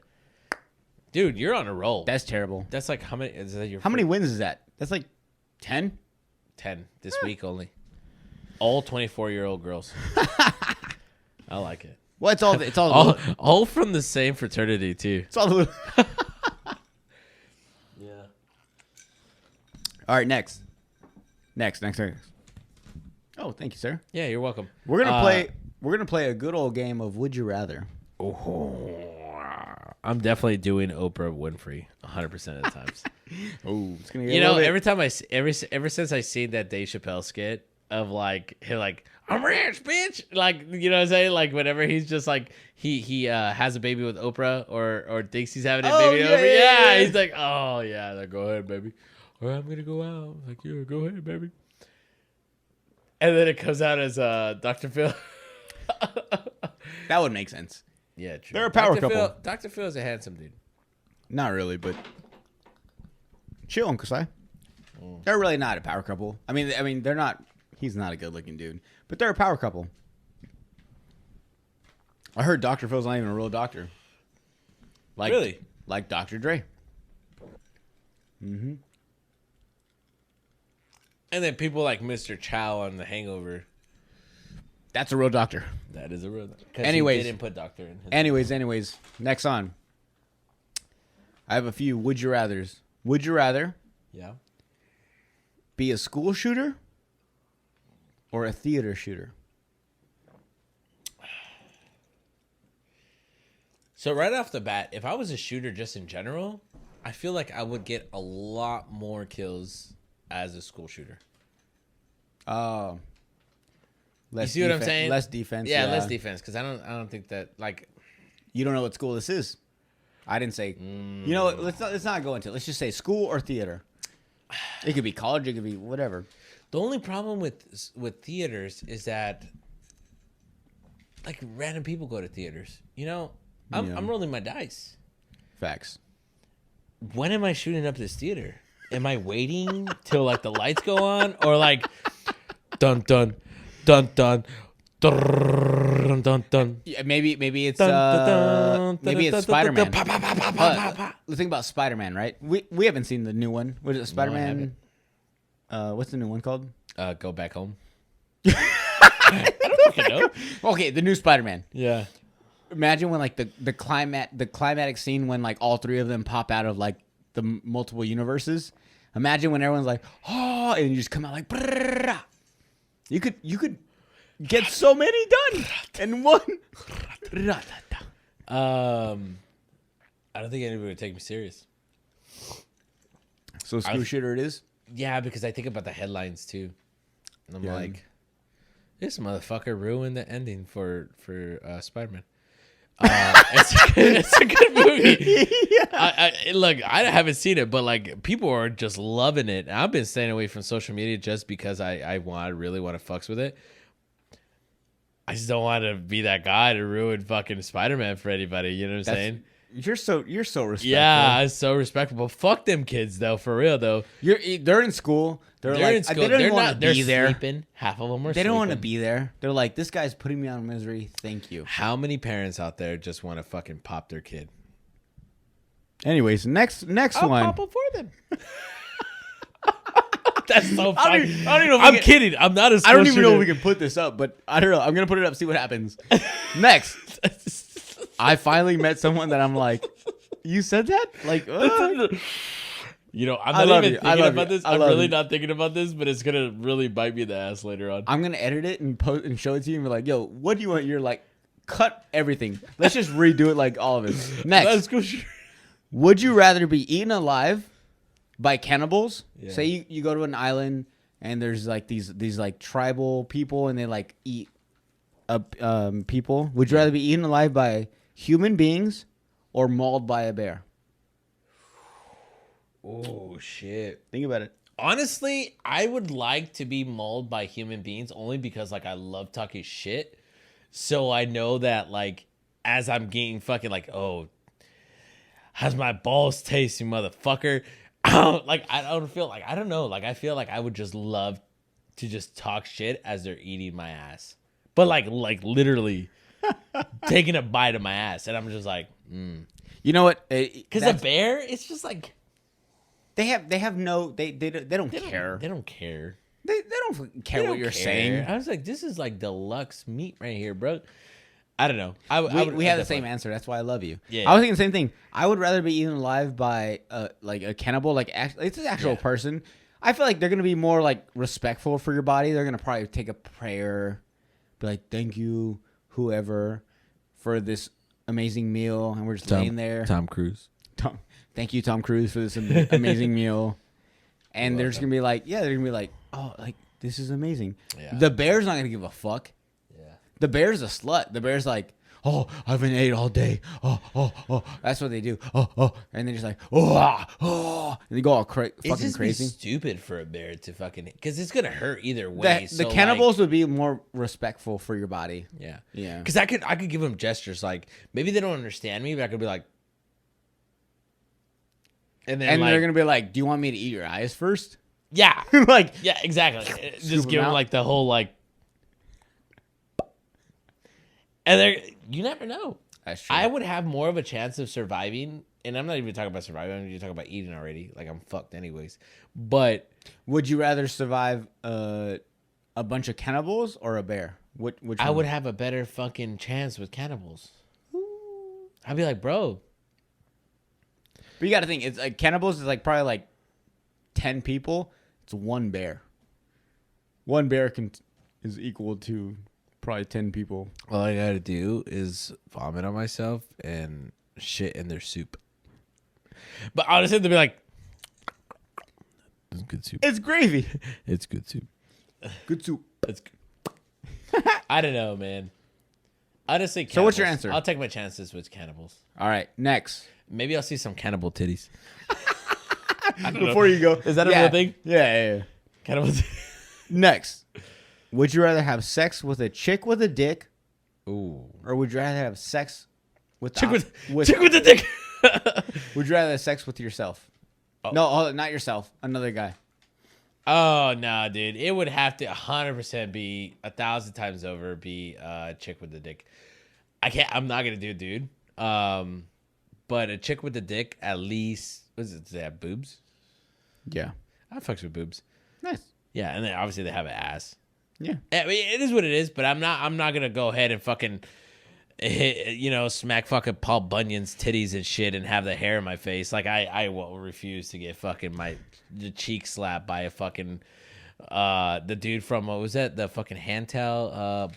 Dude, you're on a roll. That's terrible. That's like how many? Is that your how many wins is that? That's like 10? 10 this week only. All 24-year-old girls. I like it. Well, it's all all from the same fraternity too. It's all the Yeah. All right, next. Oh, thank you, sir. Yeah, you're welcome. We're gonna play a good old game of Would You Rather. I'm definitely doing Oprah Winfrey 100% of the times. Oh, it's gonna get every time ever since I seen that Dave Chappelle skit of like he like I'm rich, bitch. Like, you know what I'm saying? Like whenever he's just like he has a baby with Oprah or thinks he's having a baby with Oprah. Yeah, he's like, oh yeah, like go ahead, baby. Or I'm gonna go out. Like, yeah, go ahead, baby. And then it comes out as Dr. Phil. That would make sense. Yeah, true. They're a power couple. Dr. Phil is a handsome dude. Not really, but chill, Uncle Si. They're really not a power couple. I mean, they're not. He's not a good-looking dude, but they're a power couple. I heard Dr. Phil's not even a real doctor. Like, really? Like Dr. Dre. Mm-hmm. And then people like Mr. Chow on The Hangover. That's a real doctor. That is a real doctor. Anyways. He didn't put doctor in his Anyways. Next on. I have a few would you rathers. Would you rather be a school shooter or a theater shooter? So right off the bat, if I was a shooter just in general, I feel like I would get a lot more kills as a school shooter. Let You see what I'm saying? Less defense. Yeah, less defense. Because I don't think that like You don't know what school this is. I didn't say. You know what? Let's not go into it. Let's just say school or theater. It could be college. It could be whatever. the only problem with theaters is that like random people go to theaters. You know, I'm rolling my dice. Facts. When am I shooting up this theater? Am I waiting till like the lights go on or like dun dun dun dun dun dun dun? Yeah, maybe it's Dun, dun, dun, maybe dun, it's dun, dun, Spider-Man. dun, pa, pa, pa, pa, pa, pa. Let's think about Spider-Man, right? We haven't seen the new one. What is it? Spider-Man. What's the new one called? Go back home. I don't fucking know. Okay, the new Spider-Man. Yeah. Imagine when like the climatic scene when like all three of them pop out of like the multiple universes. Imagine when everyone's like, oh, and you just come out like, brrrr. You could get so many done in one. I don't think anybody would take me serious. So school shooter it is. Yeah, because I think about the headlines too, and I'm like, this motherfucker ruined the ending for Spider-Man. It's a good movie. Yeah. Look, I haven't seen it, but like people are just loving it. I've been staying away from social media just because I really want to fucks with it. I just don't want to be that guy to ruin fucking Spider-Man for anybody. You know what I'm saying? You're so respectful. Yeah, it's so respectable. Fuck them kids though, for real though. They're in school. They're in school. They don't They're want to they're be there. sleeping. Half of them are. They don't want to sleeping. be there. They're like, this guy's putting me out of misery. Thank you. How many parents out there just want to fucking pop their kid? Anyways, next I'll one. pop them for them. That's so funny. I don't even know. I'm kidding. I'm not a. I don't even know if we can put this up, but I don't know. I'm gonna put it up. See what happens. Next, I finally met someone that I'm like, you said that? Like, you know, I'm I not love even you. I thinking love about you. this. I I'm love really you. not thinking about this, but it's gonna really bite me in the ass later on. I'm gonna edit it and post and show it to you and be like, yo, what do you want? You're like, cut everything. Let's just redo it like all of it. Next, Let's go. would you rather be eaten alive by cannibals? Yeah. Say you go to an island and there's like these like tribal people and they like eat people. Would you rather be eaten alive by human beings or mauled by a bear? Oh shit. Think about it. Honestly, I would like to be mauled by human beings only because like I love talking shit. So I know that like as I'm getting fucking like, oh, how's my balls taste, you motherfucker? Like I don't feel like I don't know. Like I feel like I would just love to just talk shit as they're eating my ass. But like literally taking a bite of my ass. And I'm just like, You know what? because a bear, it's just like they have no they don't care. They don't care. They don't care They what don't you're care. saying. I was like, this is like deluxe meat right here, bro. I don't know. We have the same answer. That's why I love you. Yeah. I was thinking the same thing. I would rather be eaten alive by like a cannibal, like it's an actual person. I feel like they're gonna be more like respectful for your body. They're gonna probably take a prayer, be like, "Thank you, whoever, for this amazing meal," and we're just laying there. Tom Cruise. Thank you, Tom Cruise, for this amazing meal. And they're just gonna be like, oh, like this is amazing. Yeah. The bear's not gonna give a fuck. The bear's a slut. The bear's like, oh, I haven't ate all day. Oh. That's what they do. Oh. And they're just like, oh. And they go all fucking crazy. Be stupid for a bear to fucking, because it's gonna hurt either way. The cannibals would be more respectful for your body. Yeah. Yeah. Because I could give them gestures like maybe they don't understand me, but I could be like, and then they're gonna be like, do you want me to eat your eyes first? yeah, Like, yeah, exactly. Just Scoop 'em give them out. like the whole like. And you never know. that's true. I would have more of a chance of surviving, and I'm not even talking about surviving. I'm even talking about eating already. Like I'm fucked anyways. But Would you rather survive a bunch of cannibals or a bear? Which I one? would have a better fucking chance with cannibals. I'd be like, bro, But you got to think, it's like cannibals is like probably like 10 people. It's one bear. One bear is equal to probably 10 people. all I gotta do is vomit on myself and shit in their soup. But honestly, they'd be like, "It's good soup. It's gravy. It's good soup. Good soup. It's good." I don't know, man. Honestly, cannibals. So what's your answer? I'll take my chances with cannibals. All right, next. Maybe I'll see some cannibal titties. Before you go, Is that a real thing? Yeah. Cannibal titties. Next, would you rather have sex with a chick with a dick, Ooh. or would you rather have sex with Chick with the dick. Would you rather have sex with yourself? Oh. No, hold on, not yourself. Another guy. Oh no, dude! It would have to 100% be 1,000 times over be a chick with the dick. I can't. I'm not gonna do it, dude. But a chick with the dick, at least, what is it? Do they have boobs? Yeah. I fucks with boobs. Nice. Yeah, and then obviously they have an ass. Yeah. I mean, it is what it is. But I'm not gonna go ahead and fucking, smack fucking Paul Bunyan's titties and shit and have the hair in my face. Like I will refuse to get fucking the cheek slapped by a fucking the dude from what was that, the fucking Hantel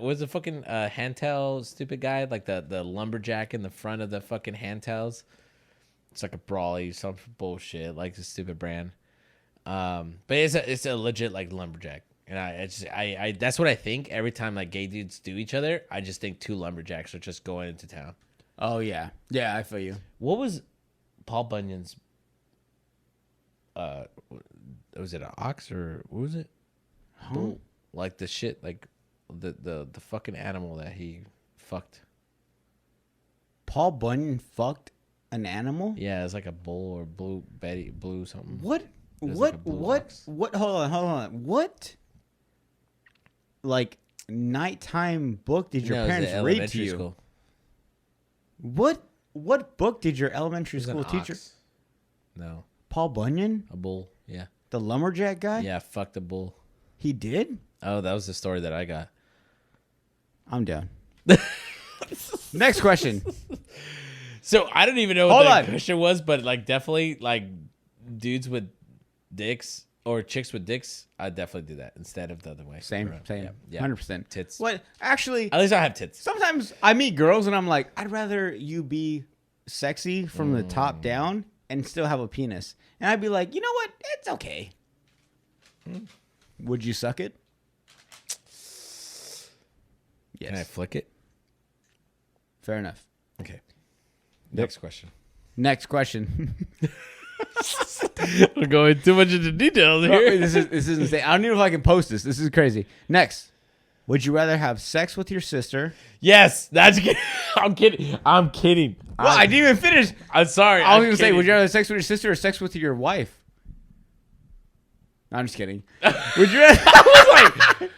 was the fucking Hantel stupid guy, like the lumberjack in the front of the fucking Hantels. It's like a Brawley, some bullshit, like the stupid brand. But it's a legit like lumberjack. And I that's what I think every time like gay dudes do each other. I just think two lumberjacks are just going into town. Oh yeah. Yeah, I feel you. What was Paul Bunyan's? Was it an ox or what was it? Bull? Like the shit, like the fucking animal that he fucked. Paul Bunyan fucked an animal? Yeah, it's like a bull or blue something. What? It was What? like a blue What? ox. What? Hold on. What? Like nighttime book did your No, it was parents the read to elementary you? school. What book did your elementary It was school an teacher? ox. No, Paul Bunyan, a bull. Yeah, the lumberjack guy? yeah, fuck the bull. He did? Oh, that was the story that I got. I'm down. Next question. So I don't even know Hold what on. the question was, but like definitely like dudes with dicks or chicks with dicks, I'd definitely do that instead of the other way. Same. Yeah. 100%. Tits. What? Actually, At least I have tits. sometimes I meet girls and I'm like, I'd rather you be sexy from the top down and still have a penis. And I'd be like, you know what? It's okay. Would you suck it? Yes. Can I flick it? Fair enough. Okay. Next question. Next question. We're going too much into details here. this is insane. I don't even know if I can post this. This is crazy. Next. Would you rather have sex with your sister? Yes, that's good. I'm kidding. Well, I didn't even finish. I'm sorry. I was going to say, would you rather have sex with your sister or sex with your wife? No, I'm just kidding. Would you rather, would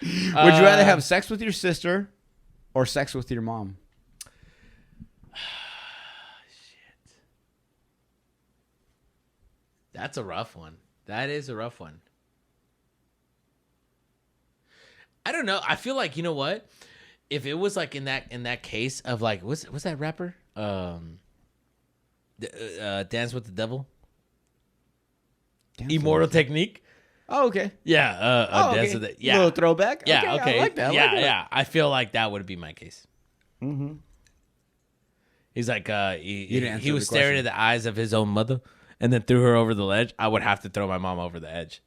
you rather have sex with your sister or sex with your mom? Shit. That's a rough one. That is a rough one. I don't know. I feel like, you know what? If it was like in that case of like what's that rapper? Dance with the Devil? Immortal Technique? Oh, okay. Yeah, Dance okay. with the Yeah. Little throwback? Yeah, okay. I like that. Yeah. I feel like that would be my case. Mm-hmm. He's like, didn't he answer was the staring question. at the eyes of his own mother and then threw her over the ledge. I would have to throw my mom over the edge.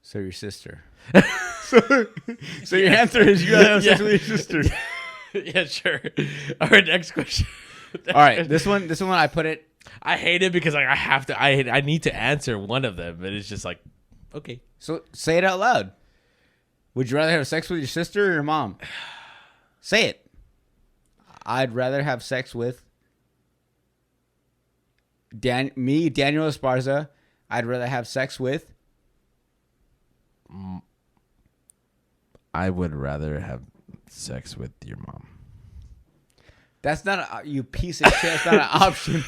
So your sister. So your answer is you gotta have sex with your sister. Yeah, sure. All right, next question. All right, this one I put it. I hate it because like I have to. I need to answer one of them, but it's just like, okay. So say it out loud. Would you rather have sex with your sister or your mom? Say it. I'd rather have sex with Daniel Esparza. I'd rather have sex with. I would rather have sex with your mom. That's not you piece of shit. That's not an option.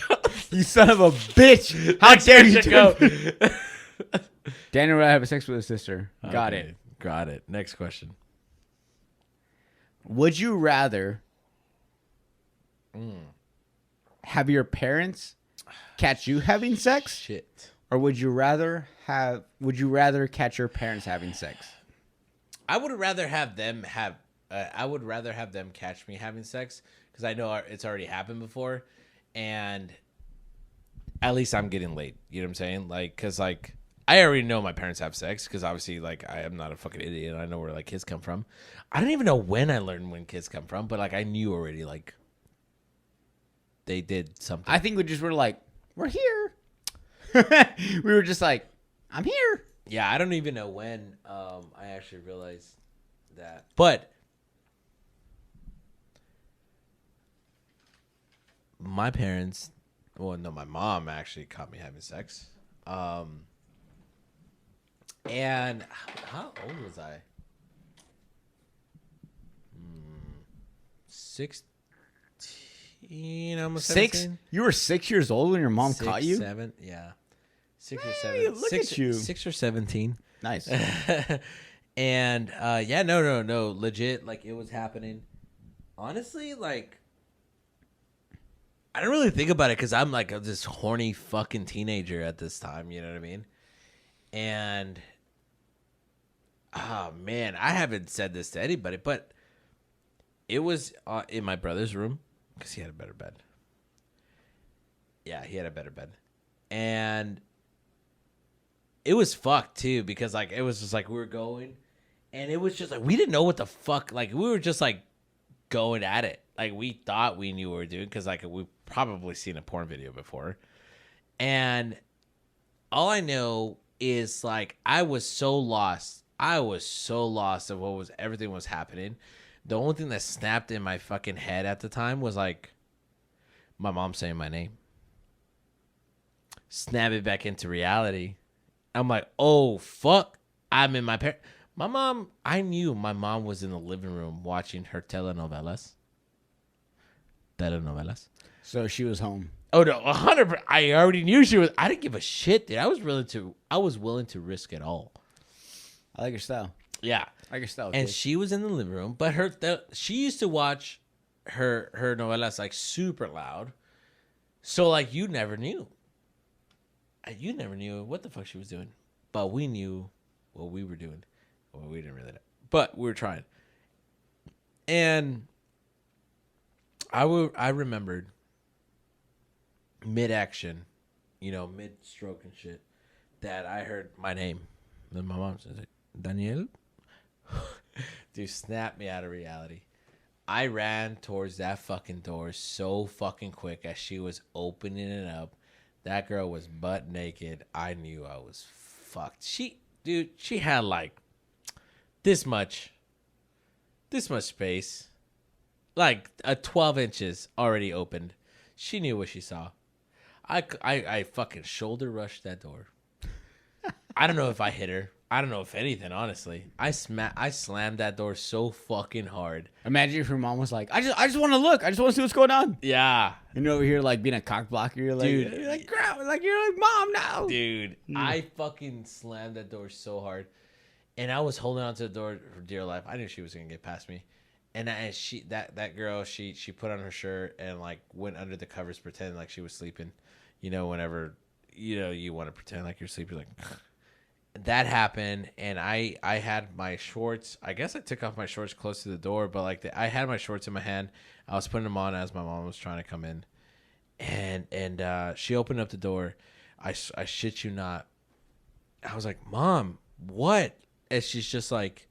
You son of a bitch. How dare you go? Daniel would rather have sex with his sister. Got Okay, it. Got it. Next question. Would you rather have your parents catch you having sex? Shit. Or would you rather catch your parents having sex? I would rather have them have. I would rather have them catch me having sex because I know it's already happened before, and at least I'm getting laid. You know what I'm saying? Like, cause like I already know my parents have sex because obviously, like, I am not a fucking idiot. I know where like kids come from. I don't even know when I learned when kids come from, but like I knew already. Like, they did something. I think we just were like, we're here. We were just like, I'm here. Yeah, I don't even know when I actually realized that. But my parents, well, no, my mom actually caught me having sex. And how old was I? 16, almost 6? 17? You were 6 years old when your mom 6, caught you? 7, yeah. 6 or Hey, 7. look at you. 6 or 17. Nice. And yeah, no, legit, like it was happening. Honestly, like I don't really think about it because I'm like this horny fucking teenager at this time, you know what I mean? And oh man, I haven't said this to anybody, but it was in my brother's room because he had a better bed. Yeah, he had a better bed, and it was fucked too because like it was just like we were going, and it was just like we didn't know what the fuck. Like we were just like going at it. Like we thought we knew what we were doing because like we probably seen a porn video before, and all I know is like I was so lost. I was so lost of what was everything was happening. The only thing that snapped in my fucking head at the time was like my mom saying my name. Snap it back into reality. I'm like, oh fuck, I'm in my parent. My mom, I knew my mom was in the living room watching her telenovelas. So she was home. Oh no, 100%. I already knew she was. I didn't give a shit, dude. I was willing to risk it all. I like your style. Yeah, I like your style. and kid. she was in the living room, but she used to watch her novelas like super loud, so like you never knew. You never knew what the fuck she was doing, but we knew what we were doing. Well, we didn't really know, but we were trying. And I remembered mid-action, mid-stroke and shit, that I heard my name. Then my mom says, Daniel? Dude, snap me out of reality. I ran towards that fucking door so fucking quick as she was opening it up. That girl was butt naked. I knew I was fucked. She had like this much space. Like a 12 inches already opened. She knew what she saw. I fucking shoulder rushed that door. I don't know if I hit her. I don't know if anything, honestly. I slammed that door so fucking hard. Imagine if your mom was like, I just want to look. I just want to see what's going on. Yeah. And you're over here like being a cock blocker. You're like, Dude. you're like, you're like, mom, no. Dude, I fucking slammed that door so hard. And I was holding on to the door for dear life. I knew she was going to get past me. And that girl, she put on her shirt and like went under the covers pretending like she was sleeping. Whenever, you want to pretend like you're sleeping, like that happened. And I had my shorts. I guess I took off my shorts close to the door, but like I had my shorts in my hand. I was putting them on as my mom was trying to come in. And she opened up the door. I shit you not. I was like, Mom, what? And she's just like,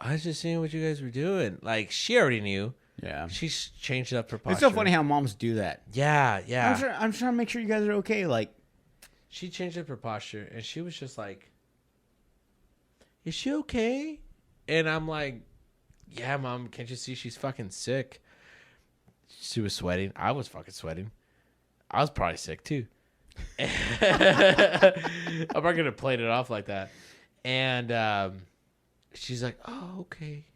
I was just seeing what you guys were doing. Like, she already knew. Yeah. She's changed up her posture. It's so funny how moms do that. Yeah. I'm trying to make sure you guys are okay. Like, she changed up her posture, and she was just like, is she okay? And I'm like, yeah, Mom, can't you see she's fucking sick? She was sweating. I was fucking sweating. I was probably sick, too. I'm not going to play it off like that. And she's like, oh, okay.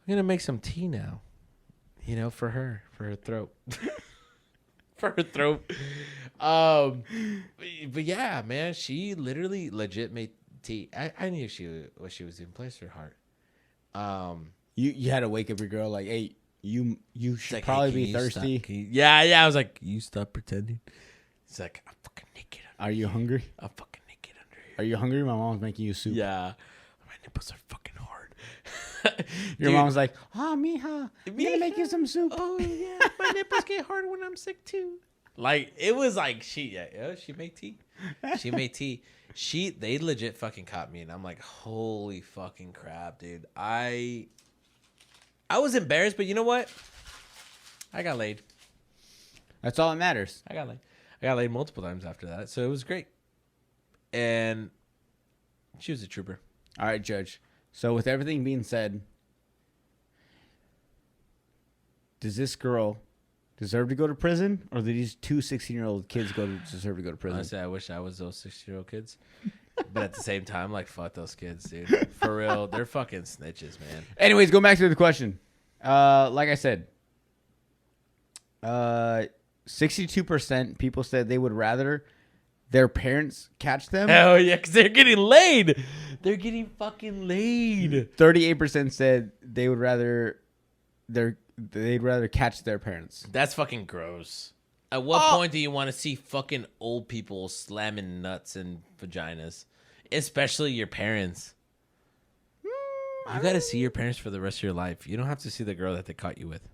I'm going to make some tea now, for her throat. For her throat. But yeah, man, she literally legit made tea. I knew what she was doing. Bless her heart. you had to wake up your girl like, hey, you should like, probably hey, be thirsty. Yeah. I was like, you stop pretending. It's like, I'm fucking naked. Are you hungry? I'm fucking naked under here. Are you hungry? My mom's making you soup. Yeah. My nipples are fucking hard. Your Dude, mom's like, mija, I'm gonna make you some soup. Oh, yeah. My nipples get hard when I'm sick, too. Like it was like she made tea. She made tea. They legit fucking caught me, and I'm like, holy fucking crap, dude. I was embarrassed, but you know what? I got laid. That's all that matters. I got laid multiple times after that, so it was great. And she was a trooper. All right, Judge. So with everything being said, does this girl deserve to go to prison, or do these two 16-year-old kids deserve to go to prison? Honestly, I wish I was those 16-year-old kids. But at the same time, like, fuck those kids, dude. For real, they're fucking snitches, man. Anyways, go back to the question. Like I said, 62% people said they would rather their parents catch them. Hell yeah, because they're getting laid. They're getting fucking laid. 38% said they would rather they'd rather catch their parents. That's fucking gross. At what point do you want to see fucking old people slamming nuts and vaginas? Especially your parents. You got to see your parents for the rest of your life. You don't have to see the girl that they caught you with.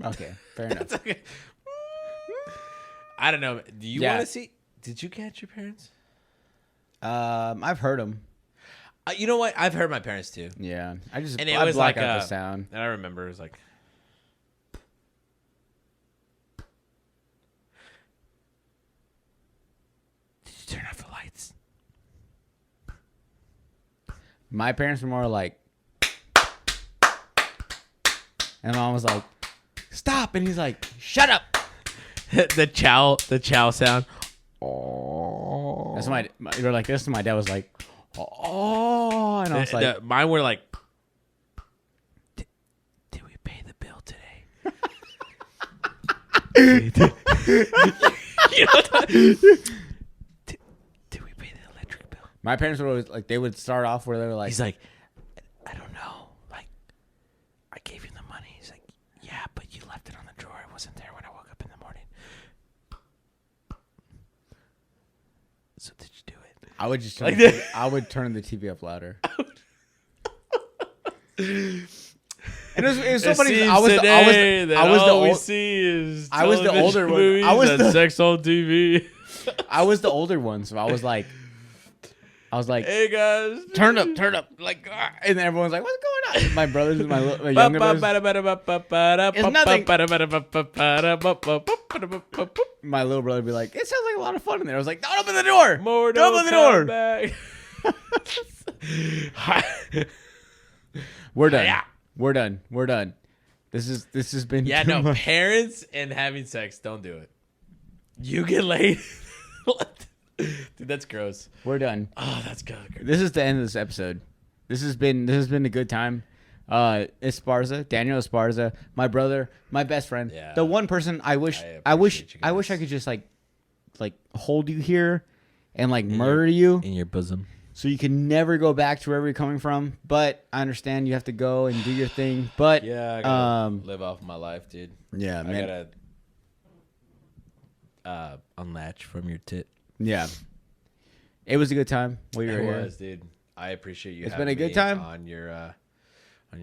Okay, fair enough. Okay. I don't know. Do you want to see? Did you catch your parents? I've heard them. You know what? I've heard my parents too. Yeah, I And it I was block like out the sound. And I remember it was like, did you turn off the lights? My parents were more like, and Mom was like, "Stop!" And he's like, "Shut up." the chow sound. Oh, That's you're like this, and my dad was like, "Oh," and I was like, mine were like, did we pay the bill today? You know, did we pay the electric bill? my parents were always like, they would start off where they were like, He's like, I don't know. Like, I gave you the money. He's like, yeah, but you left it on the drawer. It wasn't there when I woke up in the morning. So did you do it? I would just Like I would turn the TV up louder. And it was so funny. 'Cause I was the older one. I was the sex on TV. I was the older one, so I was like, Hey guys, turn up, like, and then everyone's like, what's going on? My brothers and my younger brothers. My little brother would be like, it sounds like a lot of fun in there. I was like, don't open the door. Don't open the door. We're done. Yeah. We're done. This has been too much. Parents and having sex, don't do it. You get laid. Dude, that's gross. We're done. Oh, that's good. This is the end of this episode. This has been a good time. Esparza, Daniel Esparza, my brother, my best friend. Yeah. The one person I wish I could just like hold you here and like murder you in your bosom. so you can never go back to wherever you're coming from. But I understand you have to go and do your thing. But Yeah, I gotta live off my life, dude. yeah, I man. gotta unlatch from your tit. Yeah. It was a good time while you were It here. was, dude. I appreciate you. It's having been a good me time. on your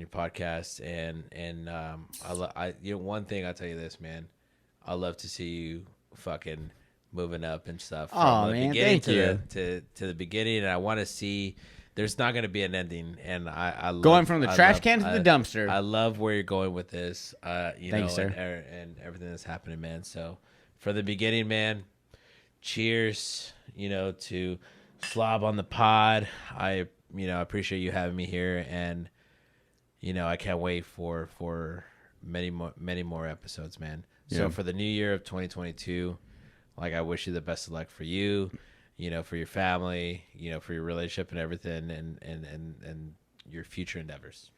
podcast, and I one thing I'll tell you this, man. I love to see you fucking moving up and stuff. Aw, the man, beginning thank to the beginning, and I want to see. There's not going to be an ending, and I love, Going from the trash can to the dumpster. I love where you're going with this. Thanks, sir. And everything that's happening, man. So for the beginning, man. Cheers, to Slob on the pod. I appreciate you having me here, and I can't wait for many more episodes, man. So Yeah. for the new year of 2022, like, I wish you the best of luck for you, for your family, for your relationship and everything, and your future endeavors.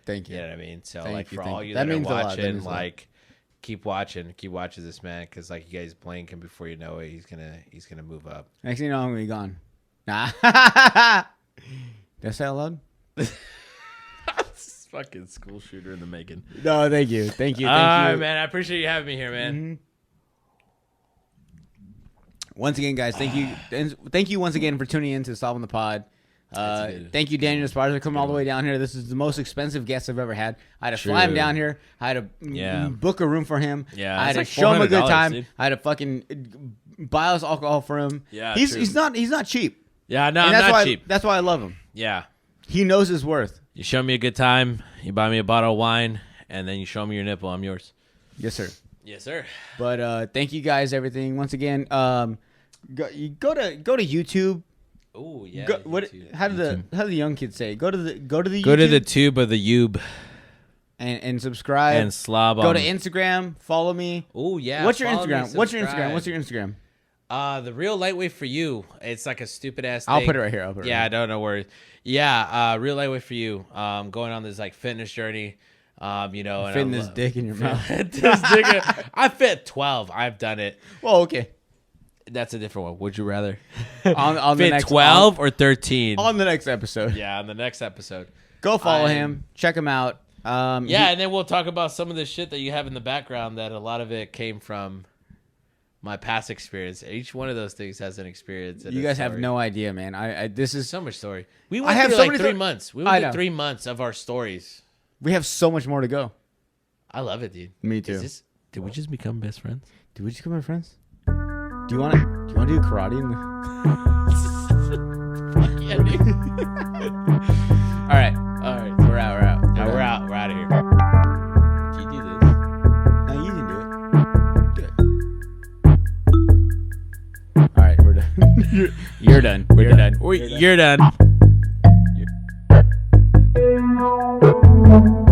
Thank you. You know what I mean? So, Thank like, you, for thank all you. you That that are means a lot. That watching, means a lot. like, keep watching this man, because, like, you guys blink, and before you know it, he's gonna move up. Next thing you know, I'm gonna be gone. Nah. Did I say out loud? Fucking school shooter in the making. No, thank you. Thank you. All Thank right, you. man. I appreciate you having me here, man. Mhm. Once again, guys, thank you. And thank you once again for tuning in to Solving the Pod. good. Thank you, Daniel Esparza, for coming all the way down here. This is the most expensive guest I've ever had. I had to fly him down here. I had to book a room for him. Yeah, I had to like show him a good $400, time. dude. I had to fucking buy us alcohol for him. Yeah, he's not cheap. Yeah, no, And I'm that's not why cheap. that's why I love him. Yeah. He knows his worth. You show me a good time, you buy me a bottle of wine, and then you show me your nipple. I'm yours. Yes, sir. Yes, sir. But thank you guys, everything. Once again, go to YouTube. Oh yeah. How do the young kids say? Go to the Go YouTube to the tube of the Yube and subscribe and slob Go on. to Instagram, follow me. Oh yeah. What's your follow me, Instagram? What's your subscribe. Instagram? What's your Instagram? The Real Lightweight for You. It's like a stupid ass thing. I'll put it right here. Yeah, I don't know where. Yeah, Real Lightweight for You. Going on this like fitness journey. You know, and Fitting this dick in your mouth. I fit 12. I've done it. Well, okay. That's a different one. Would you rather On the fit next 12 or 13? on the next episode. Yeah, on the next episode. Go follow him. Check him out. Yeah, and then we'll talk about some of the shit that you have in the background that a lot of it came from my past experience. Each one of those things has an experience. And You a guys have story. no idea, man. This is So much story. We I went have through so like many 3 sto- months. We I went know. through 3 months of our stories. we have so much more to go. I love it, dude. Me too. Did we just become best friends? Did we just become friends? Do you want to do karate in the Yeah, dude. All right. All right. We're out. We're out. All right, we're out. We're out of here. Can you do this? No, you can do it. Do it. All right, we're done. You're done. We're done. You're done. You're done.